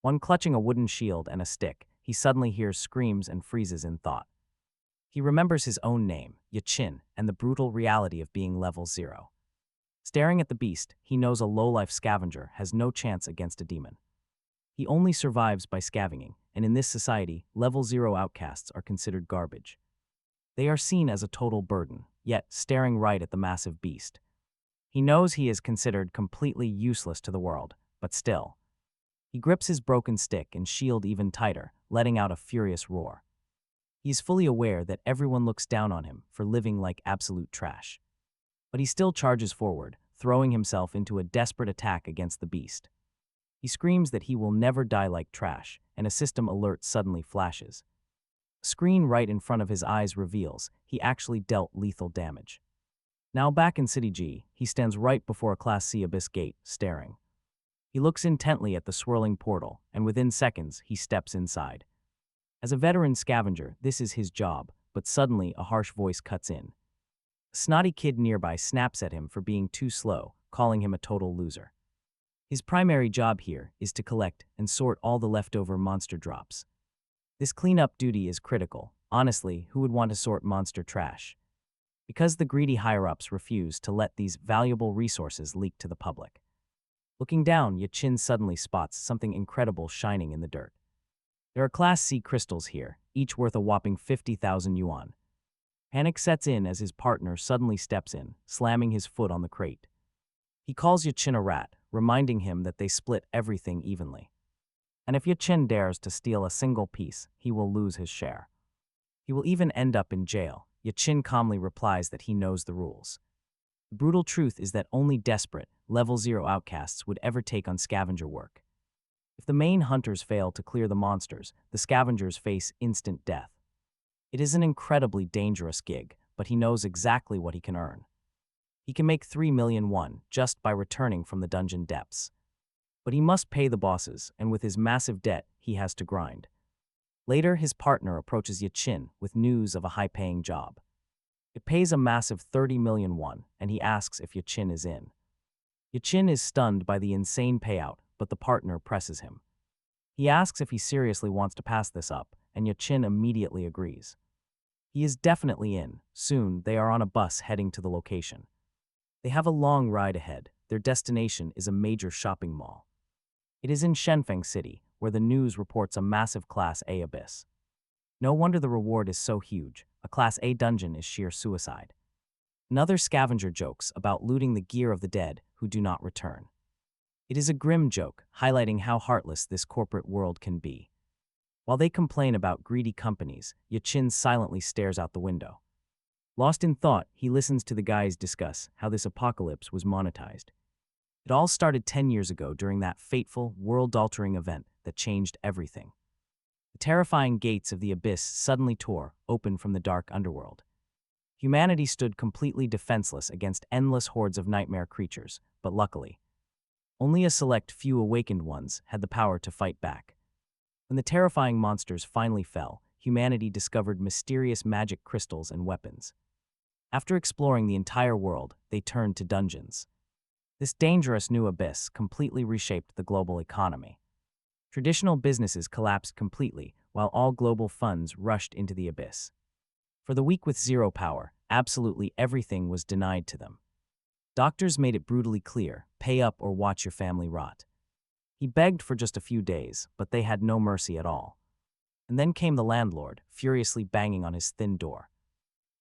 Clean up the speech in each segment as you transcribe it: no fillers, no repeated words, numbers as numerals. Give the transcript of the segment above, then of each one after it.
One clutching a wooden shield and a stick, he suddenly hears screams and freezes in thought. He remembers his own name, Yachin, and the brutal reality of being level 0. Staring at the beast, he knows a low-life scavenger has no chance against a demon. He only survives by scavenging, and in this society, level 0 outcasts are considered garbage. They are seen as a total burden, yet staring right at the massive beast. He knows he is considered completely useless to the world, but still. He grips his broken stick and shield even tighter, letting out a furious roar. He is fully aware that everyone looks down on him for living like absolute trash. But he still charges forward, throwing himself into a desperate attack against the beast. He screams that he will never die like trash, and a system alert suddenly flashes. A screen right in front of his eyes reveals he actually dealt lethal damage. Now back in City G, he stands right before a Class C abyss gate, staring. He looks intently at the swirling portal, and within seconds, he steps inside. As a veteran scavenger, this is his job, but suddenly a harsh voice cuts in. A snotty kid nearby snaps at him for being too slow, calling him a total loser. His primary job here is to collect and sort all the leftover monster drops. This cleanup duty is critical. Honestly, who would want to sort monster trash? Because the greedy higher-ups refuse to let these valuable resources leak to the public. Looking down, Yachin suddenly spots something incredible shining in the dirt. There are Class C crystals here, each worth a whopping 50,000 yuan. Panic sets in as his partner suddenly steps in, slamming his foot on the crate. He calls Yachin a rat, reminding him that they split everything evenly. And if Yachin dares to steal a single piece, he will lose his share. He will even end up in jail. Yachin calmly replies that he knows the rules. The brutal truth is that only desperate, level 0 outcasts would ever take on scavenger work. If the main hunters fail to clear the monsters, the scavengers face instant death. It is an incredibly dangerous gig, but he knows exactly what he can earn. He can make 3 million won just by returning from the dungeon depths. But he must pay the bosses, and with his massive debt, he has to grind. Later, his partner approaches Yachin with news of a high-paying job. It pays a massive 30 million won, and he asks if Yachin is in. Yachin is stunned by the insane payout, but the partner presses him. He asks if he seriously wants to pass this up, and Yachin immediately agrees. He is definitely in. Soon, they are on a bus heading to the location. They have a long ride ahead. Their destination is a major shopping mall. It is in Shenfeng City, where the news reports a massive Class A abyss. No wonder the reward is so huge. A Class A dungeon is sheer suicide. Another scavenger jokes about looting the gear of the dead who do not return. It is a grim joke, highlighting how heartless this corporate world can be. While they complain about greedy companies, Yachin silently stares out the window. Lost in thought, he listens to the guys discuss how this apocalypse was monetized. It all started 10 years ago during that fateful, world-altering event that changed everything. The terrifying gates of the abyss suddenly tore open from the dark underworld. Humanity stood completely defenseless against endless hordes of nightmare creatures, but luckily, only a select few awakened ones had the power to fight back. When the terrifying monsters finally fell, humanity discovered mysterious magic crystals and weapons. After exploring the entire world, they turned to dungeons. This dangerous new abyss completely reshaped the global economy. Traditional businesses collapsed completely, while all global funds rushed into the abyss. For the weak with zero power, absolutely everything was denied to them. Doctors made it brutally clear, pay up or watch your family rot. He begged for just a few days, but they had no mercy at all. And then came the landlord, furiously banging on his thin door.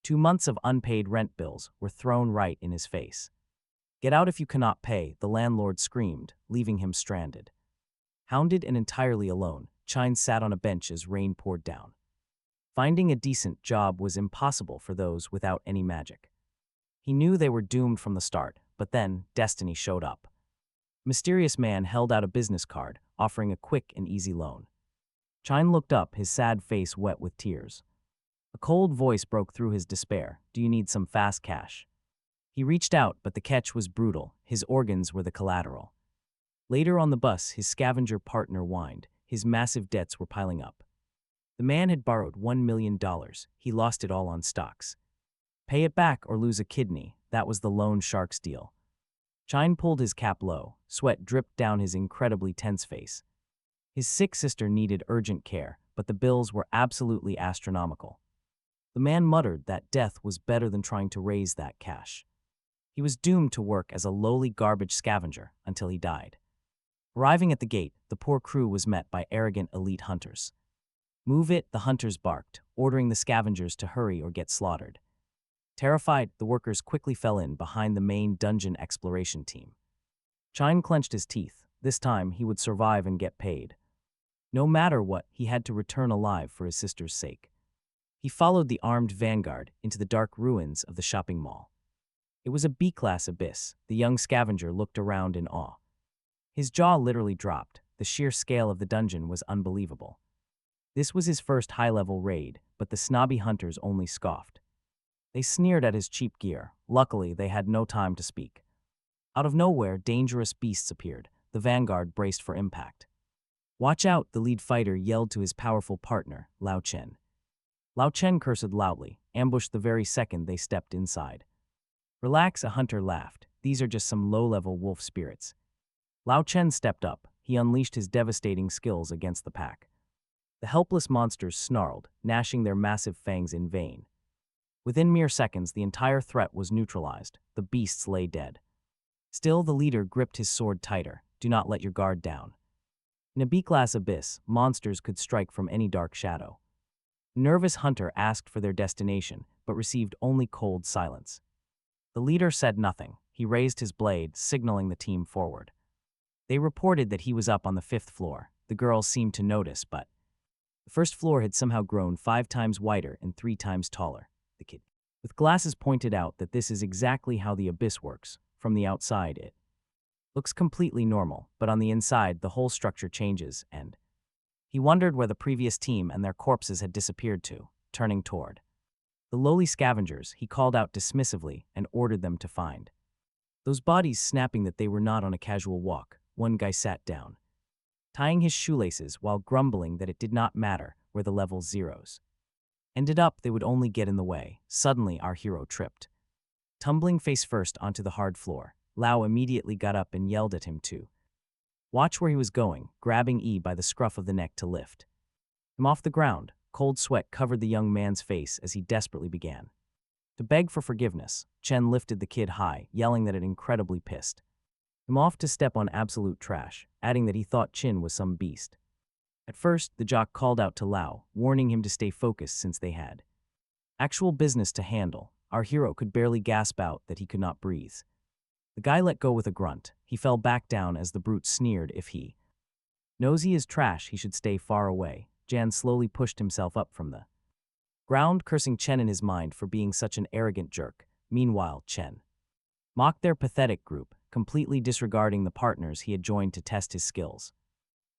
2 months of unpaid rent bills were thrown right in his face. Get out if you cannot pay, the landlord screamed, leaving him stranded. Hounded and entirely alone, Chine sat on a bench as rain poured down. Finding a decent job was impossible for those without any magic. He knew they were doomed from the start, but then destiny showed up. A mysterious man held out a business card, offering a quick and easy loan. Chine looked up, his sad face wet with tears. A cold voice broke through his despair. Do you need some fast cash? He reached out, but the catch was brutal. His organs were the collateral. Later on the bus, his scavenger partner whined. His massive debts were piling up. The man had borrowed $1 million. He lost it all on stocks. Pay it back or lose a kidney. That was the loan shark's deal. Chine pulled his cap low. Sweat dripped down his incredibly tense face. His sick sister needed urgent care, but the bills were absolutely astronomical. The man muttered that death was better than trying to raise that cash. He was doomed to work as a lowly garbage scavenger until he died. Arriving at the gate, the poor crew was met by arrogant elite hunters. "Move it," the hunters barked, ordering the scavengers to hurry or get slaughtered. Terrified, the workers quickly fell in behind the main dungeon exploration team. Chine clenched his teeth. This time, he would survive and get paid. No matter what, he had to return alive for his sister's sake. He followed the armed vanguard into the dark ruins of the shopping mall. It was a B-class abyss. The young scavenger looked around in awe. His jaw literally dropped. The sheer scale of the dungeon was unbelievable. This was his first high-level raid, but the snobby hunters only scoffed. They sneered at his cheap gear. Luckily, they had no time to speak. Out of nowhere, dangerous beasts appeared. The vanguard braced for impact. "Watch out," the lead fighter yelled to his powerful partner, Lao Chen. Lao Chen cursed loudly, ambushed the very second they stepped inside. "Relax," a hunter laughed. "These are just some low-level wolf spirits." Lao Chen stepped up. He unleashed his devastating skills against the pack. The helpless monsters snarled, gnashing their massive fangs in vain. Within mere seconds, the entire threat was neutralized. The beasts lay dead. Still, the leader gripped his sword tighter. "Do not let your guard down." In a B-class abyss, monsters could strike from any dark shadow. A nervous hunter asked for their destination, but received only cold silence. The leader said nothing. He raised his blade, signaling the team forward. They reported that he was up on the 5th floor. The girls seemed to notice, but the first floor had somehow grown 5 times wider and 3 times taller. The kid with glasses pointed out that this is exactly how the abyss works. From the outside, it looks completely normal, but on the inside, the whole structure changes, and he wondered where the previous team and their corpses had disappeared to. Turning toward the lowly scavengers, he called out dismissively and ordered them to find those bodies, snapping that they were not on a casual walk. One guy sat down, tying his shoelaces while grumbling that it did not matter where the level zeros ended up, they would only get in the way. Suddenly, our hero tripped, tumbling face first onto the hard floor. Lao immediately got up and yelled at him to watch where he was going, grabbing E by the scruff of the neck to lift him off the ground. Cold sweat covered the young man's face as he desperately began to beg for forgiveness. Chen lifted the kid high, yelling that it incredibly pissed him off to step on absolute trash, adding that he thought Chin was some beast. At first, the jock called out to Lao, warning him to stay focused since they had actual business to handle. Our hero could barely gasp out that he could not breathe. The guy let go with a grunt. He fell back down as the brute sneered if he knows he is trash, he should stay far away. Jan slowly pushed himself up from the ground, cursing Chen in his mind for being such an arrogant jerk. Meanwhile, Chen mocked their pathetic group, completely disregarding the partners he had joined to test his skills.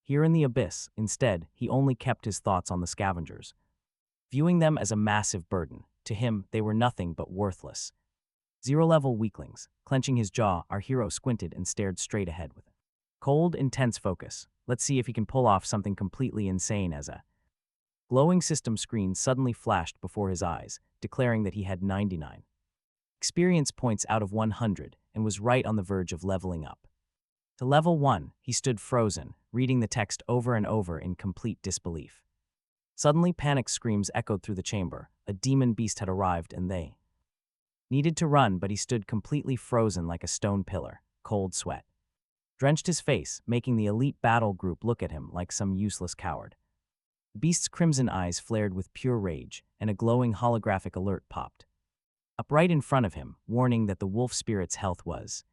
Here in the abyss, instead, he only kept his thoughts on the scavengers, viewing them as a massive burden. To him, they were nothing but worthless zero-level weaklings. Clenching his jaw, our hero squinted and stared straight ahead with cold, intense focus. Let's see if he can pull off something completely insane. As a glowing system screen suddenly flashed before his eyes, declaring that he had 99 experience points out of 100 and was right on the verge of leveling up to level 1. He stood frozen, reading the text over and over in complete disbelief. Suddenly, panic screams echoed through the chamber. A demon beast had arrived and they needed to run, but he stood completely frozen like a stone pillar. Cold sweat drenched his face, making the elite battle group look at him like some useless coward. The beast's crimson eyes flared with pure rage, and a glowing holographic alert popped up right in front of him, warning that the wolf spirit's health was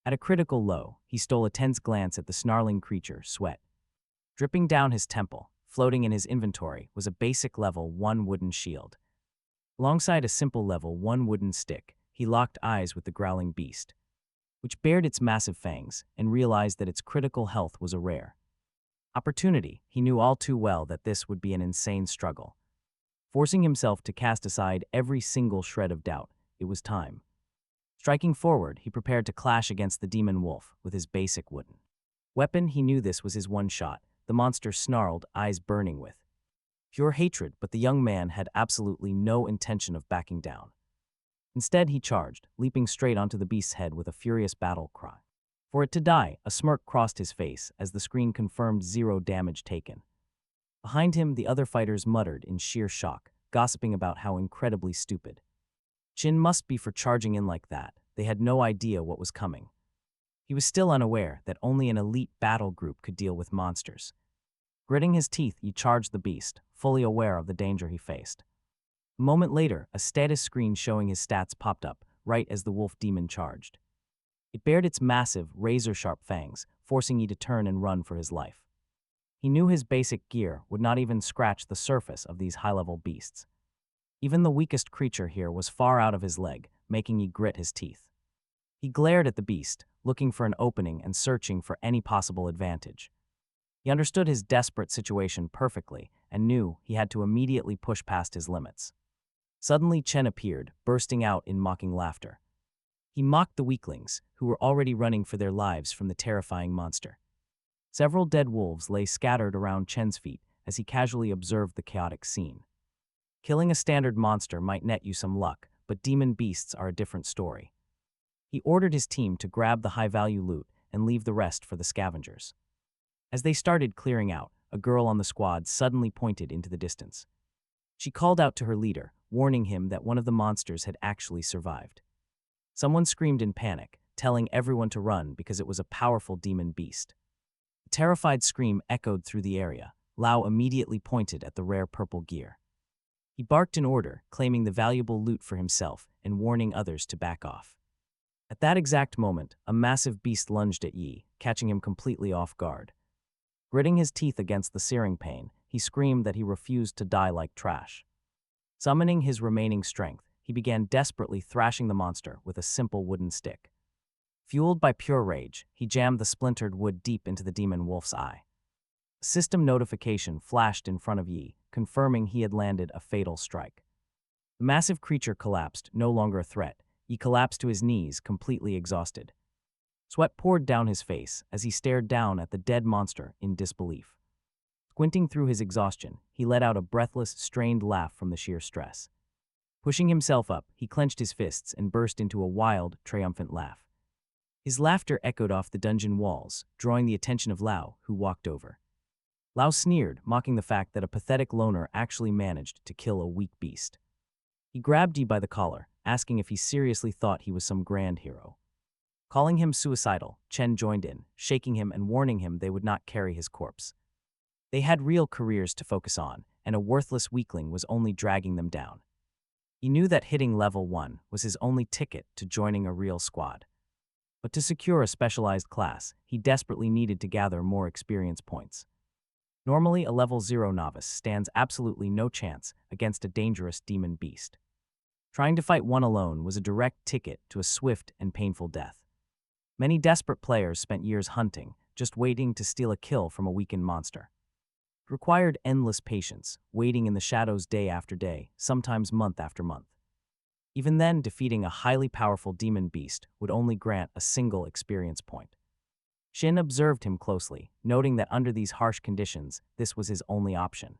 at a critical low. He stole a tense glance at the snarling creature, sweat dripping down his temple. Floating in his inventory was a basic level 1 wooden shield. Alongside a simple level 1 wooden stick, he locked eyes with the growling beast, which bared its massive fangs, and realized that its critical health was a rare opportunity. He knew all too well that this would be an insane struggle. Forcing himself to cast aside every single shred of doubt, it was time. Striking forward, he prepared to clash against the demon wolf with his basic wooden weapon. He knew this was his one shot. The monster snarled, eyes burning with pure hatred, but the young man had absolutely no intention of backing down. Instead, he charged, leaping straight onto the beast's head with a furious battle cry. For it to die, a smirk crossed his face as the screen confirmed 0 damage taken. Behind him, the other fighters muttered in sheer shock, gossiping about how incredibly stupid Chin must be for charging in like that. They had no idea what was coming. He was still unaware that only an elite battle group could deal with monsters. Gritting his teeth, he charged the beast, fully aware of the danger he faced. A moment later, a status screen showing his stats popped up, right as the wolf demon charged. It bared its massive, razor-sharp fangs, forcing Yi to turn and run for his life. He knew his basic gear would not even scratch the surface of these high-level beasts. Even the weakest creature here was far out of his leg, making Yi grit his teeth. He glared at the beast, looking for an opening and searching for any possible advantage. He understood his desperate situation perfectly and knew he had to immediately push past his limits. Suddenly Chen appeared, bursting out in mocking laughter. He mocked the weaklings, who were already running for their lives from the terrifying monster. Several dead wolves lay scattered around Chen's feet as he casually observed the chaotic scene. Killing a standard monster might net you some luck, but demon beasts are a different story. He ordered his team to grab the high-value loot and leave the rest for the scavengers. As they started clearing out, a girl on the squad suddenly pointed into the distance. She called out to her leader, warning him that one of the monsters had actually survived. Someone screamed in panic, telling everyone to run because it was a powerful demon beast. A terrified scream echoed through the area. Lao immediately pointed at the rare purple gear. He barked in order, claiming the valuable loot for himself and warning others to back off. At that exact moment, a massive beast lunged at Yi, catching him completely off guard. Gritting his teeth against the searing pain, he screamed that he refused to die like trash. Summoning his remaining strength, he began desperately thrashing the monster with a simple wooden stick. Fueled by pure rage, he jammed the splintered wood deep into the demon wolf's eye. A system notification flashed in front of Yi, confirming he had landed a fatal strike. The massive creature collapsed, no longer a threat. He collapsed to his knees, completely exhausted. Sweat poured down his face as he stared down at the dead monster in disbelief. Squinting through his exhaustion, he let out a breathless, strained laugh from the sheer stress. Pushing himself up, he clenched his fists and burst into a wild, triumphant laugh. His laughter echoed off the dungeon walls, drawing the attention of Lao, who walked over. Lao sneered, mocking the fact that a pathetic loner actually managed to kill a weak beast. He grabbed Yi by the collar, asking if he seriously thought he was some grand hero. Calling him suicidal, Chen joined in, shaking him and warning him they would not carry his corpse. They had real careers to focus on, and a worthless weakling was only dragging them down. He knew that hitting level 1 was his only ticket to joining a real squad. But to secure a specialized class, he desperately needed to gather more experience points. Normally, a level 0 novice stands absolutely no chance against a dangerous demon beast. Trying to fight one alone was a direct ticket to a swift and painful death. Many desperate players spent years hunting, just waiting to steal a kill from a weakened monster. It required endless patience, waiting in the shadows day after day, sometimes month after month. Even then, defeating a highly powerful demon beast would only grant a single experience point. Shin observed him closely, noting that under these harsh conditions, this was his only option.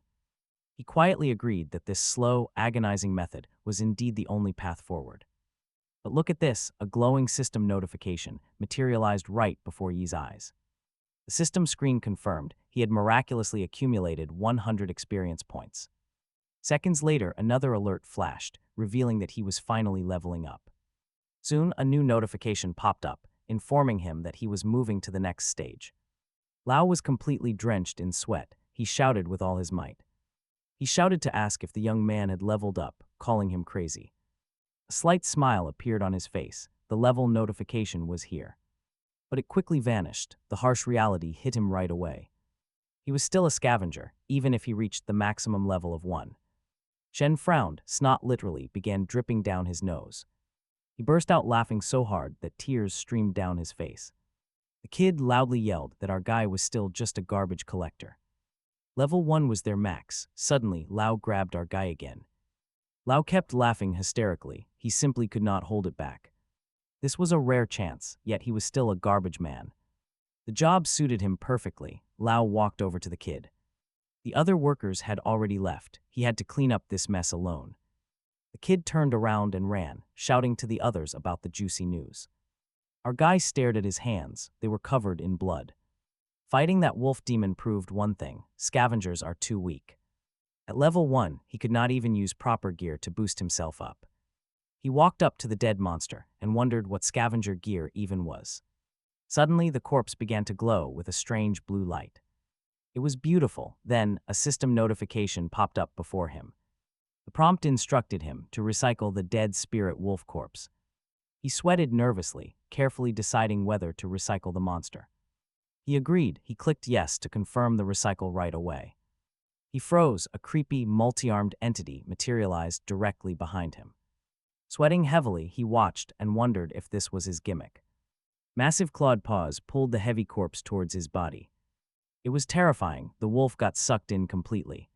He quietly agreed that this slow, agonizing method was indeed the only path forward. But look at this, a glowing system notification materialized right before Yi's eyes. The system screen confirmed he had miraculously accumulated 100 experience points. Seconds later, another alert flashed, revealing that he was finally leveling up. Soon, a new notification popped up, informing him that he was moving to the next stage. Lao was completely drenched in sweat. He shouted with all his might. He shouted to ask if the young man had leveled up, calling him crazy. A slight smile appeared on his face. The level notification was here. But it quickly vanished. The harsh reality hit him right away. He was still a scavenger, even if he reached the maximum level of 1. Shen frowned, snot literally began dripping down his nose. He burst out laughing so hard that tears streamed down his face. The kid loudly yelled that our guy was still just a garbage collector. Level 1 was their max. Suddenly, Lao grabbed our guy again. Lao kept laughing hysterically. He simply could not hold it back. This was a rare chance, yet he was still a garbage man. The job suited him perfectly. Lao walked over to the kid. The other workers had already left. He had to clean up this mess alone. The kid turned around and ran, shouting to the others about the juicy news. Our guy stared at his hands. They were covered in blood. Fighting that wolf demon proved one thing: scavengers are too weak. At level 1, he could not even use proper gear to boost himself up. He walked up to the dead monster and wondered what scavenger gear even was. Suddenly, the corpse began to glow with a strange blue light. It was beautiful. Then, a system notification popped up before him. The prompt instructed him to recycle the dead spirit wolf corpse. He sweated nervously, carefully deciding whether to recycle the monster. He agreed. He clicked yes to confirm the recycle right away. He froze. A creepy, multi-armed entity materialized directly behind him. Sweating heavily, he watched and wondered if this was his gimmick. Massive clawed paws pulled the heavy corpse towards his body. It was terrifying. The wolf got sucked in completely.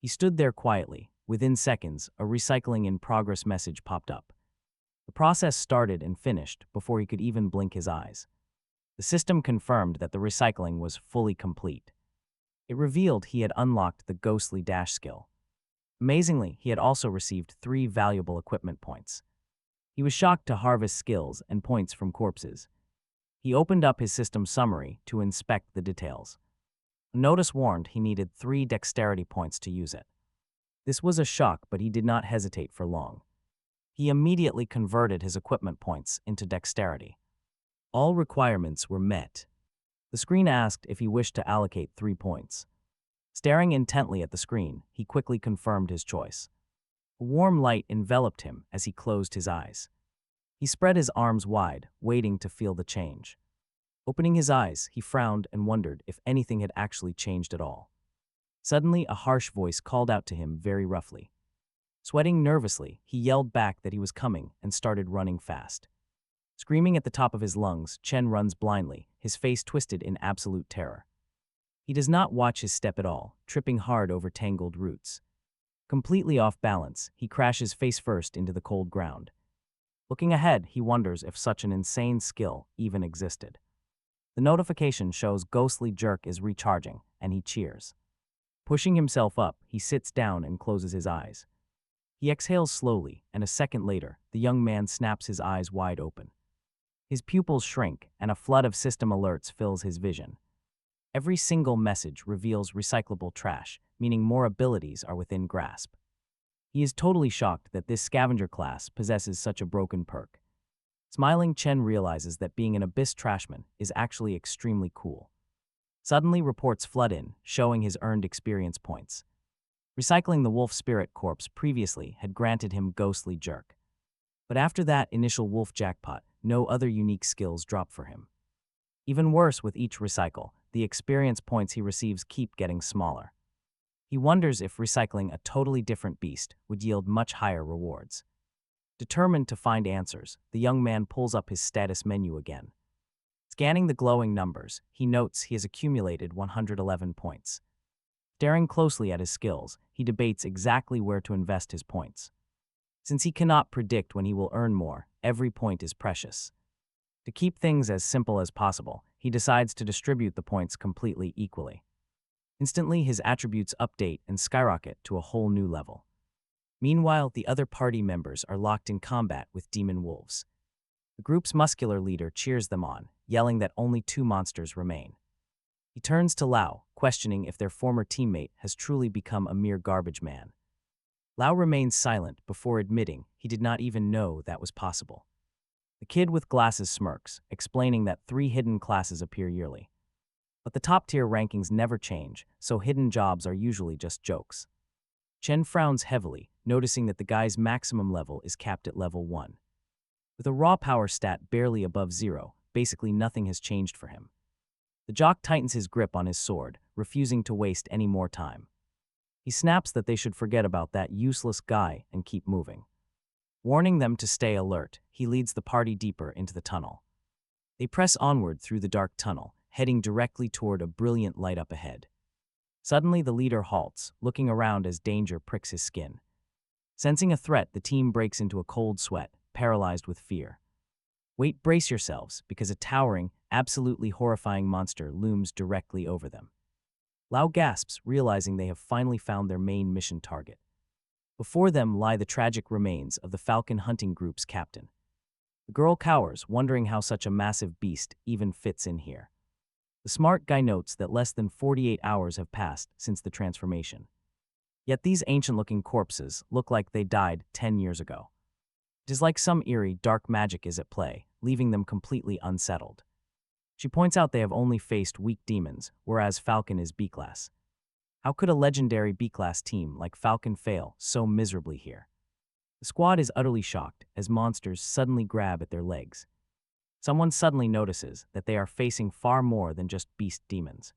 He stood there quietly. Within seconds, a recycling in progress message popped up. The process started and finished before he could even blink his eyes. The system confirmed that the recycling was fully complete. It revealed he had unlocked the ghostly dash skill. Amazingly, he had also received 3 valuable equipment points. He was shocked to harvest skills and points from corpses. He opened up his system summary to inspect the details. A notice warned he needed 3 dexterity points to use it. This was a shock, but he did not hesitate for long. He immediately converted his equipment points into dexterity. All requirements were met. The screen asked if he wished to allocate 3 points. Staring intently at the screen, he quickly confirmed his choice. A warm light enveloped him as he closed his eyes. He spread his arms wide, waiting to feel the change. Opening his eyes, he frowned and wondered if anything had actually changed at all. Suddenly, a harsh voice called out to him very roughly. Sweating nervously, he yelled back that he was coming and started running fast. Screaming at the top of his lungs, Chen runs blindly, his face twisted in absolute terror. He does not watch his step at all, tripping hard over tangled roots. Completely off balance, he crashes face first into the cold ground. Looking ahead, he wonders if such an insane skill even existed. The notification shows ghostly jerk is recharging, and he cheers. Pushing himself up, he sits down and closes his eyes. He exhales slowly, and a second later, the young man snaps his eyes wide open. His pupils shrink, and a flood of system alerts fills his vision. Every single message reveals recyclable trash, meaning more abilities are within grasp. He is totally shocked that this scavenger class possesses such a broken perk. Smiling, Chen realizes that being an abyss trashman is actually extremely cool. Suddenly, reports flood in, showing his earned experience points. Recycling the wolf spirit corpse previously had granted him ghostly jerk. But after that initial wolf jackpot, no other unique skills drop for him. Even worse, with each recycle, the experience points he receives keep getting smaller. He wonders if recycling a totally different beast would yield much higher rewards. Determined to find answers, the young man pulls up his status menu again. Scanning the glowing numbers, he notes he has accumulated 111 points. Staring closely at his skills, he debates exactly where to invest his points. Since he cannot predict when he will earn more, every point is precious. To keep things as simple as possible, he decides to distribute the points completely equally. Instantly, his attributes update and skyrocket to a whole new level. Meanwhile, the other party members are locked in combat with demon wolves. The group's muscular leader cheers them on, yelling that only 2 monsters remain. He turns to Lao, questioning if their former teammate has truly become a mere garbage man. Lao remains silent before admitting he did not even know that was possible. The kid with glasses smirks, explaining that 3 hidden classes appear yearly. But the top-tier rankings never change, so hidden jobs are usually just jokes. Chen frowns heavily, noticing that the guy's maximum level is capped at level 1. With a raw power stat barely above 0, basically nothing has changed for him. The jock tightens his grip on his sword, refusing to waste any more time. He snaps that they should forget about that useless guy and keep moving. Warning them to stay alert, he leads the party deeper into the tunnel. They press onward through the dark tunnel, heading directly toward a brilliant light up ahead. Suddenly, the leader halts, looking around as danger pricks his skin. Sensing a threat, the team breaks into a cold sweat, paralyzed with fear. Wait, brace yourselves, because a towering, absolutely horrifying monster looms directly over them. Lao gasps, realizing they have finally found their main mission target. Before them lie the tragic remains of the Falcon hunting group's captain. The girl cowers, wondering how such a massive beast even fits in here. The smart guy notes that less than 48 hours have passed since the transformation. Yet these ancient-looking corpses look like they died 10 years ago. It is like some eerie, dark magic is at play, leaving them completely unsettled. She points out they have only faced weak demons, whereas Falcon is B-class. How could a legendary B-class team like Falcon fail so miserably here? The squad is utterly shocked as monsters suddenly grab at their legs. Someone suddenly notices that they are facing far more than just beast demons.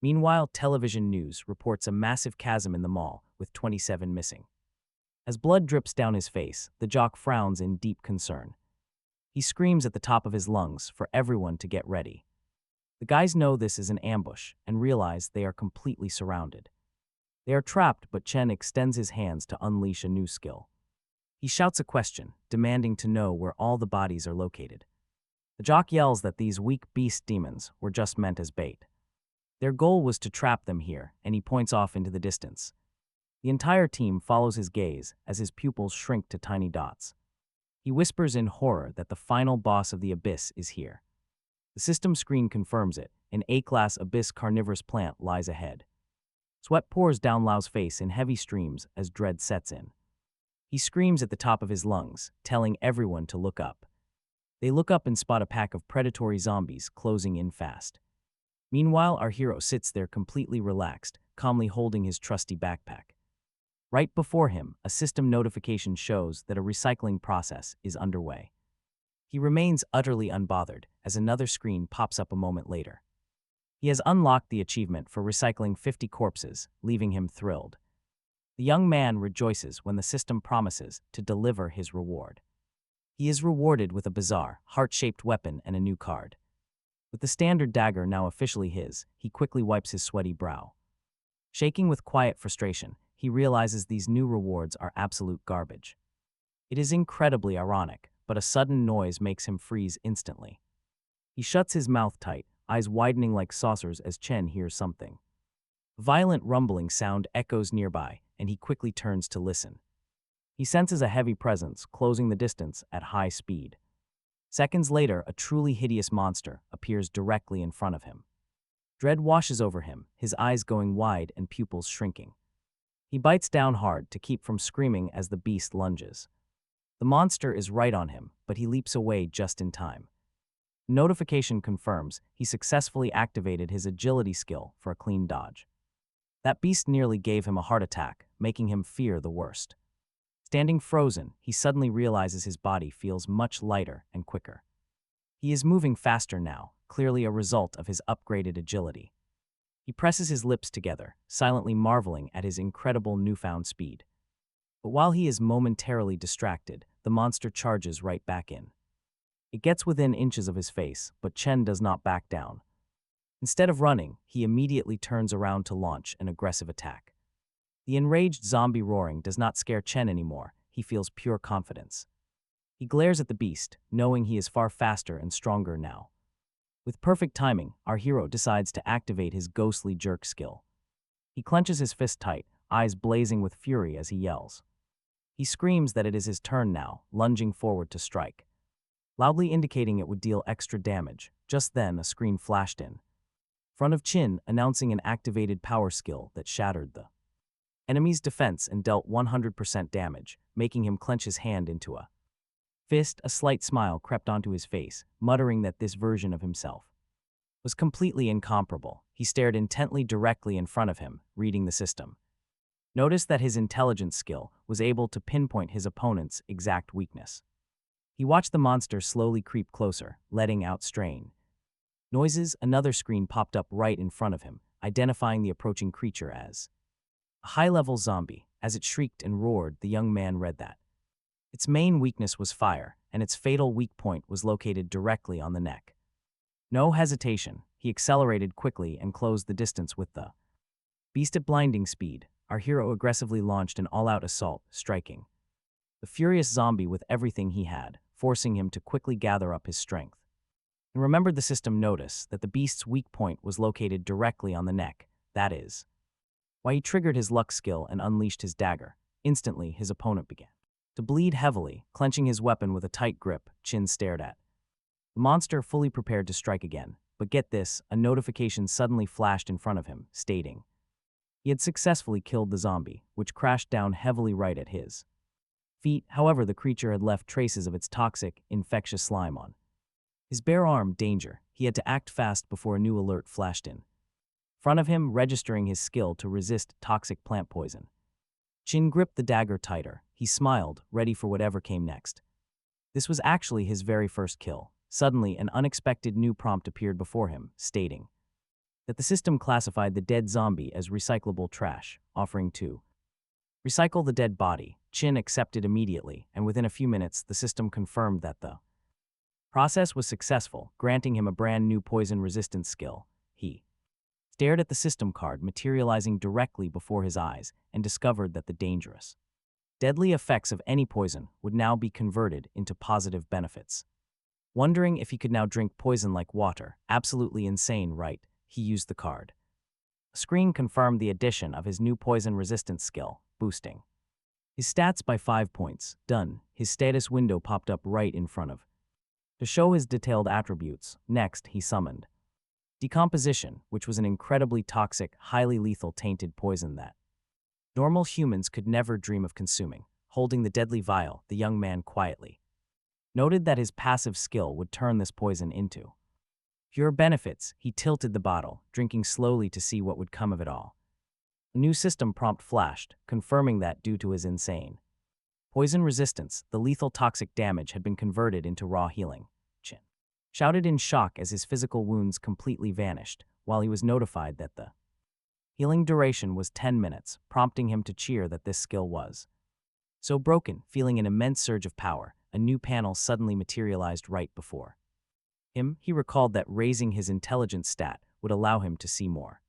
Meanwhile, television news reports a massive chasm in the mall, with 27 missing. As blood drips down his face, the jock frowns in deep concern. He screams at the top of his lungs for everyone to get ready. The guys know this is an ambush and realize they are completely surrounded. They are trapped, but Chen extends his hands to unleash a new skill. He shouts a question, demanding to know where all the bodies are located. The jock yells that these weak beast demons were just meant as bait. Their goal was to trap them here, and he points off into the distance. The entire team follows his gaze as his pupils shrink to tiny dots. He whispers in horror that the final boss of the abyss is here. The system screen confirms it. An A-class abyss carnivorous plant lies ahead. Sweat pours down Lao's face in heavy streams as dread sets in. He screams at the top of his lungs, telling everyone to look up. They look up and spot a pack of predatory zombies closing in fast. Meanwhile, our hero sits there completely relaxed, calmly holding his trusty backpack. Right before him, a system notification shows that a recycling process is underway. He remains utterly unbothered as another screen pops up a moment later. He has unlocked the achievement for recycling 50 corpses, leaving him thrilled. The young man rejoices when the system promises to deliver his reward. He is rewarded with a bizarre, heart-shaped weapon and a new card. With the standard dagger now officially his, he quickly wipes his sweaty brow. Shaking with quiet frustration, he realizes these new rewards are absolute garbage. It is incredibly ironic, but a sudden noise makes him freeze instantly. He shuts his mouth tight, eyes widening like saucers as Chen hears something. A violent rumbling sound echoes nearby, and he quickly turns to listen. He senses a heavy presence closing the distance at high speed. Seconds later, a truly hideous monster appears directly in front of him. Dread washes over him, his eyes going wide and pupils shrinking. He bites down hard to keep from screaming as the beast lunges. The monster is right on him, but he leaps away just in time. Notification confirms he successfully activated his agility skill for a clean dodge. That beast nearly gave him a heart attack, making him fear the worst. Standing frozen, he suddenly realizes his body feels much lighter and quicker. He is moving faster now, clearly a result of his upgraded agility. He presses his lips together, silently marveling at his incredible newfound speed. But while he is momentarily distracted, the monster charges right back in. It gets within inches of his face, but Chen does not back down. Instead of running, he immediately turns around to launch an aggressive attack. The enraged zombie roaring does not scare Chen anymore. He feels pure confidence. He glares at the beast, knowing he is far faster and stronger now. With perfect timing, our hero decides to activate his ghostly jerk skill. He clenches his fist tight, eyes blazing with fury as he yells. He screams that it is his turn now, lunging forward to strike. Loudly indicating it would deal extra damage, just then a screen flashed in front of Chin, announcing an activated power skill that shattered the enemy's defense and dealt 100% damage, making him clench his hand into a fist. A slight smile crept onto his face, muttering that this version of himself was completely incomparable. He stared intently directly in front of him, reading the system. Notice that his intelligence skill was able to pinpoint his opponent's exact weakness. He watched the monster slowly creep closer, letting out strain noises. Another screen popped up right in front of him, identifying the approaching creature as a high-level zombie. As it shrieked and roared, the young man read that its main weakness was fire, and its fatal weak point was located directly on the neck. No hesitation, he accelerated quickly and closed the distance with the beast at blinding speed. Our hero aggressively launched an all-out assault, striking the furious zombie with everything he had, forcing him to quickly gather up his strength. And remembered the system notice that the beast's weak point was located directly on the neck. That is why he triggered his luck skill and unleashed his dagger. Instantly, his opponent began To bleed heavily, clenching his weapon with a tight grip, Chin stared at the monster, fully prepared to strike again. But get this, a notification suddenly flashed in front of him, stating he had successfully killed the zombie, which crashed down heavily right at his feet. However, the creature had left traces of its toxic, infectious slime on his bare arm. Danger. He had to act fast before a new alert flashed in front of him, registering his skill to resist toxic plant poison. Chin gripped the dagger tighter. He smiled, ready for whatever came next. This was actually his very first kill. Suddenly, an unexpected new prompt appeared before him, stating that the system classified the dead zombie as recyclable trash, offering to recycle the dead body. Chin accepted immediately, and within a few minutes, the system confirmed that the process was successful, granting him a brand new poison resistance skill. He stared at the system card materializing directly before his eyes and discovered that the dangerous, deadly effects of any poison would now be converted into positive benefits. Wondering if he could now drink poison like water, absolutely insane, right? He used the card. A screen confirmed the addition of his new poison resistance skill, boosting his stats by 5 points. Done. His status window popped up right in front of to show his detailed attributes. Next, he summoned decomposition, which was an incredibly toxic, highly lethal tainted poison that normal humans could never dream of consuming. Holding the deadly vial, the young man quietly noted that his passive skill would turn this poison into pure benefits. He tilted the bottle, drinking slowly to see what would come of it all. A new system prompt flashed, confirming that due to his insane poison resistance, the lethal toxic damage had been converted into raw healing. Chin shouted in shock as his physical wounds completely vanished, while he was notified that the healing duration was 10 minutes, prompting him to cheer that this skill was so broken. Feeling an immense surge of power, a new panel suddenly materialized right before him. He recalled that raising his intelligence stat would allow him to see more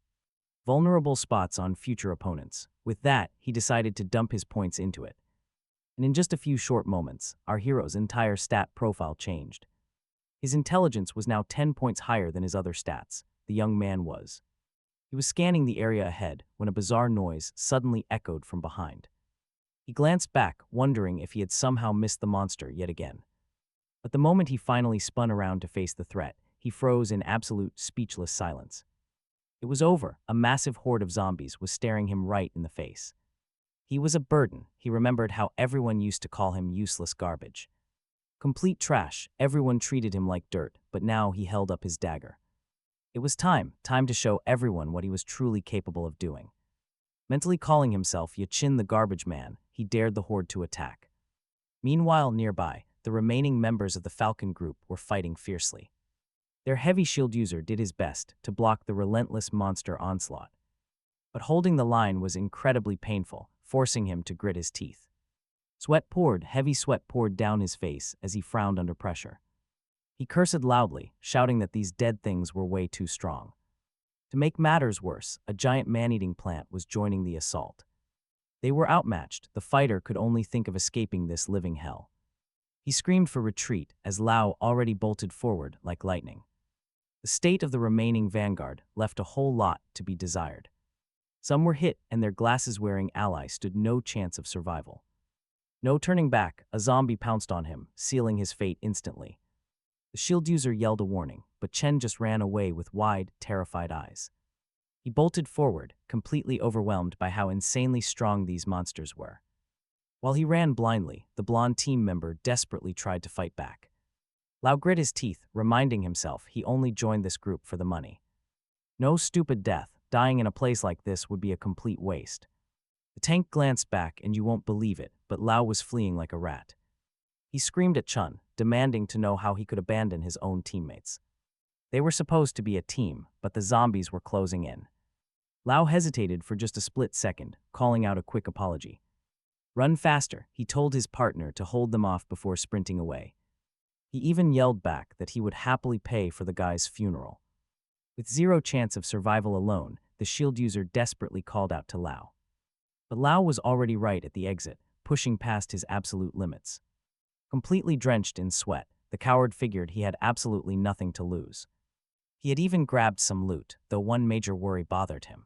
vulnerable spots on future opponents. With that, he decided to dump his points into it. And in just a few short moments, our hero's entire stat profile changed. His intelligence was now 10 points higher than his other stats. The young man was. He was scanning the area ahead when a bizarre noise suddenly echoed from behind. He glanced back, wondering if he had somehow missed the monster yet again. But the moment he finally spun around to face the threat, he froze in absolute, speechless silence. It was over. A massive horde of zombies was staring him right in the face. He was a burden. He remembered how everyone used to call him useless garbage. Complete trash. Everyone treated him like dirt, but now he held up his dagger. It was time to show everyone what he was truly capable of doing. Mentally calling himself Yachin the Garbage Man, he dared the horde to attack. Meanwhile, nearby, the remaining members of the Falcon group were fighting fiercely. Their heavy shield user did his best to block the relentless monster onslaught. But holding the line was incredibly painful, forcing him to grit his teeth. Heavy sweat poured down his face as he frowned under pressure. He cursed loudly, shouting that these dead things were way too strong. To make matters worse, a giant man-eating plant was joining the assault. They were outmatched. The fighter could only think of escaping this living hell. He screamed for retreat as Lao already bolted forward like lightning. The state of the remaining vanguard left a whole lot to be desired. Some were hit, and their glasses-wearing ally stood no chance of survival. No turning back, a zombie pounced on him, sealing his fate instantly. The shield user yelled a warning, but Chen just ran away with wide, terrified eyes. He bolted forward, completely overwhelmed by how insanely strong these monsters were. While he ran blindly, the blonde team member desperately tried to fight back. Lau grit his teeth, reminding himself he only joined this group for the money. No stupid death. Dying in a place like this would be a complete waste. The tank glanced back, and you won't believe it, but Lau was fleeing like a rat. He screamed at Chun, demanding to know how he could abandon his own teammates. They were supposed to be a team, but the zombies were closing in. Lau hesitated for just a split second, calling out a quick apology. Run faster, he told his partner to hold them off before sprinting away. He even yelled back that he would happily pay for the guy's funeral. With zero chance of survival alone, the shield user desperately called out to Lau. But Lau was already right at the exit, pushing past his absolute limits. Completely drenched in sweat, the coward figured he had absolutely nothing to lose. He had even grabbed some loot, though one major worry bothered him.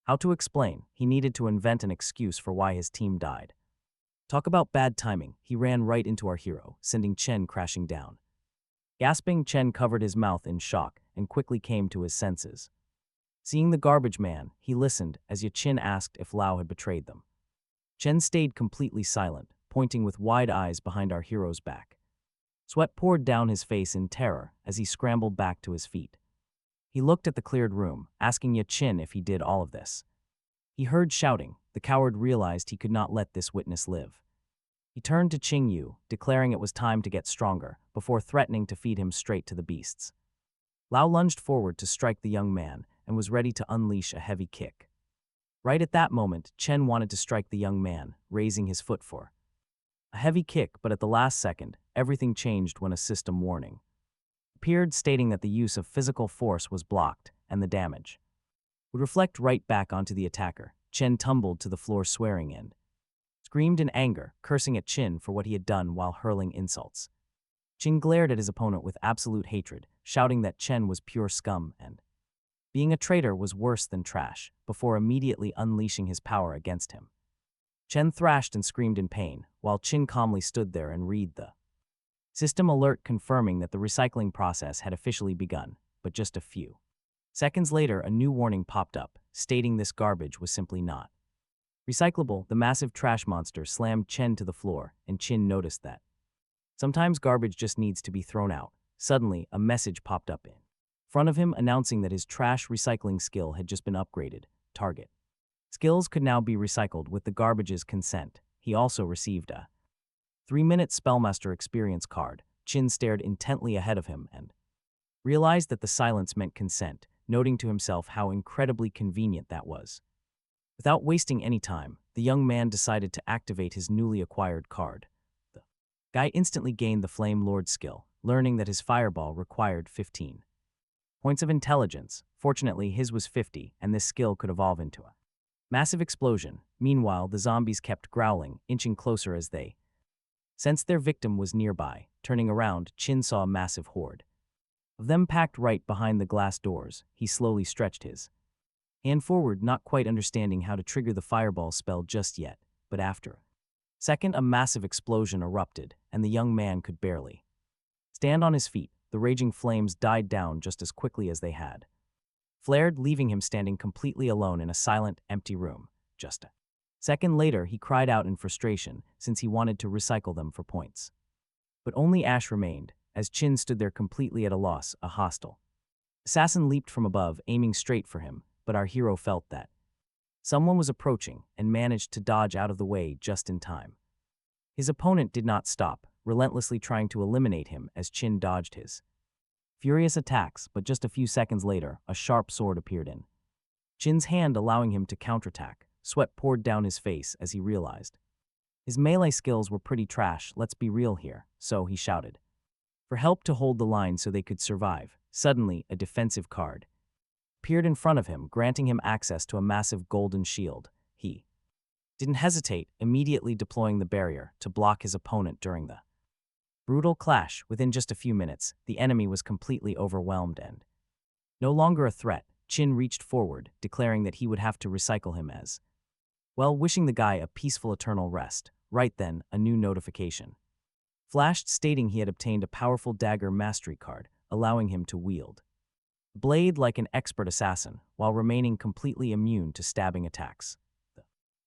How to explain? He needed to invent an excuse for why his team died. Talk about bad timing. He ran right into our hero, sending Chen crashing down. Gasping, Chen covered his mouth in shock and quickly came to his senses. Seeing the garbage man, he listened as Yachin asked if Lao had betrayed them. Chen stayed completely silent, pointing with wide eyes behind our hero's back. Sweat poured down his face in terror as he scrambled back to his feet. He looked at the cleared room, asking Yachin if he did all of this. He heard shouting. The coward realized he could not let this witness live. He turned to Qing Yu, declaring it was time to get stronger, before threatening to feed him straight to the beasts. Lao lunged forward to strike the young man and was ready to unleash a heavy kick. Right at that moment, Chen wanted to strike the young man, raising his foot for a heavy kick, but at the last second, everything changed when a system warning appeared stating that the use of physical force was blocked and the damage would reflect right back onto the attacker. Chen tumbled to the floor swearing and screamed in anger, cursing at Qin for what he had done while hurling insults. Qin glared at his opponent with absolute hatred, shouting that Chen was pure scum and being a traitor was worse than trash, before immediately unleashing his power against him. Chen thrashed and screamed in pain, while Qin calmly stood there and read the system alert confirming that the recycling process had officially begun, but just a few seconds later a new warning popped up, stating this garbage was simply not recyclable. The massive trash monster slammed Chen to the floor, and Qin noticed that sometimes garbage just needs to be thrown out. Suddenly, a message popped up in front of him announcing that his trash recycling skill had just been upgraded. Target skills could now be recycled with the garbage's consent. He also received a 3-minute Spellmaster experience card. Qin stared intently ahead of him and realized that the silence meant consent, noting to himself how incredibly convenient that was. Without wasting any time, the young man decided to activate his newly acquired card. The guy instantly gained the Flame Lord skill, learning that his fireball required 15 points of intelligence. Fortunately, his was 50, and this skill could evolve into a massive explosion. Meanwhile, the zombies kept growling, inching closer as they sensed their victim was nearby. Turning around, Qin saw a massive horde of them packed right behind the glass doors. He slowly stretched his hand forward, not quite understanding how to trigger the fireball spell just yet, but after a second, a massive explosion erupted, and the young man could barely stand on his feet. The raging flames died down just as quickly as they had flared, leaving him standing completely alone in a silent, empty room. Just a second later, he cried out in frustration, since he wanted to recycle them for points. But only ash remained, as Qin stood there completely at a loss. A hostile assassin leaped from above, aiming straight for him, but our hero felt that someone was approaching and managed to dodge out of the way just in time. His opponent did not stop, relentlessly trying to eliminate him as Qin dodged his furious attacks, but just a few seconds later, a sharp sword appeared in Qin's hand, allowing him to counterattack. Sweat poured down his face as he realized his melee skills were pretty trash, let's be real here, so he shouted for help to hold the line so they could survive. Suddenly, a defensive card appeared in front of him, granting him access to a massive golden shield. He didn't hesitate, immediately deploying the barrier to block his opponent during the brutal clash. Within just a few minutes, the enemy was completely overwhelmed and no longer a threat. Qin reached forward, declaring that he would have to recycle him as well, wishing the guy a peaceful eternal rest. Right then, a new notification flashed stating he had obtained a powerful dagger mastery card, allowing him to wield a blade like an expert assassin, while remaining completely immune to stabbing attacks. The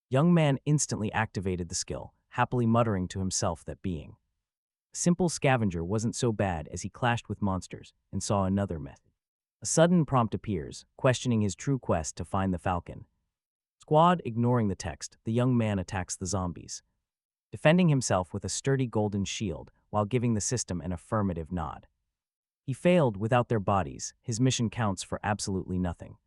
young man instantly activated the skill, happily muttering to himself that being a simple scavenger wasn't so bad as he clashed with monsters and saw another method. A sudden prompt appears, questioning his true quest to find the falcon squad. Ignoring the text, the young man attacks the zombies, defending himself with a sturdy golden shield while giving the system an affirmative nod. He failed without their bodies. His mission counts for absolutely nothing.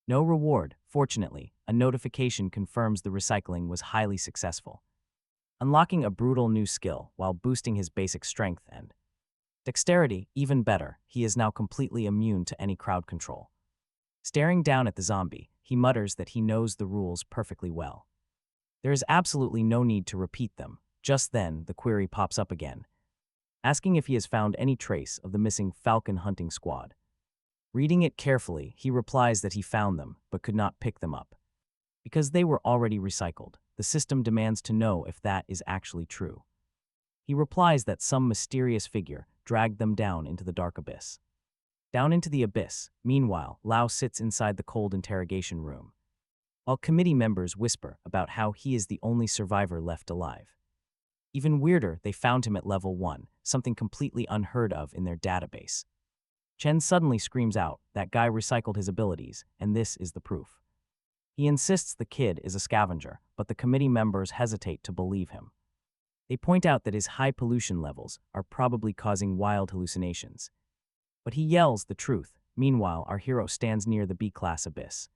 No reward. Fortunately, a notification confirms the recycling was highly successful, unlocking a brutal new skill while boosting his basic strength and dexterity. Even better, he is now completely immune to any crowd control. Staring down at the zombie, he mutters that he knows the rules perfectly well. There is absolutely no need to repeat them. Just then, the query pops up again, asking if he has found any trace of the missing falcon hunting squad. Reading it carefully, he replies that he found them, but could not pick them up because they were already recycled. the system demands to know if that is actually true. He replies that some mysterious figure dragged them down into the dark abyss. Down into the abyss, meanwhile, Lao sits inside the cold interrogation room, while committee members whisper about how he is the only survivor left alive. Even weirder, they found him at level 1, something completely unheard of in their database. Chen suddenly screams out that guy recycled his abilities, and this is the proof. He insists the kid is a scavenger, but the committee members hesitate to believe him. They point out that his high pollution levels are probably causing wild hallucinations. But he yells the truth. Meanwhile, our hero stands near the B-class abyss.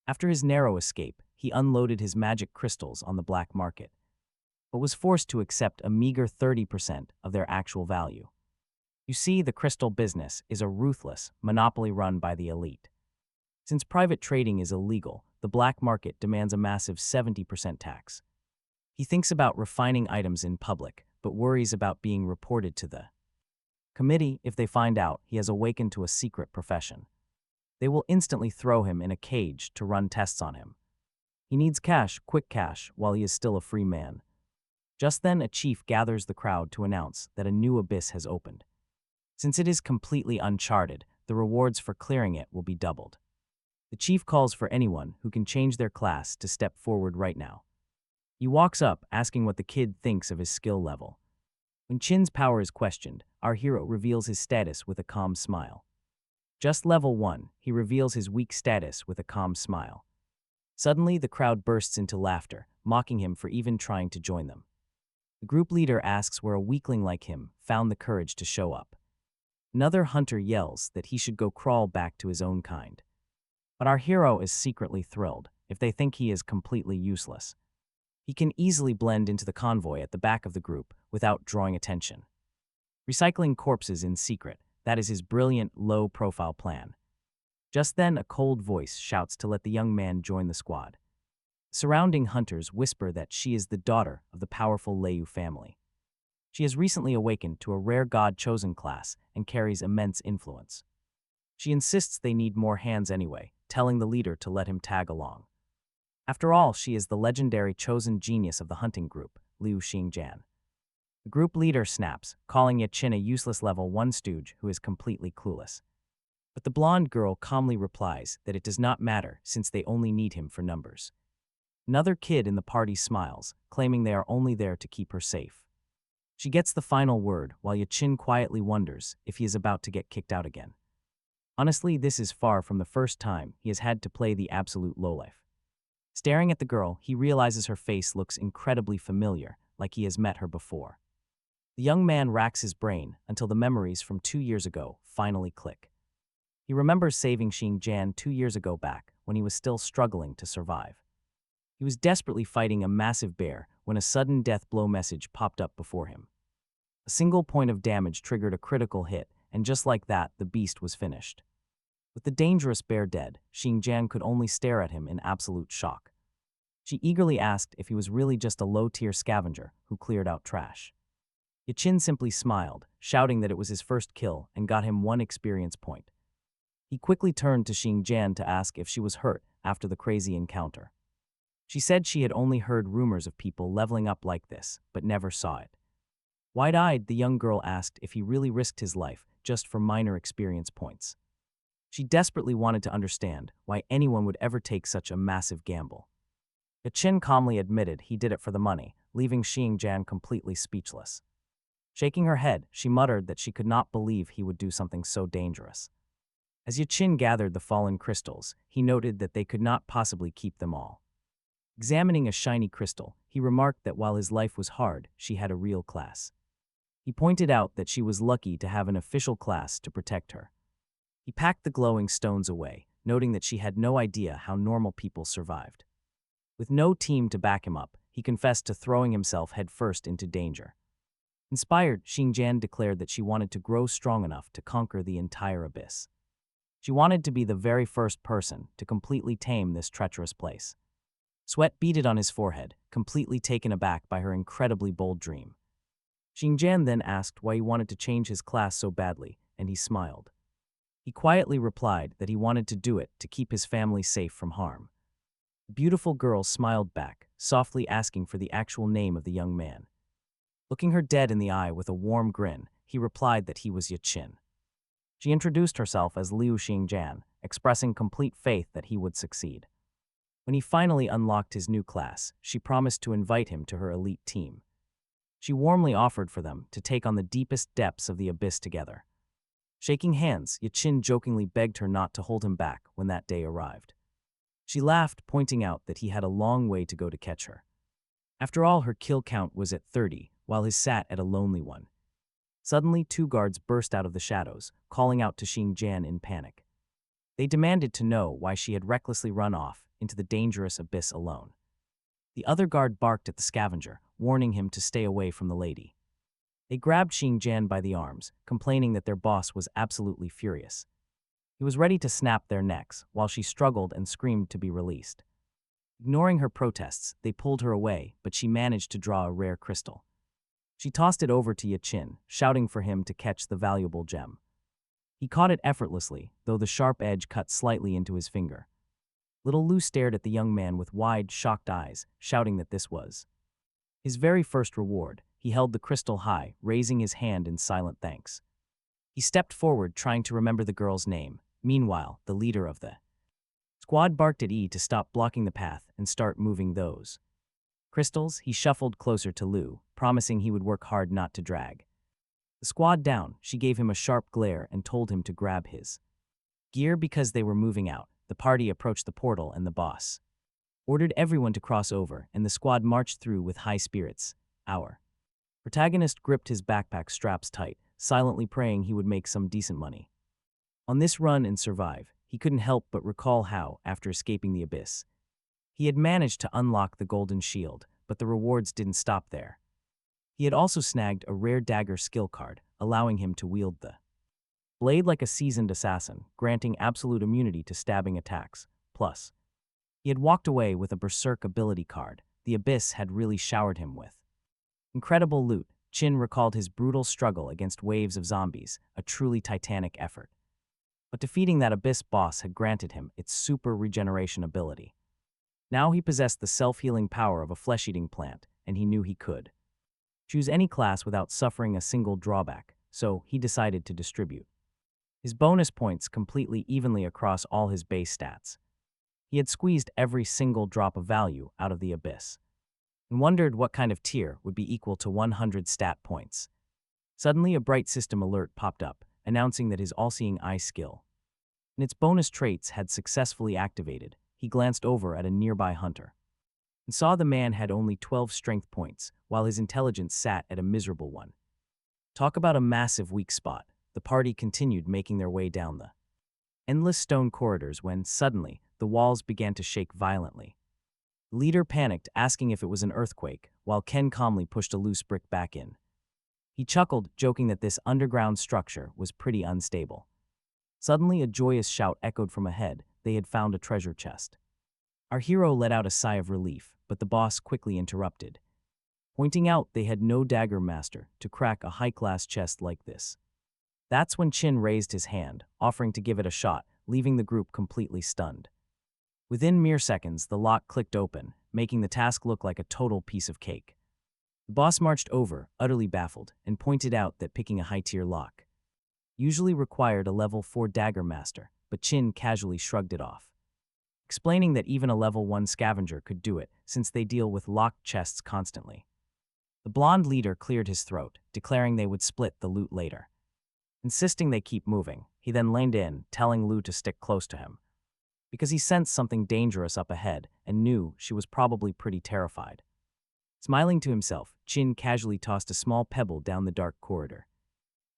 After his narrow escape, he unloaded his magic crystals on the black market, but was forced to accept a meager 30% of their actual value. You see, the crystal business is a ruthless monopoly run by the elite. Since private trading is illegal, the black market demands a massive 70% tax. He thinks about refining items in public, but worries about being reported to the committee if they find out he has awakened to a secret profession. They will instantly throw him in a cage to run tests on him. He needs cash, quick cash, while he is still a free man. Just then, a chief gathers the crowd to announce that a new abyss has opened. Since it is completely uncharted, the rewards for clearing it will be doubled. The chief calls for anyone who can change their class to step forward right now. He walks up, asking what the kid thinks of his skill level. When Chin's power is questioned, our hero reveals his status with a calm smile. Just level 1, he reveals his weak status with a calm smile. Suddenly, the crowd bursts into laughter, mocking him for even trying to join them. The group leader asks where a weakling like him found the courage to show up. Another hunter yells that he should go crawl back to his own kind. But our hero is secretly thrilled if they think he is completely useless. He can easily blend into the convoy at the back of the group without drawing attention. Recycling corpses in secret, that is his brilliant, low-profile plan. Just then, a cold voice shouts to let the young man join the squad. Surrounding hunters whisper that she is the daughter of the powerful Liu family. She has recently awakened to a rare god-chosen class and carries immense influence. She insists they need more hands anyway, telling the leader to let him tag along. After all, she is the legendary chosen genius of the hunting group, Liu Xingjian. The group leader snaps, calling Yachin a useless level 1 stooge who is completely clueless. But the blonde girl calmly replies that it does not matter since they only need him for numbers. Another kid in the party smiles, claiming they are only there to keep her safe. She gets the final word while Yachin quietly wonders if he is about to get kicked out again. Honestly, this is far from the first time he has had to play the absolute lowlife. Staring at the girl, he realizes her face looks incredibly familiar, like he has met her before. The young man racks his brain until the memories from 2 years ago finally click. He remembers saving Xingjian 2 years ago back when he was still struggling to survive. He was desperately fighting a massive bear when a sudden death blow message popped up before him. A single point of damage triggered a critical hit, and just like that, the beast was finished. With the dangerous bear dead, Xingjian could only stare at him in absolute shock. She eagerly asked if he was really just a low-tier scavenger who cleared out trash. Yachin simply smiled, shouting that it was his first kill and got him 1 experience point. He quickly turned to Xingjian to ask if she was hurt after the crazy encounter. She said she had only heard rumors of people leveling up like this, but never saw it. Wide-eyed, the young girl asked if he really risked his life just for minor experience points. She desperately wanted to understand why anyone would ever take such a massive gamble. Yachin calmly admitted he did it for the money, leaving Xingjian completely speechless. Shaking her head, she muttered that she could not believe he would do something so dangerous. As Yachin gathered the fallen crystals, he noted that they could not possibly keep them all. Examining a shiny crystal, he remarked that while his life was hard, she had a real class. He pointed out that she was lucky to have an official class to protect her. He packed the glowing stones away, noting that she had no idea how normal people survived. With no team to back him up, he confessed to throwing himself headfirst into danger. Inspired, Xingjian declared that she wanted to grow strong enough to conquer the entire abyss. She wanted to be the very first person to completely tame this treacherous place. Sweat beaded on his forehead, completely taken aback by her incredibly bold dream. Xingjian then asked why he wanted to change his class so badly, and he smiled. He quietly replied that he wanted to do it to keep his family safe from harm. The beautiful girl smiled back, softly asking for the actual name of the young man. Looking her dead in the eye with a warm grin, he replied that he was Yachin. She introduced herself as Liu Xingjian, expressing complete faith that he would succeed. When he finally unlocked his new class, she promised to invite him to her elite team. She warmly offered for them to take on the deepest depths of the abyss together. Shaking hands, Yachin jokingly begged her not to hold him back when that day arrived. She laughed, pointing out that he had a long way to go to catch her. After all, her kill count was at 30, while his sat at a lonely one. Suddenly, 2 guards burst out of the shadows, calling out to Xingjian in panic. They demanded to know why she had recklessly run off into the dangerous abyss alone. The other guard barked at the scavenger, warning him to stay away from the lady. They grabbed Xingjian by the arms, complaining that their boss was absolutely furious. He was ready to snap their necks, while she struggled and screamed to be released. Ignoring her protests, they pulled her away, but she managed to draw a rare crystal. She tossed it over to Yachin, shouting for him to catch the valuable gem. He caught it effortlessly, though the sharp edge cut slightly into his finger. Little Lou stared at the young man with wide, shocked eyes, shouting that this was his very first reward. He held the crystal high, raising his hand in silent thanks. He stepped forward, trying to remember the girl's name. Meanwhile, the leader of the squad barked at E to stop blocking the path and start moving those crystals. He shuffled closer to Lou, promising he would work hard not to drag the squad down. She gave him a sharp glare and told him to grab his gear because they were moving out. The party approached the portal and the boss ordered everyone to cross over, and the squad marched through with high spirits. Our protagonist gripped his backpack straps tight, silently praying he would make some decent money. On this run and survive, he couldn't help but recall how, after escaping the abyss, he had managed to unlock the golden shield, but the rewards didn't stop there. He had also snagged a rare dagger skill card, allowing him to wield the blade like a seasoned assassin, granting absolute immunity to stabbing attacks. Plus, he had walked away with a berserk ability card the abyss had really showered him with incredible loot. Chin recalled his brutal struggle against waves of zombies, a truly titanic effort. But defeating that abyss boss had granted him its super regeneration ability. Now he possessed the self-healing power of a flesh-eating plant, and he knew he could choose any class without suffering a single drawback, so he decided to distribute his bonus points completely evenly across all his base stats. He had squeezed every single drop of value out of the abyss, and wondered what kind of tier would be equal to 100 stat points. Suddenly, a bright system alert popped up, announcing that his all-seeing eye skill and its bonus traits had successfully activated. He glanced over at a nearby hunter and saw the man had only 12 strength points, while his intelligence sat at a miserable one. Talk about a massive weak spot. The party continued making their way down the endless stone corridors when, suddenly, the walls began to shake violently. The leader panicked, asking if it was an earthquake, while Ken calmly pushed a loose brick back in. He chuckled, joking that this underground structure was pretty unstable. Suddenly, a joyous shout echoed from ahead. They had found a treasure chest. Our hero let out a sigh of relief, but the boss quickly interrupted, pointing out they had no dagger master to crack a high-class chest like this. That's when Chin raised his hand, offering to give it a shot, leaving the group completely stunned. Within mere seconds, the lock clicked open, making the task look like a total piece of cake. The boss marched over, utterly baffled, and pointed out that picking a high-tier lock usually required a level 4 dagger master, but Chin casually shrugged it off, explaining that even a level 1 scavenger could do it, since they deal with locked chests constantly. The blonde leader cleared his throat, declaring they would split the loot later. Insisting they keep moving, he then leaned in, telling Lou to stick close to him, because he sensed something dangerous up ahead and knew she was probably pretty terrified. Smiling to himself, Chin casually tossed a small pebble down the dark corridor.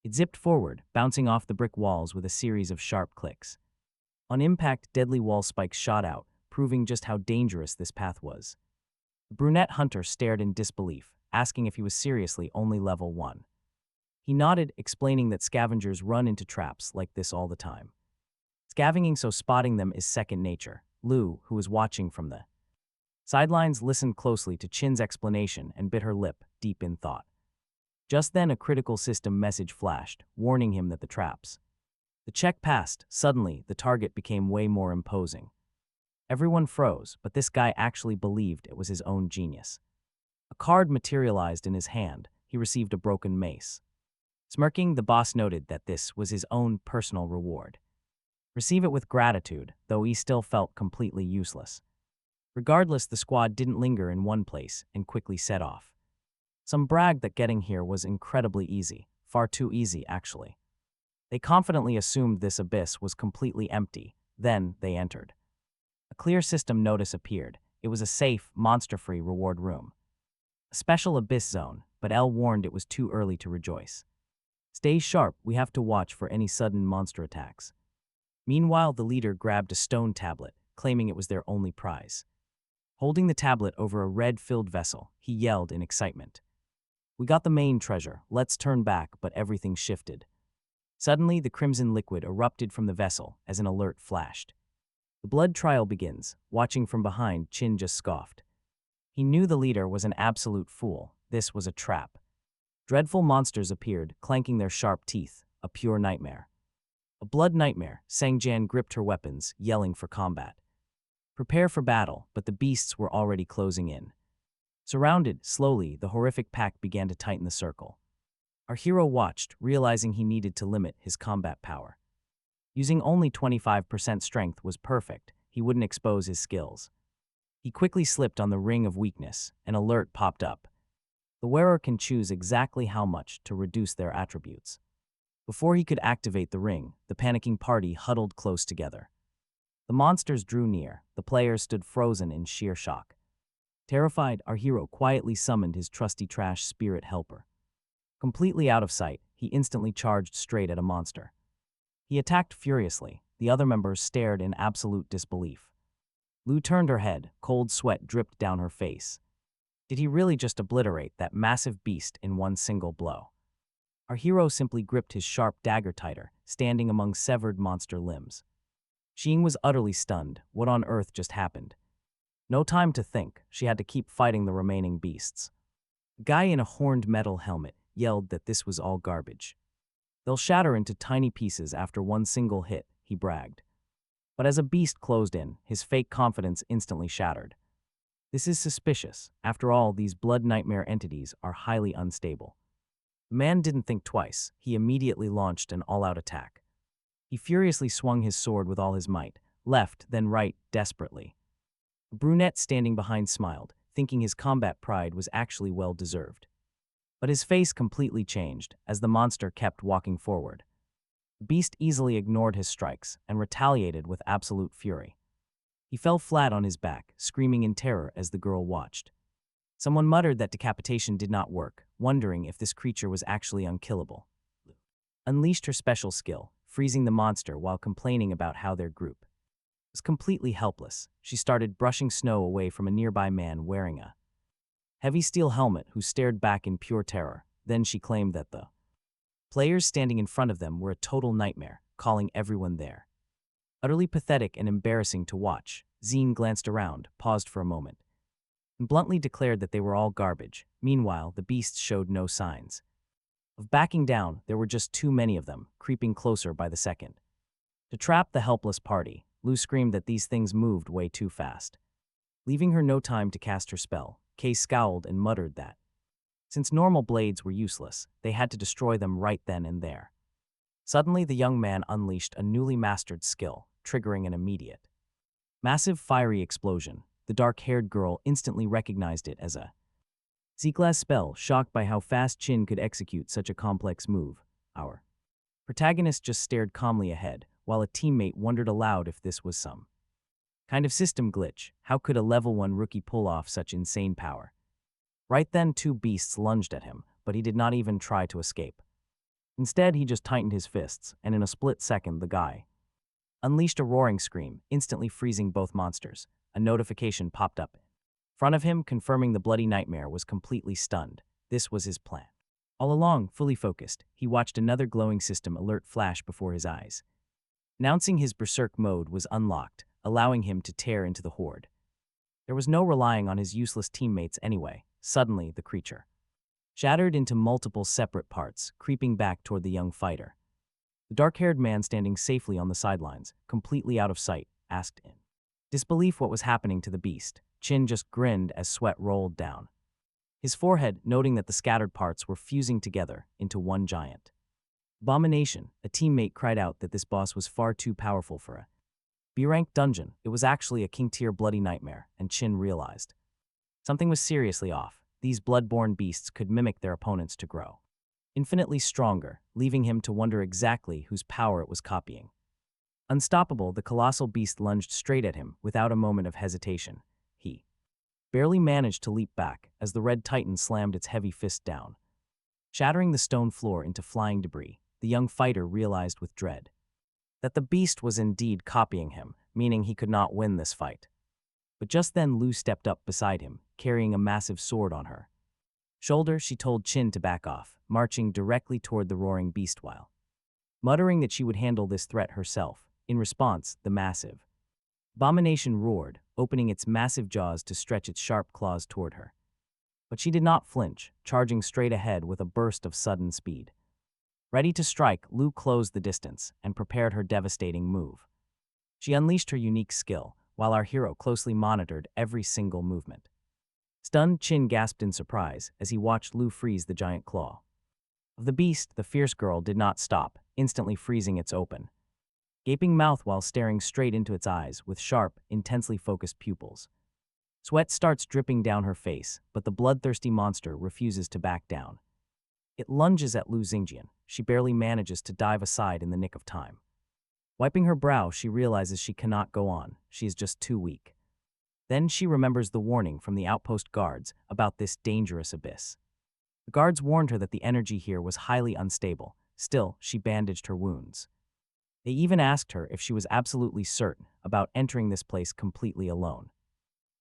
It zipped forward, bouncing off the brick walls with a series of sharp clicks. On impact, deadly wall spikes shot out, proving just how dangerous this path was. The brunette hunter stared in disbelief, asking if he was seriously only level 1. He nodded, explaining that scavengers run into traps like this all the time, scavenging so spotting them is second nature. Lou, who was watching from the sidelines, listened closely to Chin's explanation and bit her lip, deep in thought. Just then, a critical system message flashed, warning him that the traps. The check passed. Suddenly, the target became way more imposing. Everyone froze, but this guy actually believed it was his own genius. A card materialized in his hand. He received a broken mace. Smirking, the boss noted that this was his own personal reward. Receive it with gratitude, though he still felt completely useless. Regardless, the squad didn't linger in one place and quickly set off. Some bragged that getting here was incredibly easy, far too easy actually. They confidently assumed this abyss was completely empty, then they entered. A clear system notice appeared. It was a safe, monster-free reward room. A special abyss zone, but L warned it was too early to rejoice. Stay sharp, we have to watch for any sudden monster attacks. Meanwhile, the leader grabbed a stone tablet, claiming it was their only prize. Holding the tablet over a red-filled vessel, he yelled in excitement. We got the main treasure, let's turn back, but everything shifted. Suddenly, the crimson liquid erupted from the vessel as an alert flashed. The blood trial begins. Watching from behind, Chin just scoffed. He knew the leader was an absolute fool. This was a trap. Dreadful monsters appeared, clanking their sharp teeth, a pure nightmare. A blood nightmare, Sangjan gripped her weapons, yelling for combat. Prepare for battle, but the beasts were already closing in. Surrounded, slowly, the horrific pack began to tighten the circle. Our hero watched, realizing he needed to limit his combat power. Using only 25% strength was perfect. He wouldn't expose his skills. He quickly slipped on the ring of weakness. An alert popped up. The wearer can choose exactly how much to reduce their attributes. Before he could activate the ring, the panicking party huddled close together. The monsters drew near. The players stood frozen in sheer shock. Terrified, our hero quietly summoned his trusty trash spirit helper. Completely out of sight, he instantly charged straight at a monster. He attacked furiously. The other members stared in absolute disbelief. Lu turned her head. Cold sweat dripped down her face. Did he really just obliterate that massive beast in one single blow? Our hero simply gripped his sharp dagger tighter, standing among severed monster limbs. Xing was utterly stunned. What on earth just happened? No time to think. She had to keep fighting the remaining beasts. The guy in a horned metal helmet yelled that this was all garbage. They'll shatter into tiny pieces after one single hit, he bragged. But as a beast closed in, his fake confidence instantly shattered. This is suspicious. After all, these blood nightmare entities are highly unstable. The man didn't think twice. He immediately launched an all-out attack. He furiously swung his sword with all his might, left, then right, desperately. A brunette standing behind smiled, thinking his combat pride was actually well-deserved. But his face completely changed as the monster kept walking forward. The beast easily ignored his strikes and retaliated with absolute fury. He fell flat on his back, screaming in terror as the girl watched. Someone muttered that decapitation did not work, wondering if this creature was actually unkillable. Unleashed her special skill, freezing the monster while complaining about how their group was completely helpless. She started brushing snow away from a nearby man wearing a heavy steel helmet who stared back in pure terror. Then she claimed that the players standing in front of them were a total nightmare, calling everyone there. Utterly pathetic and embarrassing to watch, Zine glanced around, paused for a moment, and bluntly declared that they were all garbage. Meanwhile, the beasts showed no signs of backing down. There were just too many of them, creeping closer by the second. To trap the helpless party, Lu screamed that these things moved way too fast. Leaving her no time to cast her spell, Kay scowled and muttered that, since normal blades were useless, they had to destroy them right then and there. Suddenly, the young man unleashed a newly mastered skill, triggering an immediate, massive fiery explosion. The dark-haired girl instantly recognized it as a Z-class spell, shocked by how fast Chin could execute such a complex move. Our protagonist just stared calmly ahead, while a teammate wondered aloud if this was some kind of system glitch. How could a level 1 rookie pull off such insane power? Right then, two beasts lunged at him, but he did not even try to escape. Instead, he just tightened his fists, and in a split second, the guy unleashed a roaring scream, instantly freezing both monsters. A notification popped up in front of him, confirming the bloody nightmare was completely stunned. This was his plan. All along, fully focused, he watched another glowing system alert flash before his eyes. Announcing his berserk mode was unlocked, allowing him to tear into the horde. There was no relying on his useless teammates anyway. Suddenly, the creature shattered into multiple separate parts, creeping back toward the young fighter. The dark-haired man standing safely on the sidelines, completely out of sight, asked in Disbelief what was happening to the beast, Chin just grinned as sweat rolled down his forehead, noting that the scattered parts were fusing together into one giant abomination. A teammate cried out that this boss was far too powerful for a B-rank dungeon. It was actually a king-tier bloody nightmare, and Chin realized something was seriously off. These blood-borne beasts could mimic their opponents to grow infinitely stronger, leaving him to wonder exactly whose power it was copying. Unstoppable, the colossal beast lunged straight at him without a moment of hesitation. He barely managed to leap back as the red titan slammed its heavy fist down, shattering the stone floor into flying debris. The young fighter realized with dread that the beast was indeed copying him, meaning he could not win this fight. But just then Lu stepped up beside him, carrying a massive sword on her shoulder. She told Chin to back off, marching directly toward the roaring beast while muttering that she would handle this threat herself. In response, the massive abomination roared, opening its massive jaws to stretch its sharp claws toward her. But she did not flinch, charging straight ahead with a burst of sudden speed. Ready to strike, Lu closed the distance and prepared her devastating move. She unleashed her unique skill, while our hero closely monitored every single movement. Stunned, Chin gasped in surprise as he watched Lu freeze the giant claw of the beast. The fierce girl did not stop, instantly freezing its open, gaping mouth while staring straight into its eyes with sharp, intensely focused pupils. Sweat starts dripping down her face, but the bloodthirsty monster refuses to back down. It lunges at Lu Xingjian. She barely manages to dive aside in the nick of time. Wiping her brow, she realizes she cannot go on. She is just too weak. Then she remembers the warning from the outpost guards about this dangerous abyss. The guards warned her that the energy here was highly unstable. Still, she bandaged her wounds. They even asked her if she was absolutely certain about entering this place completely alone.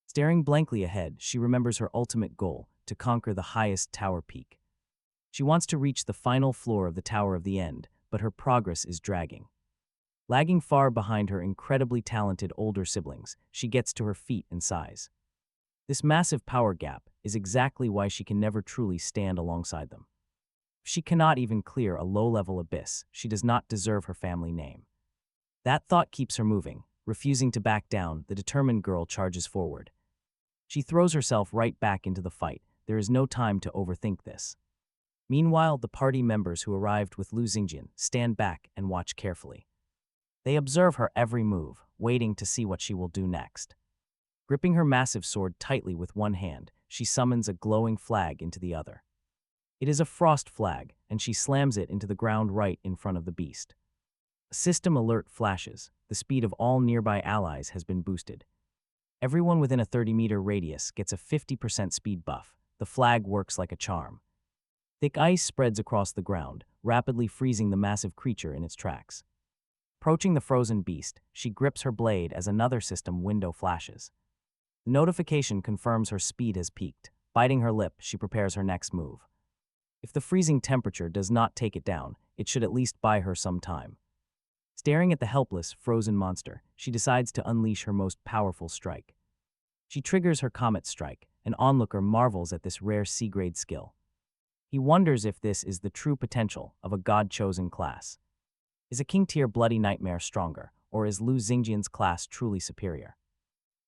Staring blankly ahead, she remembers her ultimate goal, to conquer the highest tower peak. She wants to reach the final floor of the Tower of the End, but her progress is dragging. Lagging far behind her incredibly talented older siblings, she gets to her feet and sighs. This massive power gap is exactly why she can never truly stand alongside them. If she cannot even clear a low-level abyss, she does not deserve her family name. That thought keeps her moving. Refusing to back down, the determined girl charges forward. She throws herself right back into the fight. There is no time to overthink this. Meanwhile, the party members who arrived with Lu Xingjian stand back and watch carefully. They observe her every move, waiting to see what she will do next. Gripping her massive sword tightly with one hand, she summons a glowing flag into the other. It is a frost flag, and she slams it into the ground right in front of the beast. A system alert flashes. The speed of all nearby allies has been boosted. Everyone within a 30-meter radius gets a 50% speed buff. The flag works like a charm. Thick ice spreads across the ground, rapidly freezing the massive creature in its tracks. Approaching the frozen beast, she grips her blade as another system window flashes. The notification confirms her speed has peaked. Biting her lip, she prepares her next move. If the freezing temperature does not take it down, it should at least buy her some time. Staring at the helpless, frozen monster, she decides to unleash her most powerful strike. She triggers her Comet Strike. An onlooker marvels at this rare C-grade skill. He wonders if this is the true potential of a god-chosen class. Is a king-tier bloody nightmare stronger, or is Lu Xingjian's class truly superior?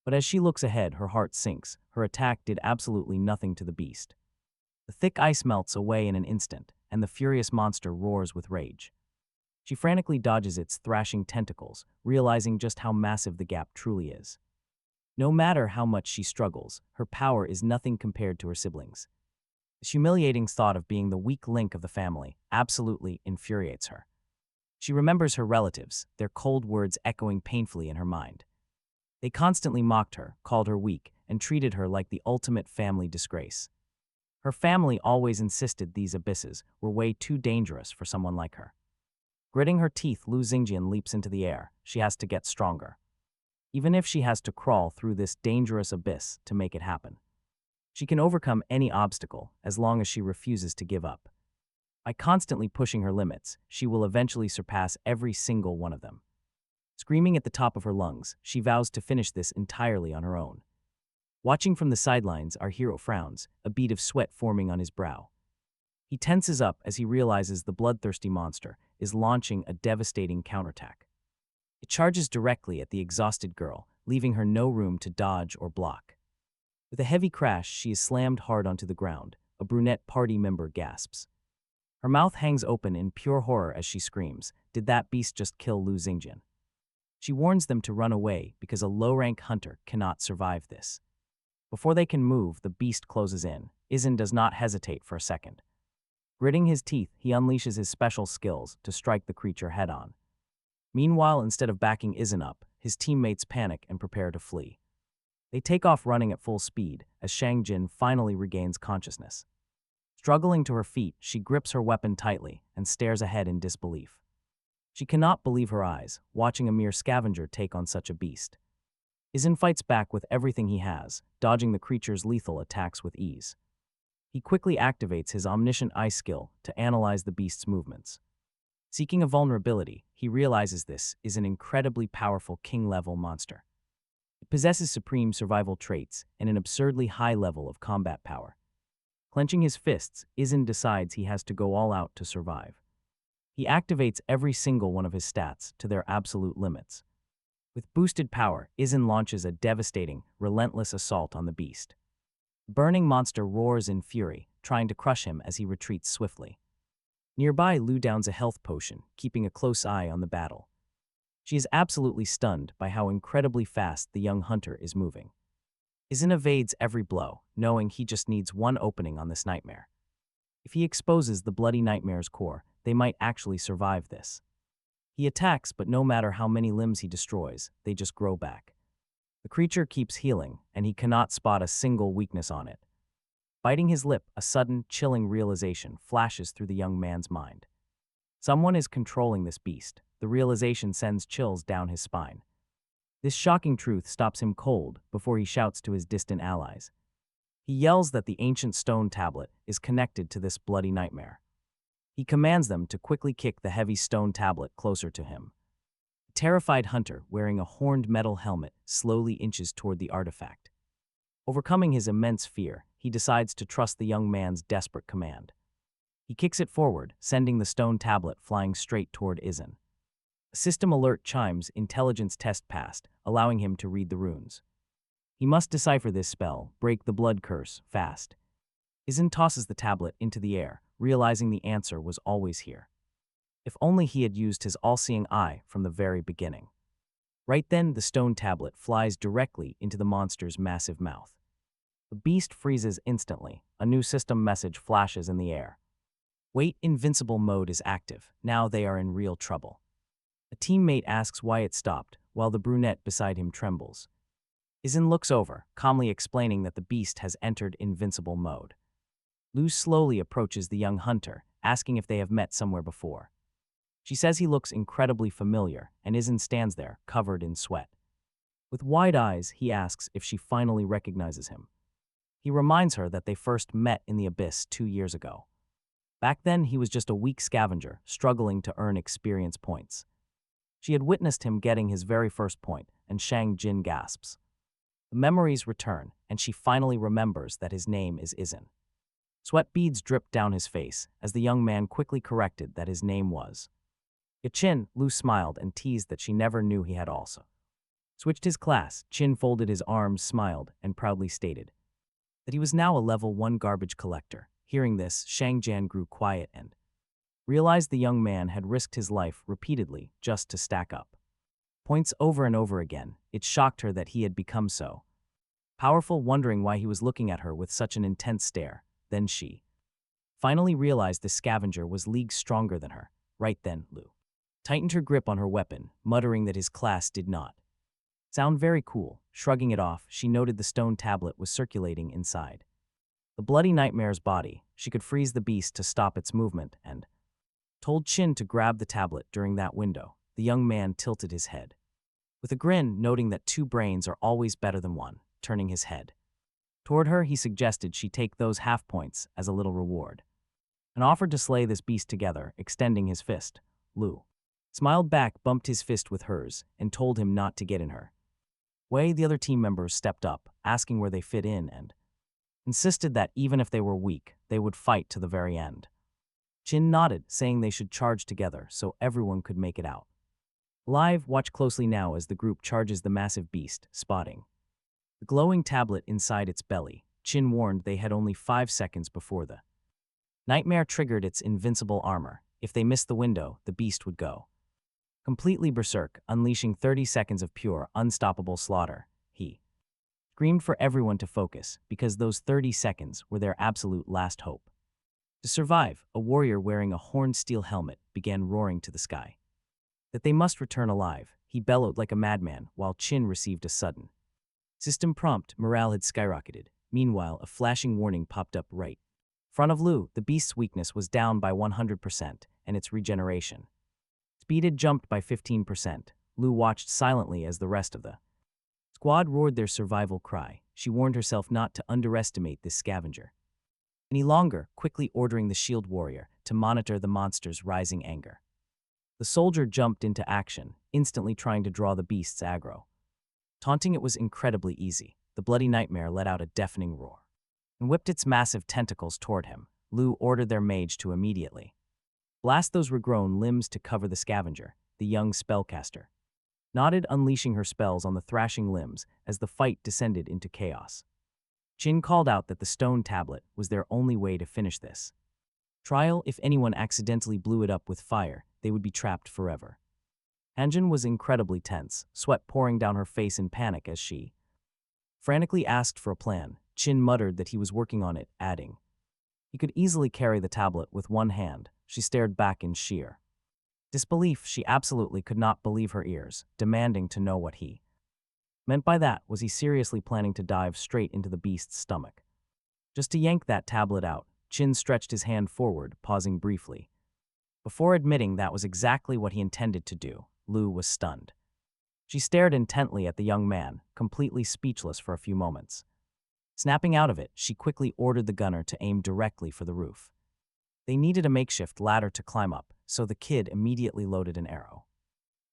But as she looks ahead, her heart sinks. Her attack did absolutely nothing to the beast. The thick ice melts away in an instant, and the furious monster roars with rage. She frantically dodges its thrashing tentacles, realizing just how massive the gap truly is. No matter how much she struggles, her power is nothing compared to her siblings. The humiliating thought of being the weak link of the family absolutely infuriates her. She remembers her relatives, their cold words echoing painfully in her mind. They constantly mocked her, called her weak, and treated her like the ultimate family disgrace. Her family always insisted these abysses were way too dangerous for someone like her. Gritting her teeth, Lu Xingjian leaps into the air. She has to get stronger. Even if she has to crawl through this dangerous abyss to make it happen. She can overcome any obstacle as long as she refuses to give up. By constantly pushing her limits, she will eventually surpass every single one of them. Screaming at the top of her lungs, she vows to finish this entirely on her own. Watching from the sidelines, our hero frowns, a bead of sweat forming on his brow. He tenses up as he realizes the bloodthirsty monster is launching a devastating counterattack. It charges directly at the exhausted girl, leaving her no room to dodge or block. With a heavy crash, she is slammed hard onto the ground. A brunette party member gasps. Her mouth hangs open in pure horror as she screams, "Did that beast just kill Lu Xingjin?" She warns them to run away because a low-rank hunter cannot survive this. Before they can move, the beast closes in. Izin does not hesitate for a second. Gritting his teeth, he unleashes his special skills to strike the creature head-on. Meanwhile, instead of backing Izin up, his teammates panic and prepare to flee. They take off running at full speed as Shang Jin finally regains consciousness. Struggling to her feet, she grips her weapon tightly and stares ahead in disbelief. She cannot believe her eyes, watching a mere scavenger take on such a beast. Izin fights back with everything he has, dodging the creature's lethal attacks with ease. He quickly activates his omniscient eye skill to analyze the beast's movements. Seeking a vulnerability, he realizes this is an incredibly powerful king-level monster. It possesses supreme survival traits and an absurdly high level of combat power. Clenching his fists, Izin decides he has to go all out to survive. He activates every single one of his stats to their absolute limits. With boosted power, Izin launches a devastating, relentless assault on the beast. The burning monster roars in fury, trying to crush him as he retreats swiftly. Nearby, Lu downs a health potion, keeping a close eye on the battle. She is absolutely stunned by how incredibly fast the young hunter is moving. Izin evades every blow, knowing he just needs one opening on this nightmare. If he exposes the bloody nightmare's core, they might actually survive this. He attacks, but no matter how many limbs he destroys, they just grow back. The creature keeps healing, and he cannot spot a single weakness on it. Biting his lip, a sudden, chilling realization flashes through the young man's mind. Someone is controlling this beast. The realization sends chills down his spine. This shocking truth stops him cold before he shouts to his distant allies. He yells that the ancient stone tablet is connected to this bloody nightmare. He commands them to quickly kick the heavy stone tablet closer to him. A terrified hunter, wearing a horned metal helmet, slowly inches toward the artifact. Overcoming his immense fear, he decides to trust the young man's desperate command. He kicks it forward, sending the stone tablet flying straight toward Izin. A system alert chimes, intelligence test passed, allowing him to read the runes. He must decipher this spell, break the blood curse, fast. Izin tosses the tablet into the air, realizing the answer was always here. If only he had used his all-seeing eye from the very beginning. Right then, the stone tablet flies directly into the monster's massive mouth. The beast freezes instantly. A new system message flashes in the air. Wait, invincible mode is active. Now they are in real trouble. A teammate asks why it stopped, while the brunette beside him trembles. Izin looks over, calmly explaining that the beast has entered invincible mode. Lu slowly approaches the young hunter, asking if they have met somewhere before. She says he looks incredibly familiar, and Izin stands there, covered in sweat. With wide eyes, he asks if she finally recognizes him. He reminds her that they first met in the abyss 2 years ago. Back then, he was just a weak scavenger, struggling to earn experience points. She had witnessed him getting his very first point, and Shang Jin gasps. The memories return, and she finally remembers that his name is Izin. Sweat beads dripped down his face as the young man quickly corrected that his name was Chin. Lu smiled and teased that she never knew he had also switched his class. Chin folded his arms, smiled, and proudly stated that he was now a level 1 garbage collector. Hearing this, Shang Jian grew quiet and realized the young man had risked his life repeatedly just to stack up points over and over again. It shocked her that he had become so powerful, wondering why he was looking at her with such an intense stare. Then she finally realized the scavenger was leagues stronger than her. Right then, Lu tightened her grip on her weapon, muttering that his class did not sound very cool. Shrugging it off, she noted the stone tablet was circulating inside the bloody nightmare's body. She could freeze the beast to stop its movement and told Chin to grab the tablet during that window. The young man tilted his head with a grin, noting that 2 brains are always better than 1, turning his head toward her. He suggested she take those half points as a little reward and offered to slay this beast together, extending his fist. Lu smiled back, bumped his fist with hers, and told him not to get in her way. The other team members stepped up, asking where they fit in, and insisted that even if they were weak, they would fight to the very end. Chin nodded, saying they should charge together so everyone could make it out. Live, watch closely now as the group charges the massive beast, spotting the glowing tablet inside its belly. Chin warned they had only 5 seconds before the nightmare triggered its invincible armor. If they missed the window, the beast would go completely berserk, unleashing 30 seconds of pure, unstoppable slaughter. He screamed for everyone to focus, because those 30 seconds were their absolute last hope. To survive, a warrior wearing a horned steel helmet began roaring to the sky that they must return alive. He bellowed like a madman, while Chin received a sudden system prompt. Morale had skyrocketed. Meanwhile, a flashing warning popped up right in front of Lu. The beast's weakness was down by 100%, and its regeneration speed had jumped by 15%. Lu watched silently as the rest of the squad roared their survival cry. She warned herself not to underestimate this scavenger any longer, quickly ordering the shield warrior to monitor the monster's rising anger. The soldier jumped into action, instantly trying to draw the beast's aggro. Taunting it was incredibly easy. The bloody nightmare let out a deafening roar and whipped its massive tentacles toward him. Lu ordered their mage to immediately blast those regrown limbs to cover the scavenger. The young spellcaster nodded, unleashing her spells on the thrashing limbs as the fight descended into chaos. Chin called out that the stone tablet was their only way to finish this trial. If anyone accidentally blew it up with fire, they would be trapped forever. Hanjin was incredibly tense, sweat pouring down her face in panic as she frantically asked for a plan. Chin muttered that he was working on it, adding he could easily carry the tablet with one hand. She stared back in sheer disbelief. She absolutely could not believe her ears, demanding to know what he meant by that. Was he seriously planning to dive straight into the beast's stomach just to yank that tablet out? Chin stretched his hand forward, pausing briefly before admitting that was exactly what he intended to do. Lu was stunned. She stared intently at the young man, completely speechless for a few moments. Snapping out of it, she quickly ordered the gunner to aim directly for the roof. They needed a makeshift ladder to climb up, so the kid immediately loaded an arrow.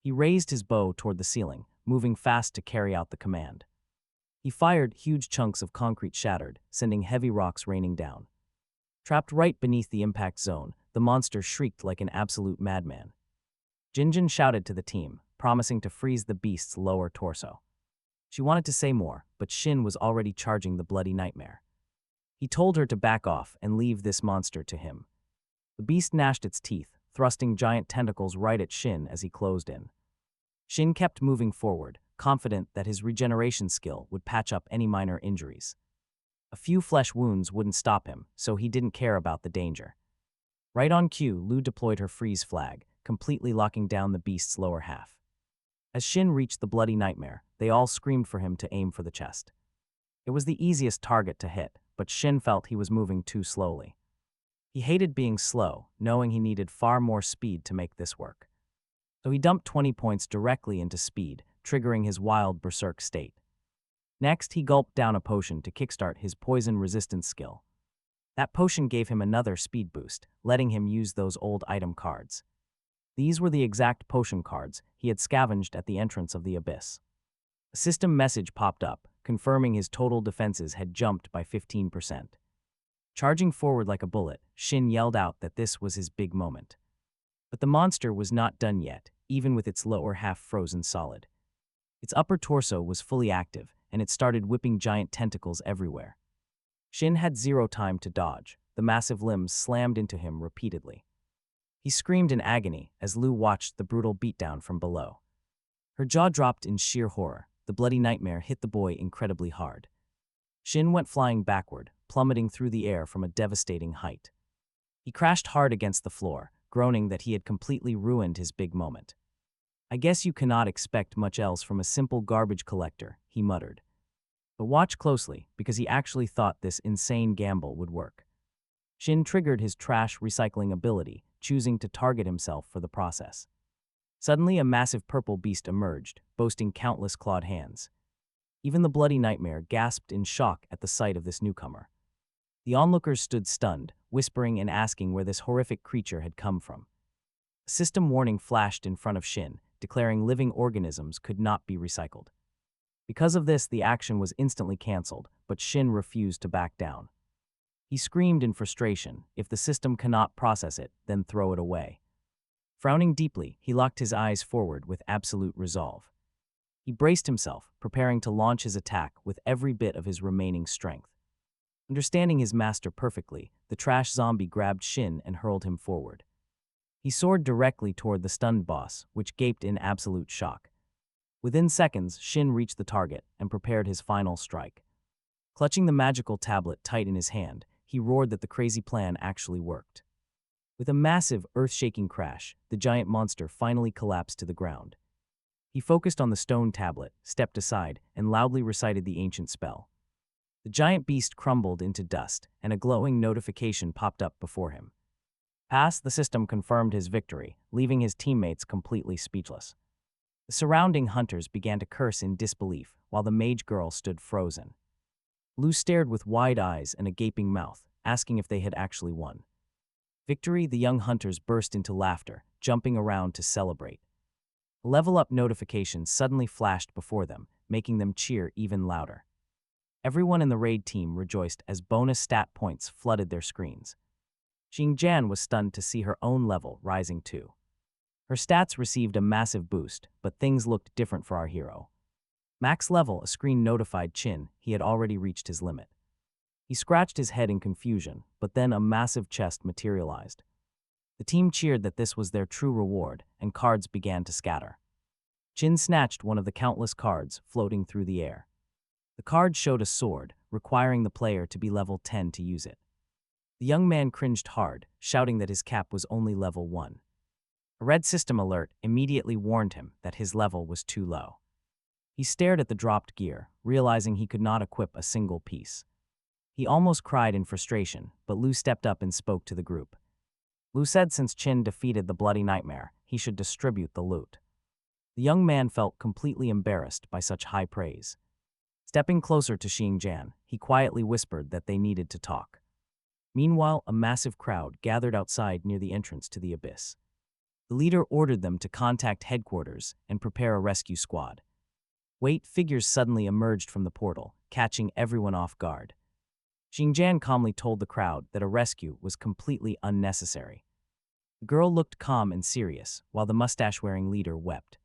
He raised his bow toward the ceiling, moving fast to carry out the command. He fired. Huge chunks of concrete shattered, sending heavy rocks raining down. Trapped right beneath the impact zone, the monster shrieked like an absolute madman. Jinjin shouted to the team, promising to freeze the beast's lower torso. She wanted to say more, but Shin was already charging the bloody nightmare. He told her to back off and leave this monster to him. The beast gnashed its teeth, thrusting giant tentacles right at Shin as he closed in. Shin kept moving forward, confident that his regeneration skill would patch up any minor injuries. A few flesh wounds wouldn't stop him, so he didn't care about the danger. Right on cue, Lu deployed her freeze flag, completely locking down the beast's lower half. As Shin reached the bloody nightmare, they all screamed for him to aim for the chest. It was the easiest target to hit, but Shin felt he was moving too slowly. He hated being slow, knowing he needed far more speed to make this work. So he dumped 20 points directly into speed, triggering his wild berserk state. Next, he gulped down a potion to kickstart his poison resistance skill. That potion gave him another speed boost, letting him use those old item cards. These were the exact potion cards he had scavenged at the entrance of the abyss. A system message popped up, confirming his total defenses had jumped by 15%. Charging forward like a bullet, Shin yelled out that this was his big moment. But the monster was not done yet, even with its lower half frozen solid. Its upper torso was fully active, and it started whipping giant tentacles everywhere. Shin had zero time to dodge. The massive limbs slammed into him repeatedly. He screamed in agony as Lu watched the brutal beatdown from below. Her jaw dropped in sheer horror. The bloody nightmare hit the boy incredibly hard. Shin went flying backward, plummeting through the air from a devastating height. He crashed hard against the floor, groaning that he had completely ruined his big moment. "I guess you cannot expect much else from a simple garbage collector," he muttered. But watch closely, because he actually thought this insane gamble would work. Shin triggered his trash recycling ability, choosing to target himself for the process. Suddenly, a massive purple beast emerged, boasting countless clawed hands. Even the bloody nightmare gasped in shock at the sight of this newcomer. The onlookers stood stunned, whispering and asking where this horrific creature had come from. A system warning flashed in front of Shin, declaring living organisms could not be recycled. Because of this, the action was instantly cancelled, but Shin refused to back down. He screamed in frustration, "If the system cannot process it, then throw it away." Frowning deeply, he locked his eyes forward with absolute resolve. He braced himself, preparing to launch his attack with every bit of his remaining strength. Understanding his master perfectly, the trash zombie grabbed Shin and hurled him forward. He soared directly toward the stunned boss, which gaped in absolute shock. Within seconds, Shin reached the target and prepared his final strike. Clutching the magical tablet tight in his hand, he roared that the crazy plan actually worked. With a massive, earth-shaking crash, the giant monster finally collapsed to the ground. He focused on the stone tablet, stepped aside, and loudly recited the ancient spell. The giant beast crumbled into dust, and a glowing notification popped up before him. The system confirmed his victory, leaving his teammates completely speechless. The surrounding hunters began to curse in disbelief, while the mage girl stood frozen. Lu stared with wide eyes and a gaping mouth, asking if they had actually won. Victory, the young hunters burst into laughter, jumping around to celebrate. A level-up notification suddenly flashed before them, making them cheer even louder. Everyone in the raid team rejoiced as bonus stat points flooded their screens. Xingjian was stunned to see her own level rising too. Her stats received a massive boost, but things looked different for our hero. Max level, a screen notified Qin he had already reached his limit. He scratched his head in confusion, but then a massive chest materialized. The team cheered that this was their true reward, and cards began to scatter. Qin snatched one of the countless cards floating through the air. The card showed a sword, requiring the player to be level 10 to use it. The young man cringed hard, shouting that his cap was only level 1. A red system alert immediately warned him that his level was too low. He stared at the dropped gear, realizing he could not equip a single piece. He almost cried in frustration, but Lu stepped up and spoke to the group. Lu said since Qin defeated the bloody nightmare, he should distribute the loot. The young man felt completely embarrassed by such high praise. Stepping closer to Xingjian, he quietly whispered that they needed to talk. Meanwhile, a massive crowd gathered outside near the entrance to the abyss. The leader ordered them to contact headquarters and prepare a rescue squad. Figures suddenly emerged from the portal, catching everyone off guard. Xingjian calmly told the crowd that a rescue was completely unnecessary. The girl looked calm and serious, while the mustache-wearing leader wept.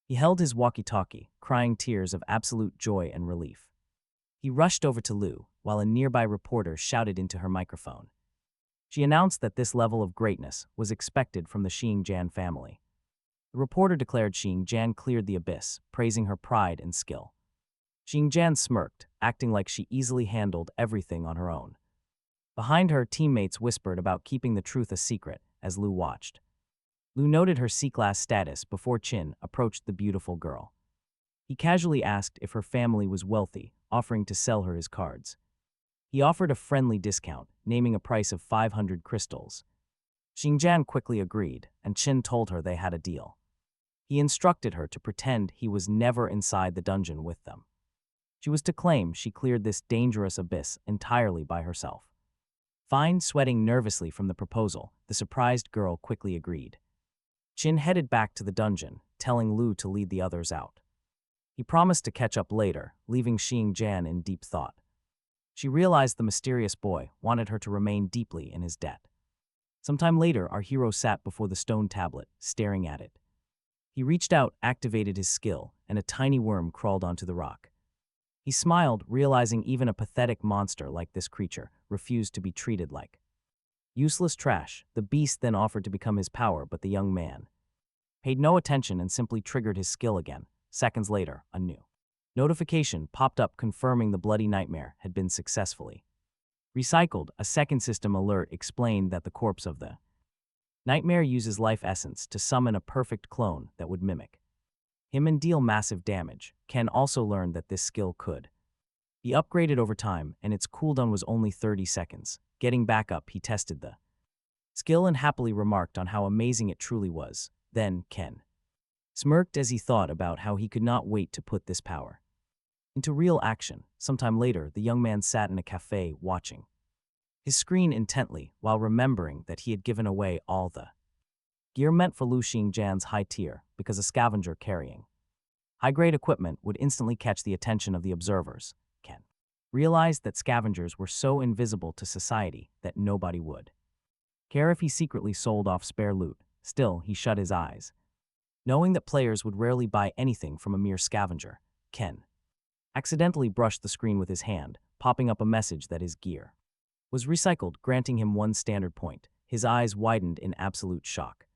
He held his walkie-talkie, crying tears of absolute joy and relief. He rushed over to Lu, while a nearby reporter shouted into her microphone. She announced that this level of greatness was expected from the Xingjian family. The reporter declared Xingjian cleared the abyss, praising her pride and skill. Xingjian smirked, acting like she easily handled everything on her own. Behind her, teammates whispered about keeping the truth a secret as Lu watched. Lu noted her C-class status before Qin approached the beautiful girl. He casually asked if her family was wealthy, offering to sell her his cards. He offered a friendly discount, naming a price of 500 crystals. Xingjian quickly agreed, and Qin told her they had a deal. He instructed her to pretend he was never inside the dungeon with them. She was to claim she cleared this dangerous abyss entirely by herself. Fine, sweating nervously from the proposal, the surprised girl quickly agreed. Qin headed back to the dungeon, telling Lu to lead the others out. He promised to catch up later, leaving Xingjian in deep thought. She realized the mysterious boy wanted her to remain deeply in his debt. Sometime later, our hero sat before the stone tablet, staring at it. He reached out, activated his skill, and a tiny worm crawled onto the rock. He smiled, realizing even a pathetic monster like this creature refused to be treated like useless trash. The beast then offered to become his power, but the young man paid no attention and simply triggered his skill again. Seconds later, a new notification popped up confirming the bloody nightmare had been successfully recycled. A second system alert explained that the corpse of the nightmare uses life essence to summon a perfect clone that would mimic him and deal massive damage. Ken also learned that this skill could be upgraded over time, and its cooldown was only 30 seconds. Getting back up, he tested the skill and happily remarked on how amazing it truly was. Then, Ken smirked as he thought about how he could not wait to put this power into real action. Sometime later, the young man sat in a cafe watching his screen intently while remembering that he had given away all the gear meant for Lu Xingjian's high tier because a scavenger carrying high-grade equipment would instantly catch the attention of the observers. Ken realized that scavengers were so invisible to society that nobody would care if he secretly sold off spare loot. Still, he shut his eyes. Knowing that players would rarely buy anything from a mere scavenger, Ken accidentally brushed the screen with his hand, popping up a message that his gear was recycled, granting him 1 standard point. His eyes widened in absolute shock.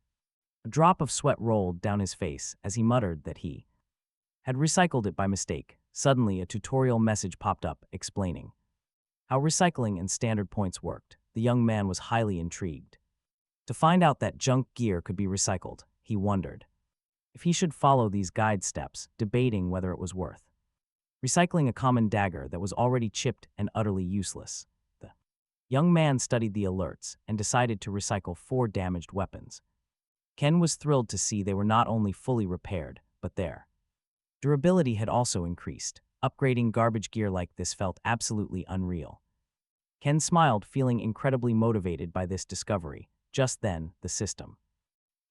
A drop of sweat rolled down his face as he muttered that he had recycled it by mistake. Suddenly, a tutorial message popped up explaining how recycling and standard points worked. The young man was highly intrigued to find out that junk gear could be recycled. He wondered if he should follow these guide steps, debating whether it was worth recycling a common dagger that was already chipped and utterly useless. The young man studied the alerts and decided to recycle 4 damaged weapons. Ken was thrilled to see they were not only fully repaired, but their durability had also increased. Upgrading garbage gear like this felt absolutely unreal. Ken smiled, feeling incredibly motivated by this discovery. Just then, the system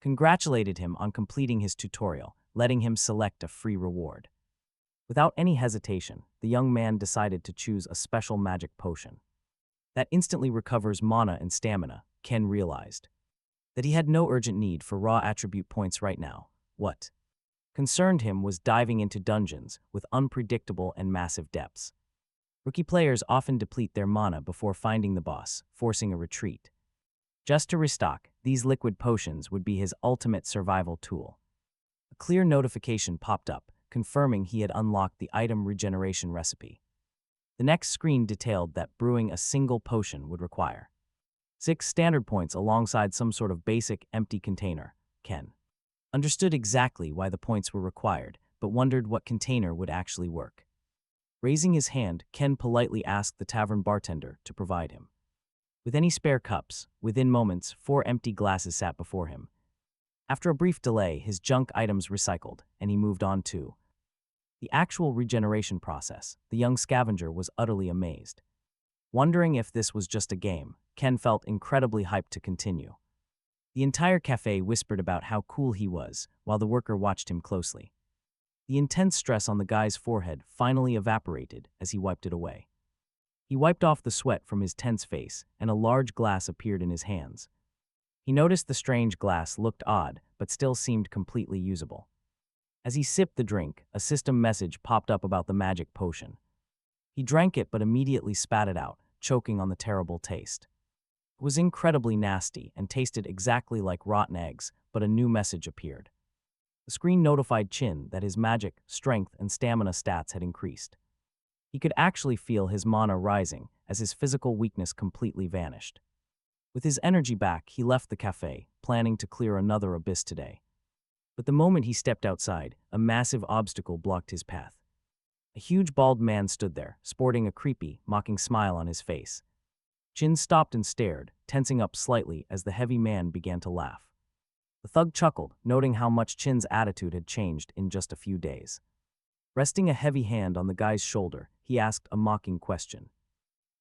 congratulated him on completing his tutorial, letting him select a free reward. Without any hesitation, the young man decided to choose a special magic potion that instantly recovers mana and stamina. Ken realized that he had no urgent need for raw attribute points right now. What concerned him was diving into dungeons with unpredictable and massive depths. Rookie players often deplete their mana before finding the boss, forcing a retreat. Just to restock, these liquid potions would be his ultimate survival tool. A clear notification popped up, confirming he had unlocked the item regeneration recipe. The next screen detailed that brewing a single potion would require 6 standard points alongside some sort of basic empty container. Ken understood exactly why the points were required, but wondered what container would actually work. Raising his hand, Ken politely asked the tavern bartender to provide him with any spare cups. Within moments, 4 empty glasses sat before him. After a brief delay, his junk items recycled, and he moved on to the actual regeneration process. The young scavenger was utterly amazed. Wondering if this was just a game, Ken felt incredibly hyped to continue. The entire cafe whispered about how cool he was, while the worker watched him closely. The intense stress on the guy's forehead finally evaporated as he wiped it away. He wiped off the sweat from his tense face, and a large glass appeared in his hands. He noticed the strange glass looked odd, but still seemed completely usable. As he sipped the drink, a system message popped up about the magic potion. He drank it but immediately spat it out, choking on the terrible taste. It was incredibly nasty and tasted exactly like rotten eggs, but a new message appeared. The screen notified Chin that his magic, strength, and stamina stats had increased. He could actually feel his mana rising as his physical weakness completely vanished. With his energy back, he left the cafe, planning to clear another abyss today. But the moment he stepped outside, a massive obstacle blocked his path. A huge bald man stood there, sporting a creepy, mocking smile on his face. Chin stopped and stared, tensing up slightly as the heavy man began to laugh. The thug chuckled, noting how much Chin's attitude had changed in just a few days. Resting a heavy hand on the guy's shoulder, he asked a mocking question.